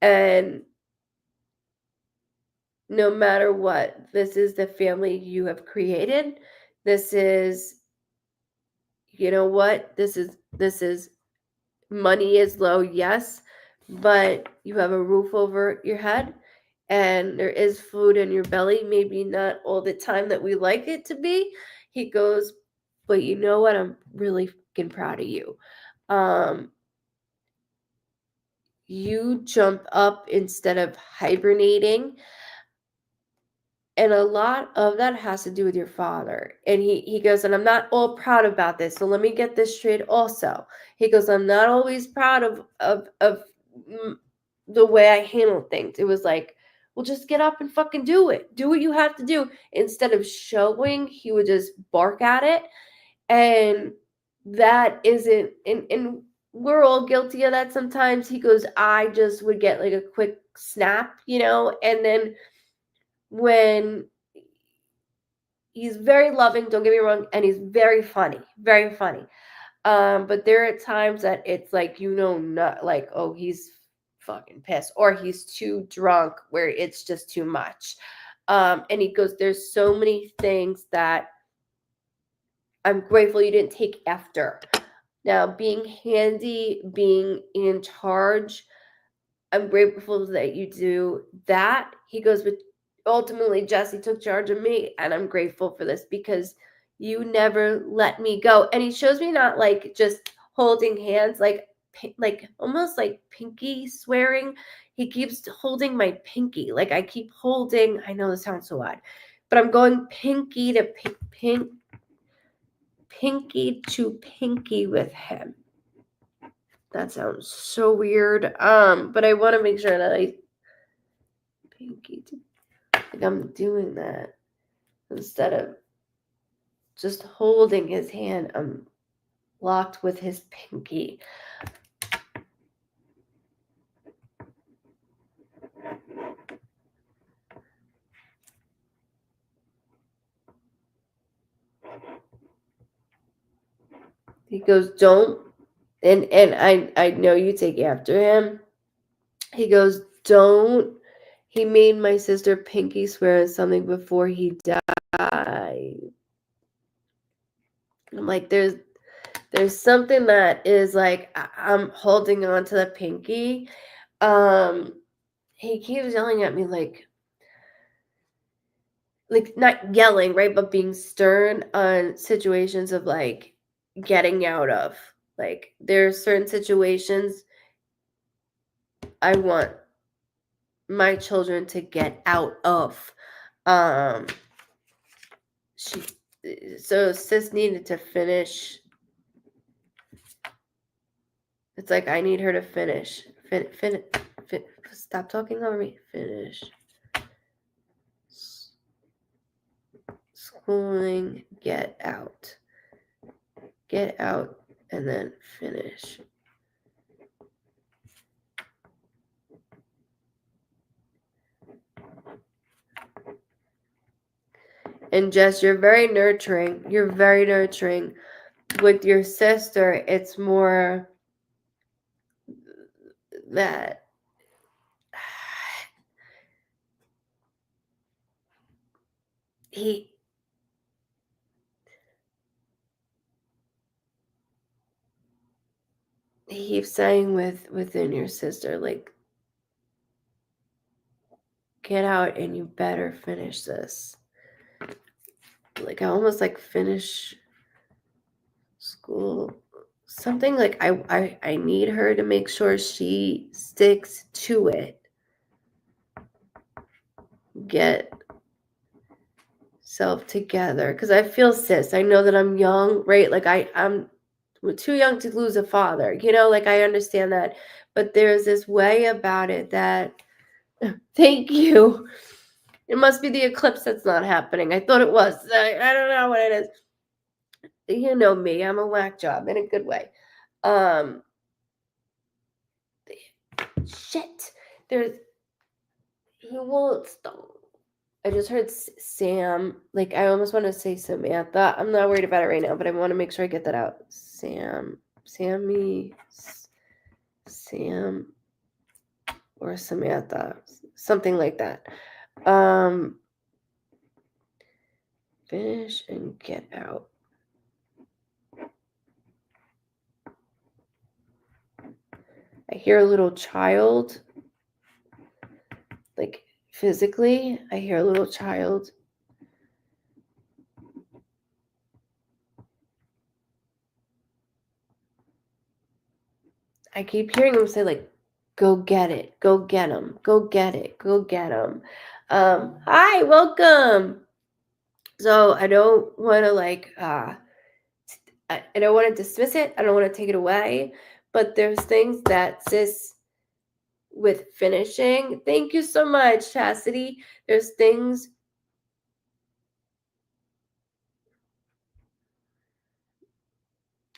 A: And no matter what, this is the family you have created. This is, you know what? This is money is low, yes, but you have a roof over your head and there is food in your belly, maybe not all the time that we like it to be. He goes, but you know what? I'm really fucking proud of you. You jump up instead of hibernating. And a lot of that has to do with your father. And he goes, and I'm not all proud about this. So let me get this straight also. He goes, I'm not always proud of the way I handle things. It was like, well, just get up and fucking do it. Do what you have to do. Instead of showing, he would just bark at it. And that isn't, and we're all guilty of that sometimes. He goes, I just would get like a quick snap, and then when he's very loving, don't get me wrong, and he's very funny, very funny. But there are times that it's like, not like, oh, he's fucking pissed, or he's too drunk where it's just too much. And he goes, there's so many things that I'm grateful you didn't take after. Now, being handy, being in charge, I'm grateful that you do that. He goes, but ultimately, Jesse took charge of me, and I'm grateful for this because you never let me go. And he shows me not like just holding hands, like almost like pinky swearing. He keeps holding my pinky, like I keep holding. I know this sounds so odd, but I'm going pinky to pinky to pinky with him. That sounds so weird. But I want to make sure that I pinky to, like I'm doing that instead of just holding his hand. I'm locked with his pinky. He goes, don't, and I know you take after him. He goes, don't. He made my sister pinky swear on something before he died. I'm like, there's something that is like, I'm holding on to the pinky. He keeps yelling at me like not yelling, right, but being stern on situations of like getting out of. Like, there are certain situations I want my children to get out of. So sis needed to finish. It's like I need her to finish. Stop talking over me. Finish schooling. Get out, and then finish. And Jess, you're very nurturing. You're very nurturing. With your sister, it's more that he keeps saying within your sister, like, get out and you better finish this. Like, I almost like finish school. Something like I need her to make sure she sticks to it. Get self together. Because I feel sis. I know that I'm young, right? Like I'm too young to lose a father. Like I understand that. But there's this way about it that thank you. It must be the eclipse that's not happening. I thought it was. I don't know what it is. You know me. I'm a whack job in a good way. Shit. He won't stop. I just heard Sam. Like, I almost want to say Samantha. I'm not worried about it right now, but I want to make sure I get that out. Sammy, Sam, or Samantha. Something like that. Finish and get out. I hear a little child. Like, physically, I hear a little child. I keep hearing him say, like, go get it, go get him, go get it, go get him. Hi, welcome. So I don't want to I don't want to dismiss it. I don't want to take it away, but there's things that sis with finishing. Thank you so much, Chastity. There's things.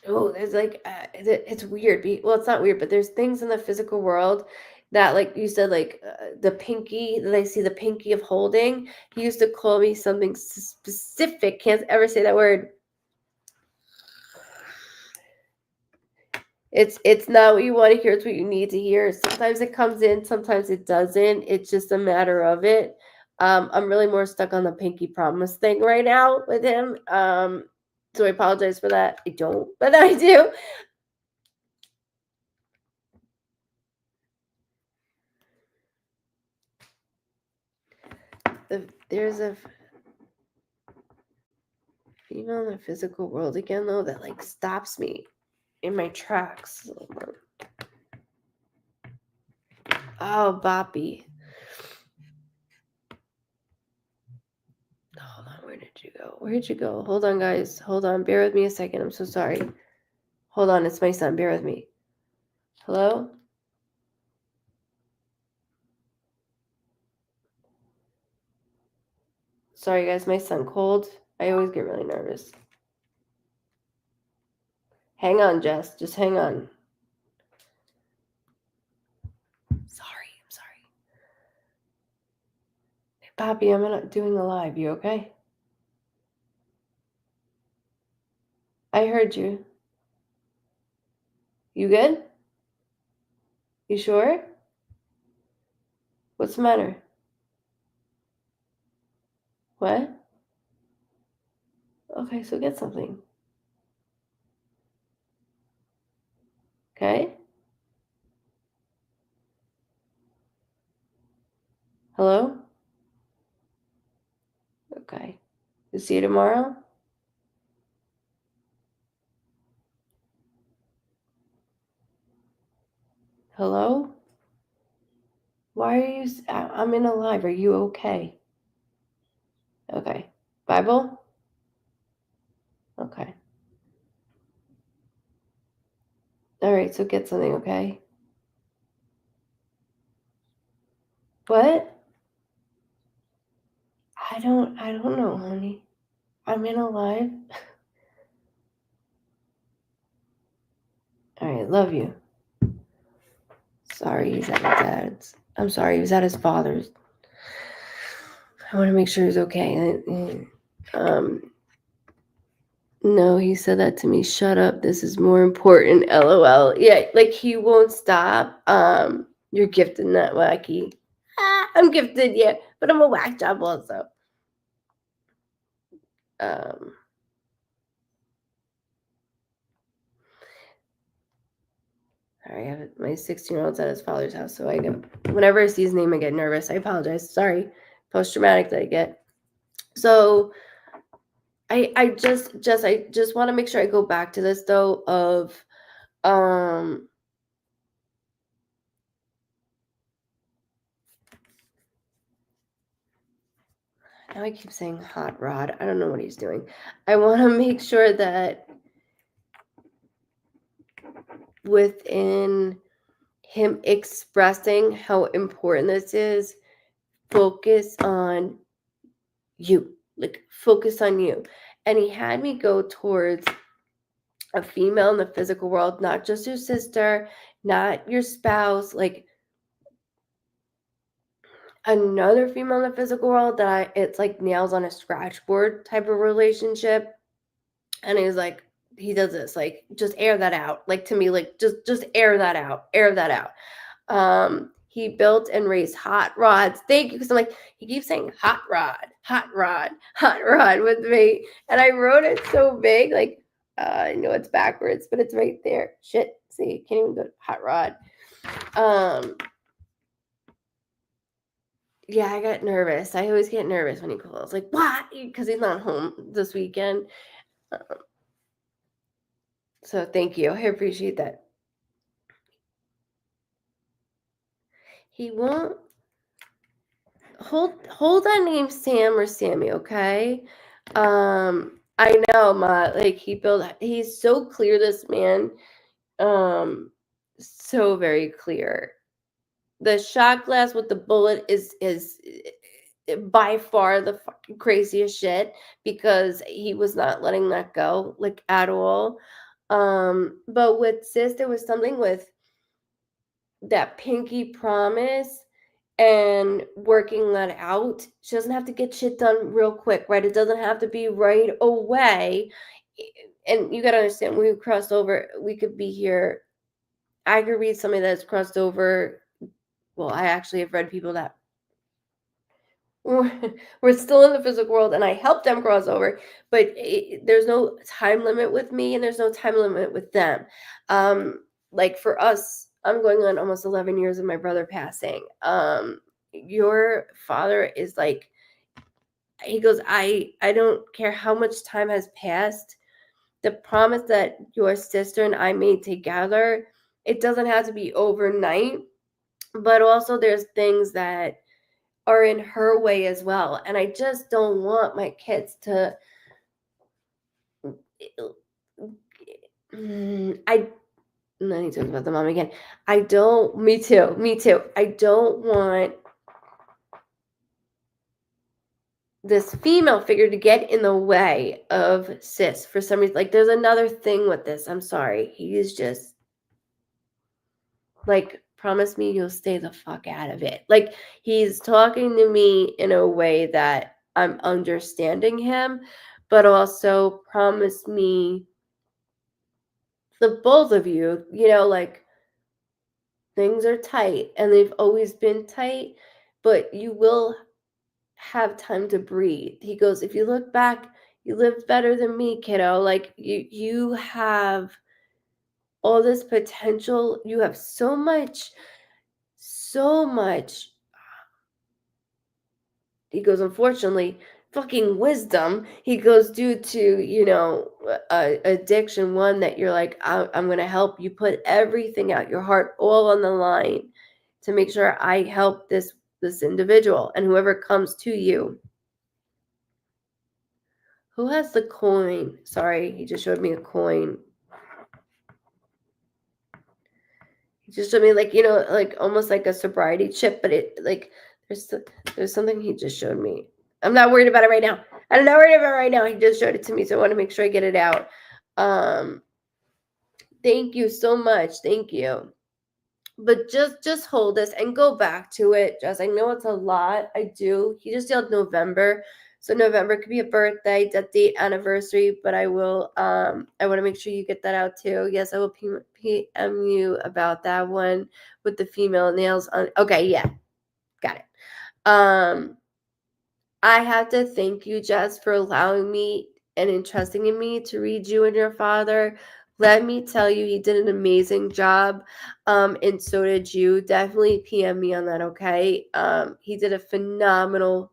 A: Oh, there's like it's weird. Well, it's not weird, but there's things in the physical world that, like you said, like the pinky that I see, the pinky of holding. He used to call me something specific. Can't ever say that word. It's not what you want to hear. It's what you need to hear. Sometimes it comes in, sometimes it doesn't. It's just a matter of it. I'm really more stuck on the pinky promise thing right now with him. So I apologize for that. I don't, but I do. There's a female in the physical world again, though, that like stops me in my tracks. Oh, Boppy. Hold on, where did you go? Where did you go? Hold on, guys. Hold on. Bear with me a second. I'm so sorry. Hold on, it's my son. Bear with me. Hello? Sorry, guys. My son cold. I always get really nervous. Hang on, Jess. Just hang on. Sorry. I'm sorry. Hey, Poppy, I'm not doing a live. You okay? I heard you. You good? You sure? What's the matter? What? Okay, so get something. Okay? Hello? Okay. We'll see you tomorrow? Hello? Why are you... I'm in a live. Are you okay? Okay. Bible? Okay. All right, so get something, okay? What? I don't know, honey. I'm in a live. All right, love you. Sorry, he's at his dad's. I'm sorry, he was at his father's. I want to make sure he's okay. No, he said that to me. Shut up. This is more important. LOL. Yeah, like he won't stop. You're gifted, not wacky. I'm gifted, yeah, but I'm a whack job also. Sorry, I have my 16-year-old's at his father's house, so I get whenever I see his name, I get nervous. I apologize. Sorry, post-traumatic that I get. So I just want to make sure I go back to this though of now I keep saying hot rod. I don't know what he's doing. I want to make sure that within him expressing how important this is focus on you. Like, focus on you. And he had me go towards a female in the physical world, not just your sister, not your spouse, like another female in the physical world that it's like nails on a scratch board type of relationship. And he's like, he does this, like, just air that out. Like, to me, like, just air that out, air that out. He built and raised hot rods. Thank you. Because I'm like, he keeps saying hot rod, hot rod, hot rod with me. And I wrote it so big, like, I know it's backwards, but it's right there. Shit. See, can't even go hot rod. Yeah, I got nervous. I always get nervous when he calls. Like, what? Because he's not home this weekend. So thank you. I appreciate that. He won't hold that name Sam or Sammy, okay? I know, Ma, like he's so clear, this man. So very clear. The shot glass with the bullet is by far the fucking craziest shit, because he was not letting that go, like, at all. But with Sis, there was something with that pinky promise and working that out. She doesn't have to get shit done real quick, right? It doesn't have to be right away. And you got to understand, when we crossed over, we could be here. I could read somebody that's crossed over. Well, I actually have read people that we're still in the physical world, and I help them cross over, but there's no time limit with me, and there's no time limit with them. Like, for us, I'm going on almost 11 years of my brother passing. Your father is like, he goes, I don't care how much time has passed. The promise that your sister and I made together, it doesn't have to be overnight, but also there's things that are in her way as well. And I just don't want my kids to then he talks about the mom again. Me too. I don't want this female figure to get in the way of Sis for some reason. Like, there's another thing with this. I'm sorry. He is just like, promise me you'll stay the fuck out of it. Like, he's talking to me in a way that I'm understanding him, but also promise me, the both of you, like, things are tight and they've always been tight, but you will have time to breathe. He goes, if you look back, you lived better than me, kiddo. Like, you have all this potential. You have so much. He goes, unfortunately, fucking wisdom. He goes, due to, addiction, one that you're like, I'm going to help you put everything out, your heart all on the line, to make sure I help this individual and whoever comes to you. Who has the coin? Sorry, he just showed me a coin. He just showed me, like, like almost like a sobriety chip, but it, like, there's something he just showed me. I'm not worried about it right now. I'm not worried about it right now. He just showed it to me, so I want to make sure I get it out. Thank you so much. Thank you. But just hold this and go back to it. Just, I know it's a lot. I do. He just yelled November. So November could be a birthday, death date, anniversary, but I will, I want to make sure you get that out too. Yes, I will PM you about that one with the female nails on. Okay, yeah, got it. I have to thank you, Jess, for allowing me and entrusting in me to read you and your father. Let me tell you, he did an amazing job, and so did you. Definitely PM me on that, okay? He did a phenomenal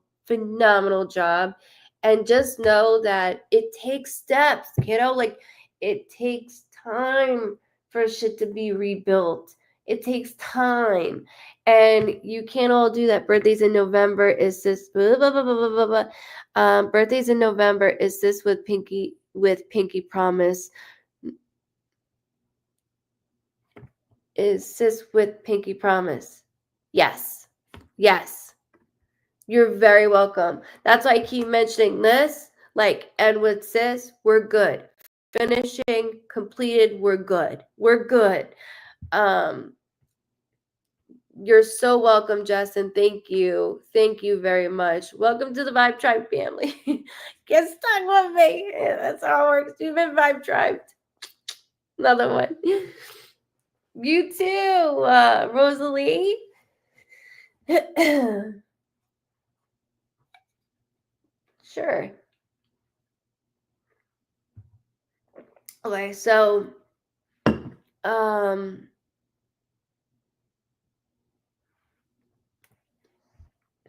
A: job, and just know that it takes steps, kiddo. Like, it takes time for shit to be rebuilt. It takes time, and you can't all do that. Birthdays in November is this. Blah, blah, blah, blah, blah, blah. Birthdays in November is this with Pinky Promise. Is this with Pinky Promise? Yes. You're very welcome. That's why I keep mentioning this. Like, and with sis, we're good. Finishing, completed, we're good. We're good. Um, you're so welcome, Justin. Thank you. Thank you very much. Welcome to the Vibe Tribe family. Get stuck with me. That's how it works. You've been Vibe Tribed. Another one. You too, Rosalie. Sure. Okay, so um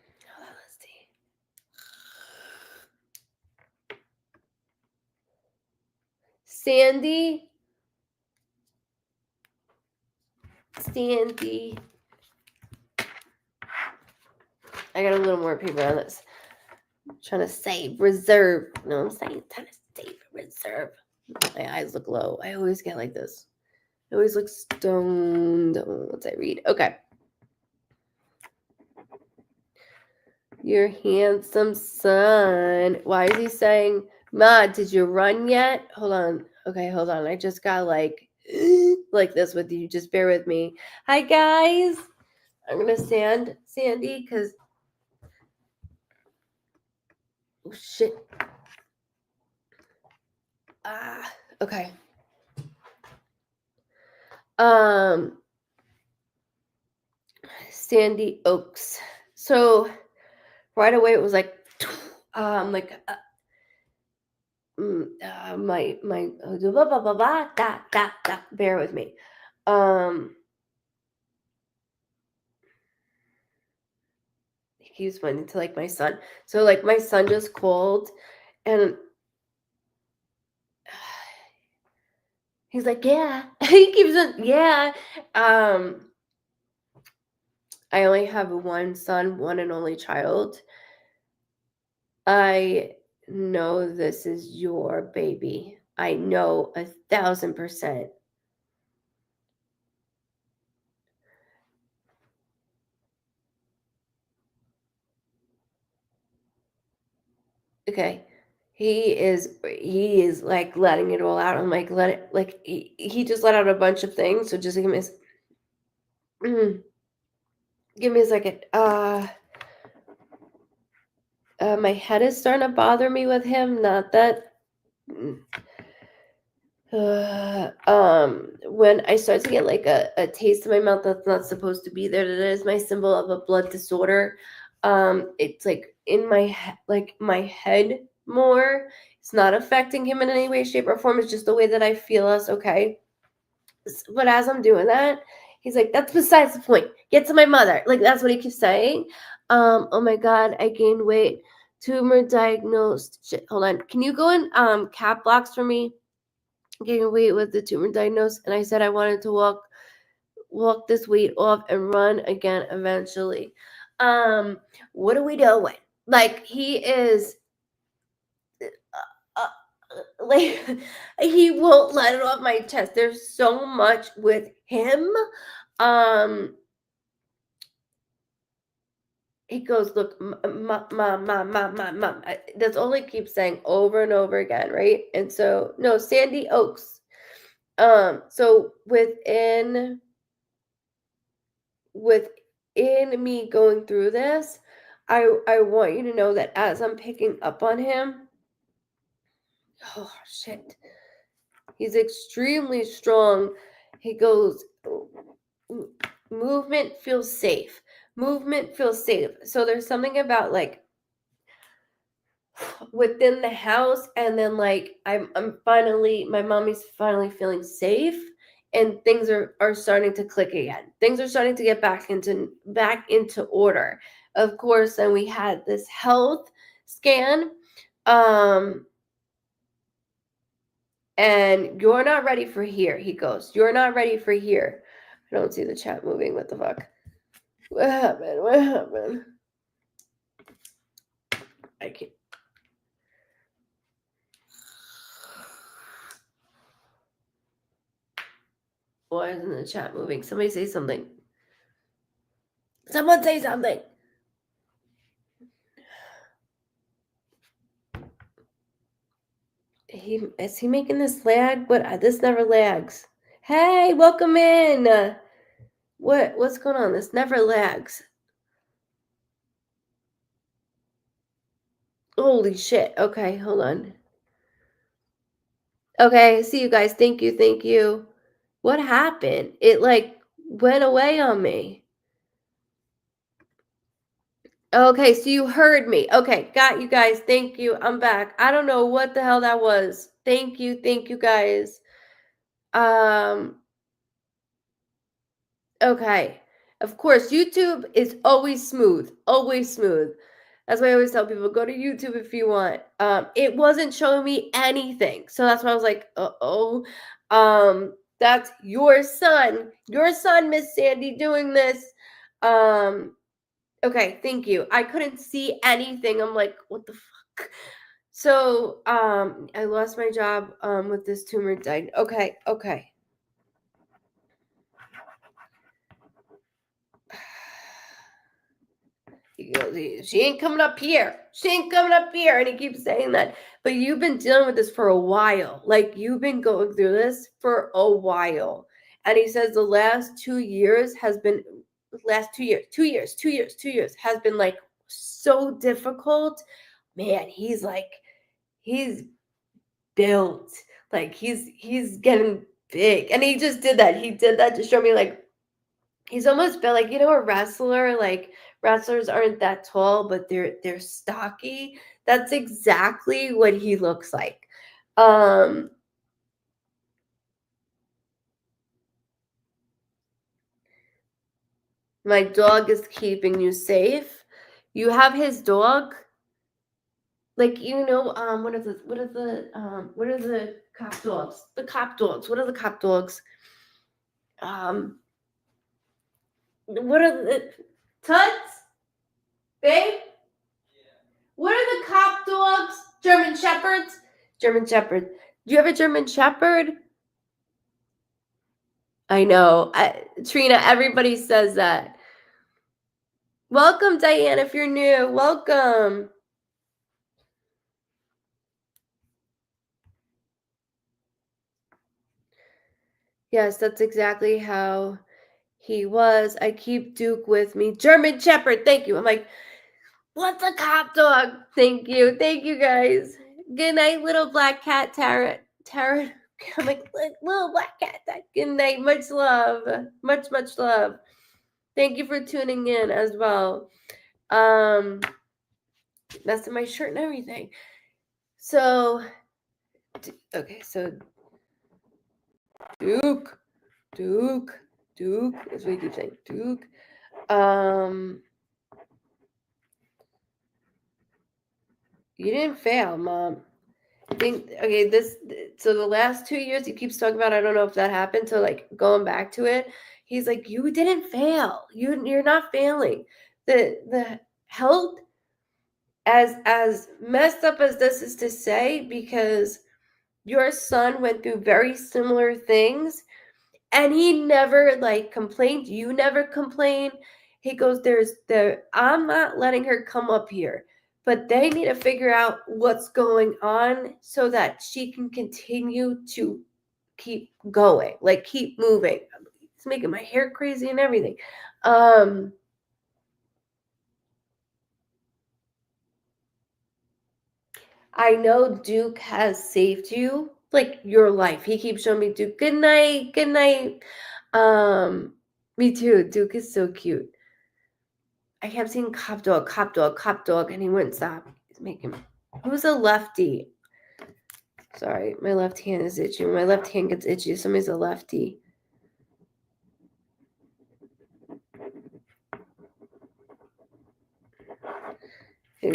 A: let's see. Sandy. I got a little more paper on this. I'm trying to save reserve. You know what I'm saying? Trying to save reserve. My eyes look low. I always get like this. I always look stoned once I read. Okay. Your handsome son. Why is he saying, Ma, did you run yet? Hold on. Okay, hold on. I just got like this with you. Just bear with me. Hi, guys. I'm going to sand Sandy because, oh, shit. Okay. Sandy Oaks. So right away it was like my blah, blah, blah, blah, bear with me. He keeps pointing to like my son. So like my son just called and he's like, yeah. He keeps on, yeah. I only have one son, one and only child. I know this is your baby. I know 1,000%. Okay. He is like letting it all out. I'm like, let it, like he just let out a bunch of things. So just give me a second. My head is starting to bother me with him. Not that. When I start to get like a taste in my mouth that's not supposed to be there, that is my symbol of a blood disorder. It's like in my head more. It's not affecting him in any way, shape, or form. It's just the way that I feel us, okay? But as I'm doing that, he's like, that's besides the point. Get to my mother. Like, that's what he keeps saying. Oh my God, I gained weight. Tumor diagnosed. Shit, hold on. Can you go in cap blocks for me? Gained weight with the tumor diagnosed. And I said I wanted to walk this weight off and run again eventually. What are we doing? Like, he is like he won't let it off my chest. There's so much with him. He goes, look, mom. That's all he keeps saying over and over again, right? And so, no, Sandy Oaks. So within me going through this, I want you to know that as I'm picking up on him, oh shit, he's extremely strong. He goes, movement feels safe. Movement feels safe. So there's something about like within the house, and then like I'm finally, my mommy's finally feeling safe, and things are starting to click again. Things are starting to get back into order. Of course, then we had this health scan. And you're not ready for here, he goes. You're not ready for here. I don't see the chat moving. What the fuck? What happened? What happened? I can't. Why isn't the chat moving? Somebody say something. Someone say something. Is he making this lag? What this never lags. Hey, welcome in. What's going on? This never lags. Holy shit. Okay, hold on. Okay, see you guys. Thank you, thank you. What happened? It like went away on me. Okay, so you heard me. Okay, got you guys. Thank you. I'm back. I don't know what the hell that was. Thank you guys. Okay. Of course, YouTube is always smooth. Always smooth. That's why I always tell people go to YouTube if you want. It wasn't showing me anything. So that's why I was like, uh-oh. That's your son, Miss Sandy, doing this. Okay, thank you. I couldn't see anything. I'm like, what the fuck? So, I lost my job with this tumor died. Okay. He goes, she ain't coming up here. She ain't coming up here. And he keeps saying that. But you've been dealing with this for a while. Like, you've been going through this for a while. And he says the last 2 years has been, has been like so difficult. Man, he's built. Like, he's getting big. And he just did that. He did that to show me, like, he's almost built like, a wrestler. Like, wrestlers aren't that tall, but they're stocky. That's exactly what he looks like. My dog is keeping you safe. You have his dog. Like, what are the cop dogs? The cop dogs. What are the cop dogs? What are the Tuts? Babe? What are the cop dogs? German Shepherds? German Shepherd. Do you have a German Shepherd? I know. Trina, everybody says that. Welcome, Diane, if you're new. Welcome. Yes, that's exactly how he was. I keep Duke with me. German Shepherd, thank you. I'm like, what's a cop dog? Thank you. Thank you, guys. Good night, little black cat, Tara. I'm like, little black cat. Good night. Much love. Much love. Thank you for tuning in as well. Messing my shirt and everything. So, okay, so Duke. That's what you keep saying. Duke. You didn't fail, Mom. So the last 2 years he keeps talking about, I don't know if that happened. So, like, going back to it, he's like, you didn't fail. You're not failing. The health, as messed up as this is to say, because your son went through very similar things and he never like complained. You never complained. He goes, I'm not letting her come up here, but they need to figure out what's going on so that she can continue to keep going, like keep moving. It's making my hair crazy and everything. I know Duke has saved you, like your life. He keeps showing me Duke. Good night. Me too. Duke is so cute. I kept seeing cop dog, and he wouldn't stop. He's making. Who's a lefty? Sorry, my left hand is itchy. When my left hand gets itchy, somebody's a lefty.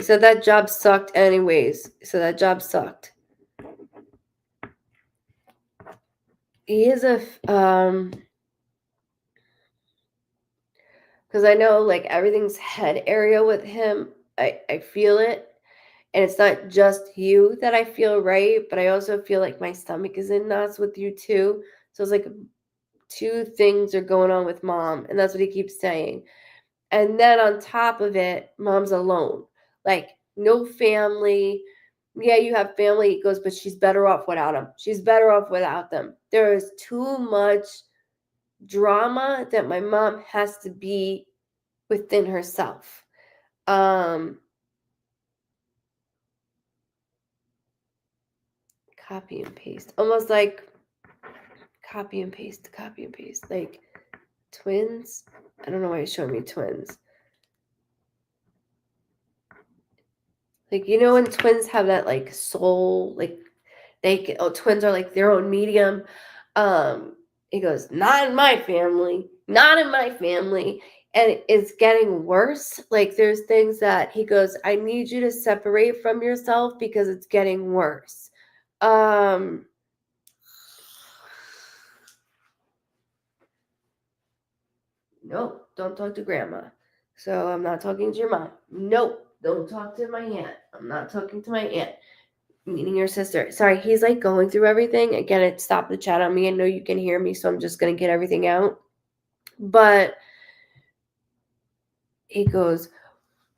A: So that job sucked anyways. So that job sucked. He is a because I know like everything's head area with him. I feel it. And it's not just you that I feel, right? But I also feel like my stomach is in knots with you too. So it's like two things are going on with Mom. And that's what he keeps saying. And then on top of it, Mom's alone. Like no family. Yeah, you have family. He goes, but she's better off without him. She's better off without them. There is too much drama that my mom has to be within herself. Copy and paste. Almost like copy and paste, copy and paste. Like twins. I don't know why he's showing me twins. Like, you know when twins have that like soul, like twins are like their own medium. He goes, not in my family, not in my family. And it's getting worse. Like there's things that he goes, I need you to separate from yourself because it's getting worse. Nope, don't talk to grandma. So I'm not talking to your mom. Nope, don't talk to my aunt. I'm not talking to my aunt. Meaning your sister. Sorry, he's like going through everything. Again, it stopped the chat on me. I know you can hear me, so I'm just gonna get everything out. But he goes,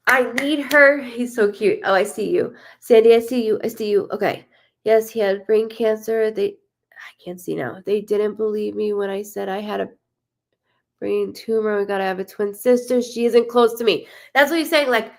A: I need her. He's so cute. Oh, I see you. Sandy, I see you. I see you. Okay. Yes, he had brain cancer. I can't see now. They didn't believe me when I said I had a brain tumor. We gotta have a twin sister. She isn't close to me. That's what he's saying. Like,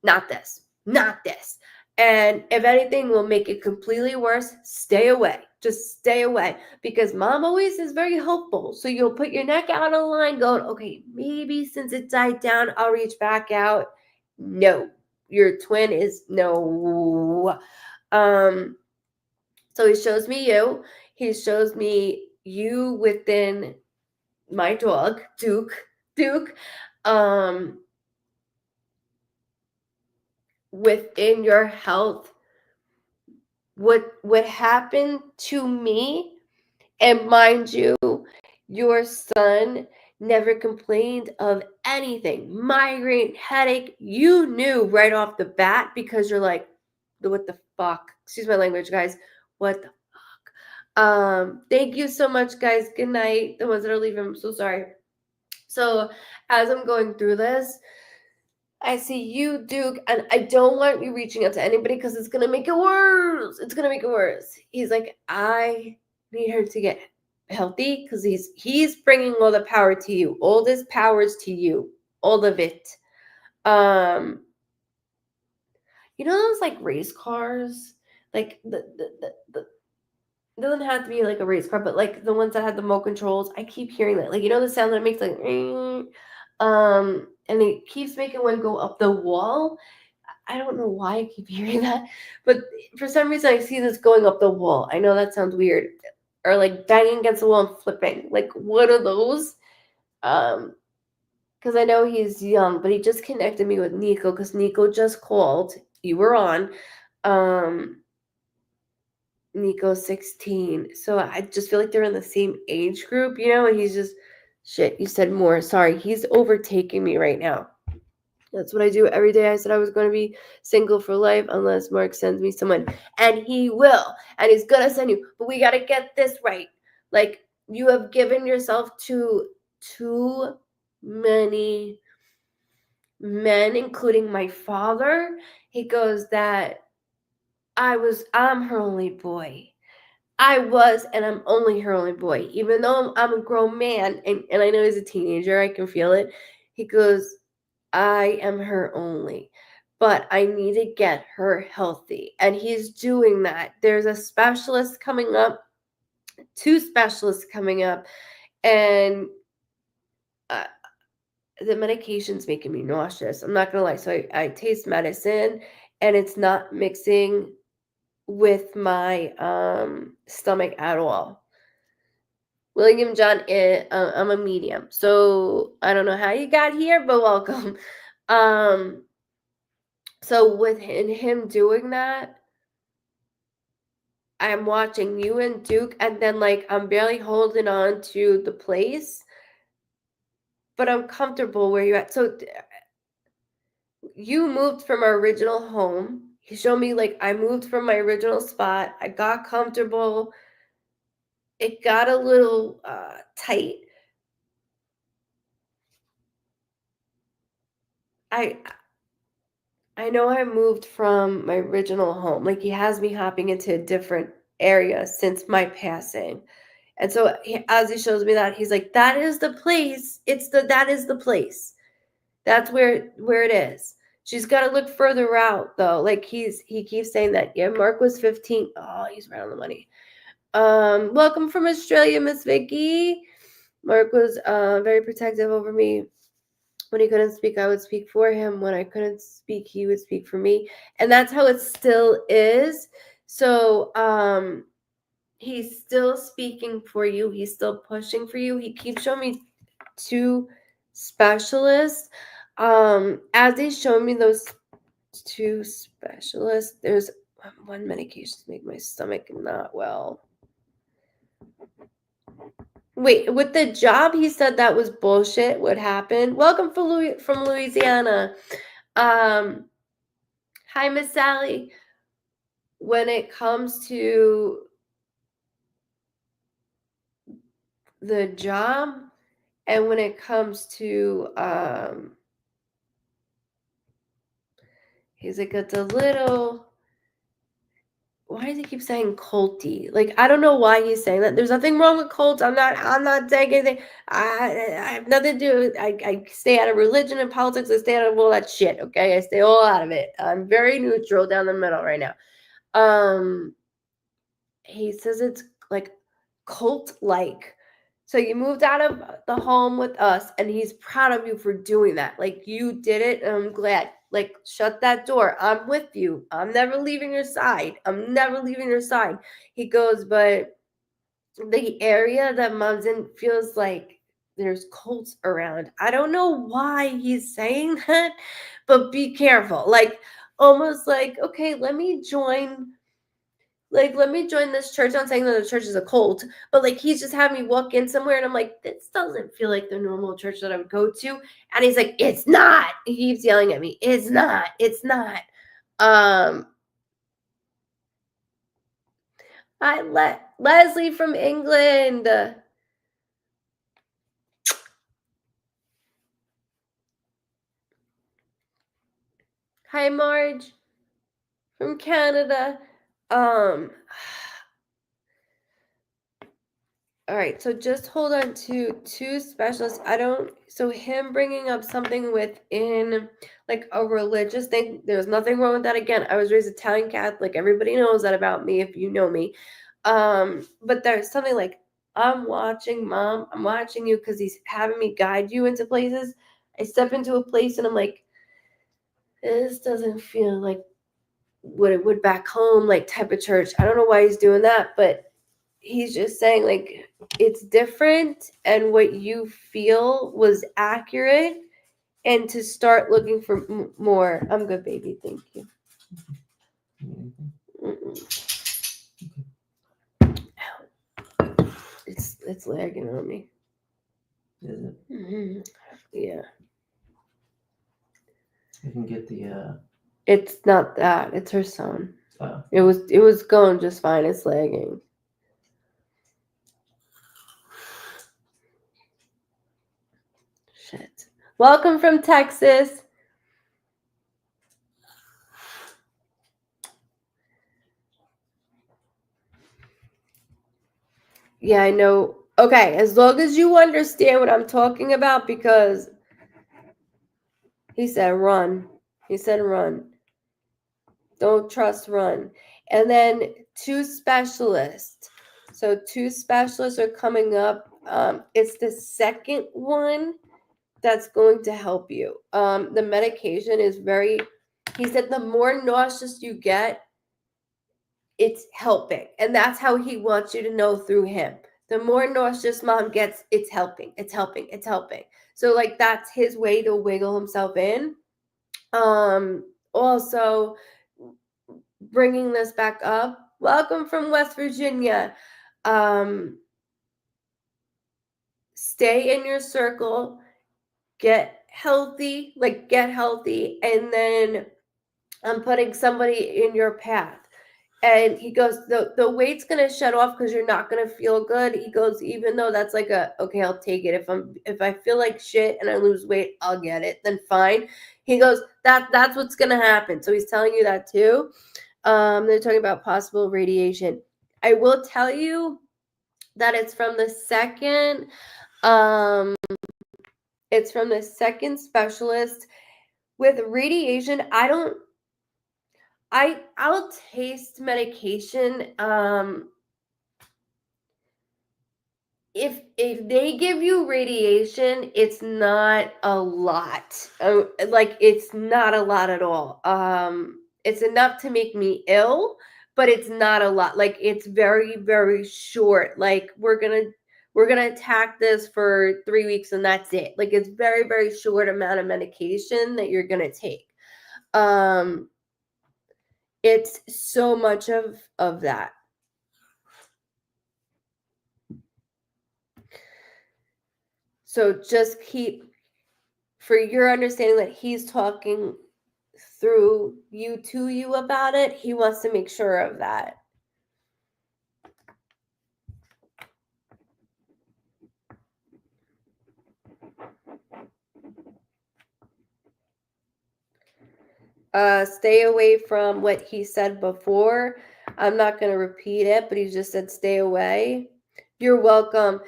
A: not this, not this. And if anything will make it completely worse, stay away. Just stay away. Because mom always is very helpful. So you'll put your neck out on line going, okay, maybe since it died down, I'll reach back out. No, your twin is no. So he shows me you. He shows me you within my dog, Duke. Within your health, what happened to me, and mind you, your son never complained of anything, migraine, headache. You knew right off the bat because you're like, what the fuck, excuse my language, guys, what the fuck. Thank you so much, guys. Good night. The ones that are leaving, I'm so sorry. So as I'm going through this, I see you, Duke, and I don't want you reaching out to anybody because it's gonna make it worse. It's gonna make it worse. He's like, I need her to get healthy because he's bringing all the power to you. All this powers to you, all of it. You know those like race cars, like the it doesn't have to be like a race car, but like the ones that have the remote controls. I keep hearing that, like you know the sound that it makes, like, and it keeps making one go up the wall. I don't know why I keep hearing that, but for some reason I see this going up the wall. I know that sounds weird, or like banging against the wall and flipping. Like what are those? Because I know he's young, but he just connected me with Nico because Nico just called. You were on. Nico's 16. So I just feel like they're in the same age group, you know, and he's just, shit, you said more. Sorry, he's overtaking me right now. That's what I do every day. I said I was going to be single for life unless Mark sends me someone. And he will. And he's going to send you. But we got to get this right. Like, you have given yourself to too many men, including my father. He goes that I'm her only boy. I was, and I'm only her only boy. Even though I'm a grown man, and I know he's a teenager, I can feel it. He goes, I am her only, but I need to get her healthy. And he's doing that. There's a specialist coming up, 2 specialists coming up, and the medication's making me nauseous. I'm not going to lie. So I taste medicine, and it's not mixing with my stomach at all. William John, I'm a medium, so I don't know how you got here, but welcome. So with him doing that, I'm watching you and Duke, and then like I'm barely holding on to the place, but I'm comfortable where you're at. So you moved from our original home. He showed me like I moved from my original spot. I got comfortable. It got a little tight. I I know I moved from my original home. Like he has me hopping into a different area since my passing. And so as he shows me that, he's like, that is the place. That is the place. That's where it is. She's got to look further out though. Like he keeps saying that. Yeah, Mark was 15. Oh, he's right on the money. Welcome from Australia, Miss Vicky. Mark was very protective over me. When he couldn't speak, I would speak for him. When I couldn't speak, he would speak for me. And that's how it still is. So he's still speaking for you. He's still pushing for you. He keeps showing me 2 specialists. As he's showing me those 2 specialists, there's one medication to make my stomach not well. Wait, with the job, he said that was bullshit. What happened? Welcome from Louisiana. Hi, Miss Sally. When it comes to the job, and when it comes to he's like, it's a little, why does he keep saying culty? Like, I don't know why he's saying that. There's nothing wrong with cults. I'm not saying anything. I have nothing to do. I stay out of religion and politics. I stay out of all that shit. Okay, I stay all out of it. I'm very neutral down the middle right now. He says it's like cult-like. So you moved out of the home with us, and he's proud of you for doing that. Like, you did it, and I'm glad. Like, shut that door. I'm with you. I'm never leaving your side. I'm never leaving your side. He goes, but the area that Mom's in feels like there's cults around. I don't know why he's saying that, but be careful. Like, almost like, okay, let me join this church. I'm not saying that the church is a cult, but like he's just having me walk in somewhere and I'm like, this doesn't feel like the normal church that I would go to. And he's like, it's not. He keeps yelling at me. It's not. Leslie from England. Hi, Marge from Canada. All right, so just hold on to 2 specialists. So him bringing up something within like a religious thing, there's nothing wrong with that. Again, I was raised Italian Catholic. Everybody knows that about me if you know me. But there's something like, I'm watching, Mom. I'm watching you because he's having me guide you into places. I step into a place and I'm like, this doesn't feel like what it would back home, like type of church. I don't know why he's doing that, but he's just saying like it's different and what you feel was accurate and to start looking for more. I'm good, baby. Thank you. It's lagging on me.
B: Is it?
A: Mm-hmm. Yeah.
B: I can get the
A: It's not that. It's her son.
B: Oh.
A: It was going just fine. It's lagging. Shit. Welcome from Texas. Yeah, I know. Okay, as long as you understand what I'm talking about, because he said run. He said run. Don't trust, run. And then 2 specialists. So 2 specialists are coming up. It's the second one that's going to help you. The medication is he said the more nauseous you get, it's helping. And that's how he wants you to know through him. The more nauseous Mom gets, it's helping. So like that's his way to wiggle himself in. Also bringing this back up. Welcome from West Virginia. Stay in your circle, get healthy, and then I'm putting somebody in your path. And he goes, the weight's gonna shut off because you're not gonna feel good. He goes, even though that's like okay, I'll take it. If I feel like shit and I lose weight, I'll get it. Then fine. He goes, That's what's gonna happen. So he's telling you that too. They're talking about possible radiation. I will tell you that it's from the second specialist. With radiation, I'll taste medication. If they give you radiation, it's not a lot. Like it's not a lot at all. It's enough to make me ill, but it's not a lot. Like it's very, very short. Like we're gonna attack this for 3 weeks and that's it. Like it's very, very short amount of medication that you're gonna take. It's so much of that. So just keep, for your understanding that he's talking through you to you about it, he wants to make sure of that. Stay away from what he said before. I'm not going to repeat it, but he just said stay away. You're welcome.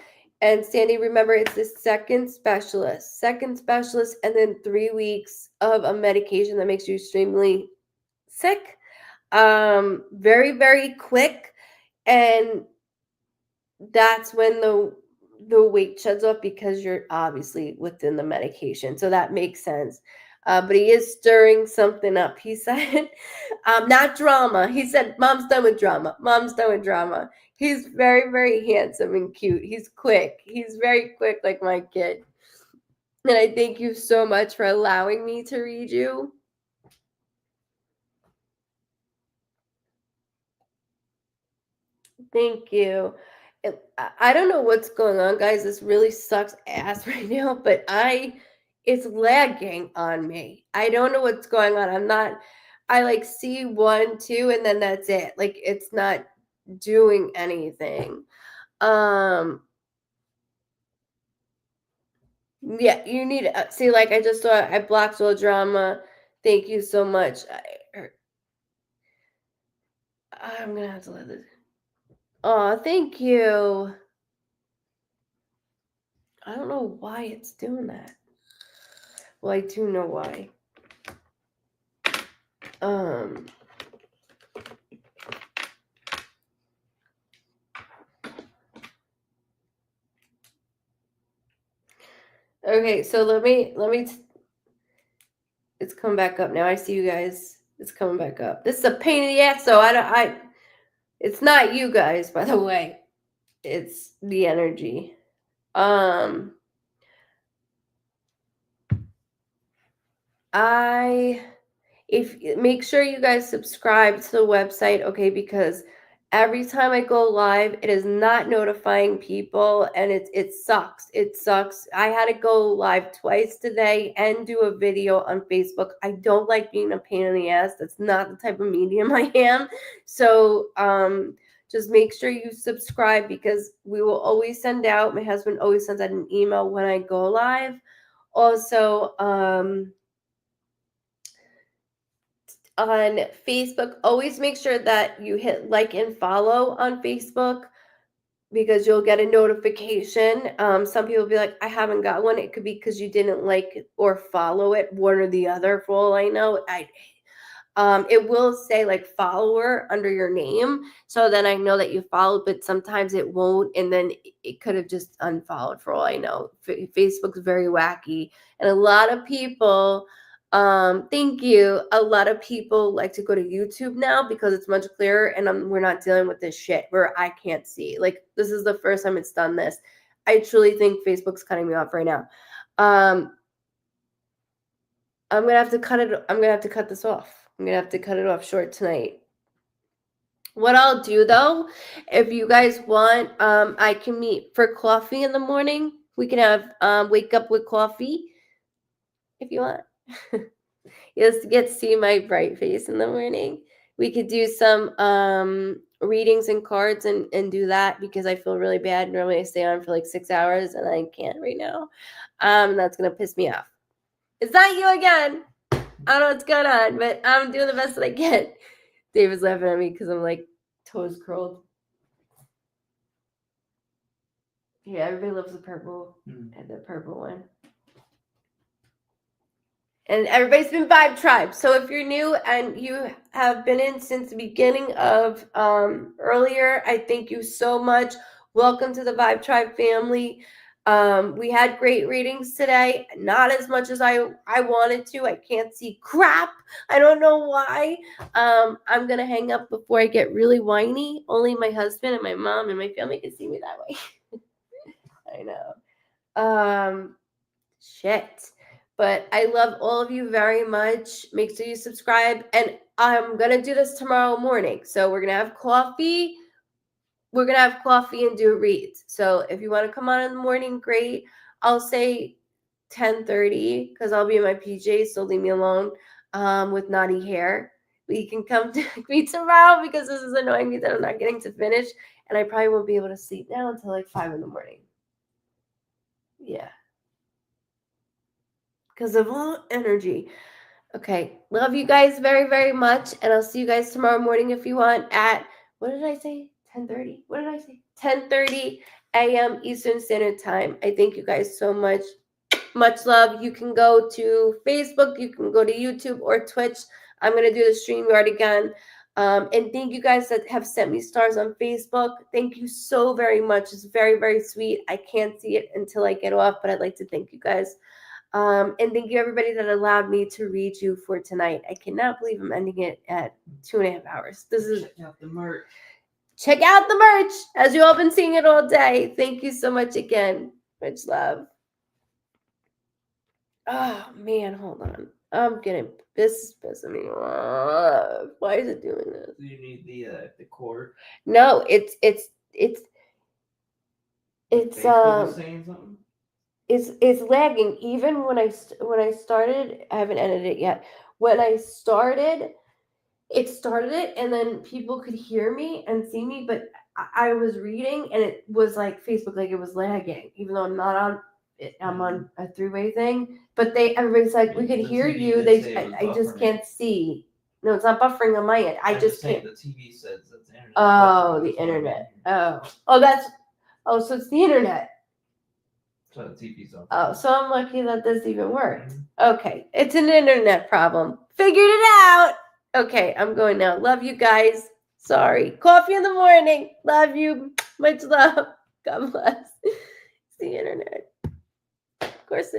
A: And Sandy, remember, it's the second specialist, and then 3 weeks of a medication that makes you extremely sick. Very, very quick. And that's when the weight sheds off because you're obviously within the medication. So that makes sense. But he is stirring something up. He said, not drama. He said, Mom's done with drama. Mom's done with drama. He's very, very handsome and cute. He's quick. He's very quick, like my kid. And I thank you so much for allowing me to read you. Thank you. I don't know what's going on, guys. This really sucks ass right now, but it's lagging on me. I don't know what's going on. I like see 1, 2, and then that's it. Like it's not doing anything. Yeah, you need see, like I just saw, I blocked all drama. Thank you so much. I'm gonna have to let this. Oh, thank you. I don't know why it's doing that. Well, I do know why. Okay, so let me it's coming back up now. I see you guys. It's coming back up. This is a pain in the ass, so it's not you guys, by the way. It's the energy. Make sure you guys subscribe to the website, okay, because every time I go live, it is not notifying people, and it sucks. It sucks. I had to go live twice today and do a video on Facebook. I don't like being a pain in the ass. That's not the type of medium I am. So just make sure you subscribe, because we will always send out, my husband always sends out an email when I go live. Also, on Facebook, always make sure that you hit like and follow on Facebook, because you'll get a notification. Some people will be like, I haven't got one. It could be because you didn't like or follow it, one or the other, for all I know. It will say like follower under your name, so then I know that you followed, but sometimes it won't, and then it could have just unfollowed, for all I know. Facebook's very wacky, and a lot of people, thank you, a lot of people like to go to YouTube now because it's much clearer, and we're not dealing with this shit where I can't see. Like, this is the first time it's done this. I truly think Facebook's cutting me off right now. I'm gonna have to cut it. I'm gonna have to cut this off. I'm gonna have to cut it off short tonight. What I'll do, though, if you guys want, I can meet for coffee in the morning. We can have wake up with coffee if you want. Just get to see my bright face in the morning. We could do some readings and cards and do that, because I feel really bad. Normally I stay on for like 6 hours and I can't right now. That's gonna piss me off. Is that you again? I don't know what's going on, but I'm doing the best that I can. David's laughing at me because I'm like toes curled. Yeah, everybody loves the purple and the purple one. And everybody's been Vibe Tribe. So if you're new and you have been in since the beginning of earlier, I thank you so much. Welcome to the Vibe Tribe family. We had great readings today. Not as much as I wanted to. I can't see crap. I don't know why. I'm going to hang up before I get really whiny. Only my husband and my mom and my family can see me that way. I know. Shit. But I love all of you very much. Make sure you subscribe. And I'm going to do this tomorrow morning. So we're going to have coffee. We're going to have coffee and do reads. So if you want to come on in the morning, great. I'll say 10:30 because I'll be in my PJs. So leave me alone with naughty hair. We can come to me tomorrow because this is annoying me that I'm not getting to finish. And I probably won't be able to sleep now until like 5 in the morning. Yeah. Because of all energy. Okay. Love you guys very, very much. And I'll see you guys tomorrow morning if you want at, what did I say? 10:30. What did I say? 10:30 a.m. Eastern Standard Time. I thank you guys so much. Much love. You can go to Facebook. You can go to YouTube or Twitch. I'm going to do the StreamYard again. And thank you guys that have sent me stars on Facebook. Thank you so very much. It's very, very sweet. I can't see it until I get off, but I'd like to thank you guys. And thank you everybody that allowed me to read you for tonight. I cannot believe I'm ending it at 2.5 hours.
B: Check out the merch.
A: Check out the merch, as you all been seeing it all day. Thank you so much again. Much love. Oh man, hold on. I'm getting this is pissing me off. Why is it doing this?
B: Do you need the cord?
A: No, it's
B: Facebook was saying something?
A: It's lagging. Even when I started, I haven't edited it yet. When I started, it started it, and then people could hear me and see me, but I was reading, and it was like Facebook, like it was lagging, even though I'm not on it. I'm on a three-way thing, but everybody's like, we could hear
B: TV
A: you.
B: did say it was
A: I just
B: buffering.
A: can't see. No, it's not buffering on my end. I just can't.
B: The TV says that's the internet.
A: Oh, the internet. Oh, so it's the internet.
B: So the TV's on.
A: Oh, so I'm lucky that this even worked. Okay, it's an internet problem. Figured it out. Okay, I'm going now. Love you guys. Sorry. Coffee in the morning. Love you. Much love. God bless. It's the internet. Of course it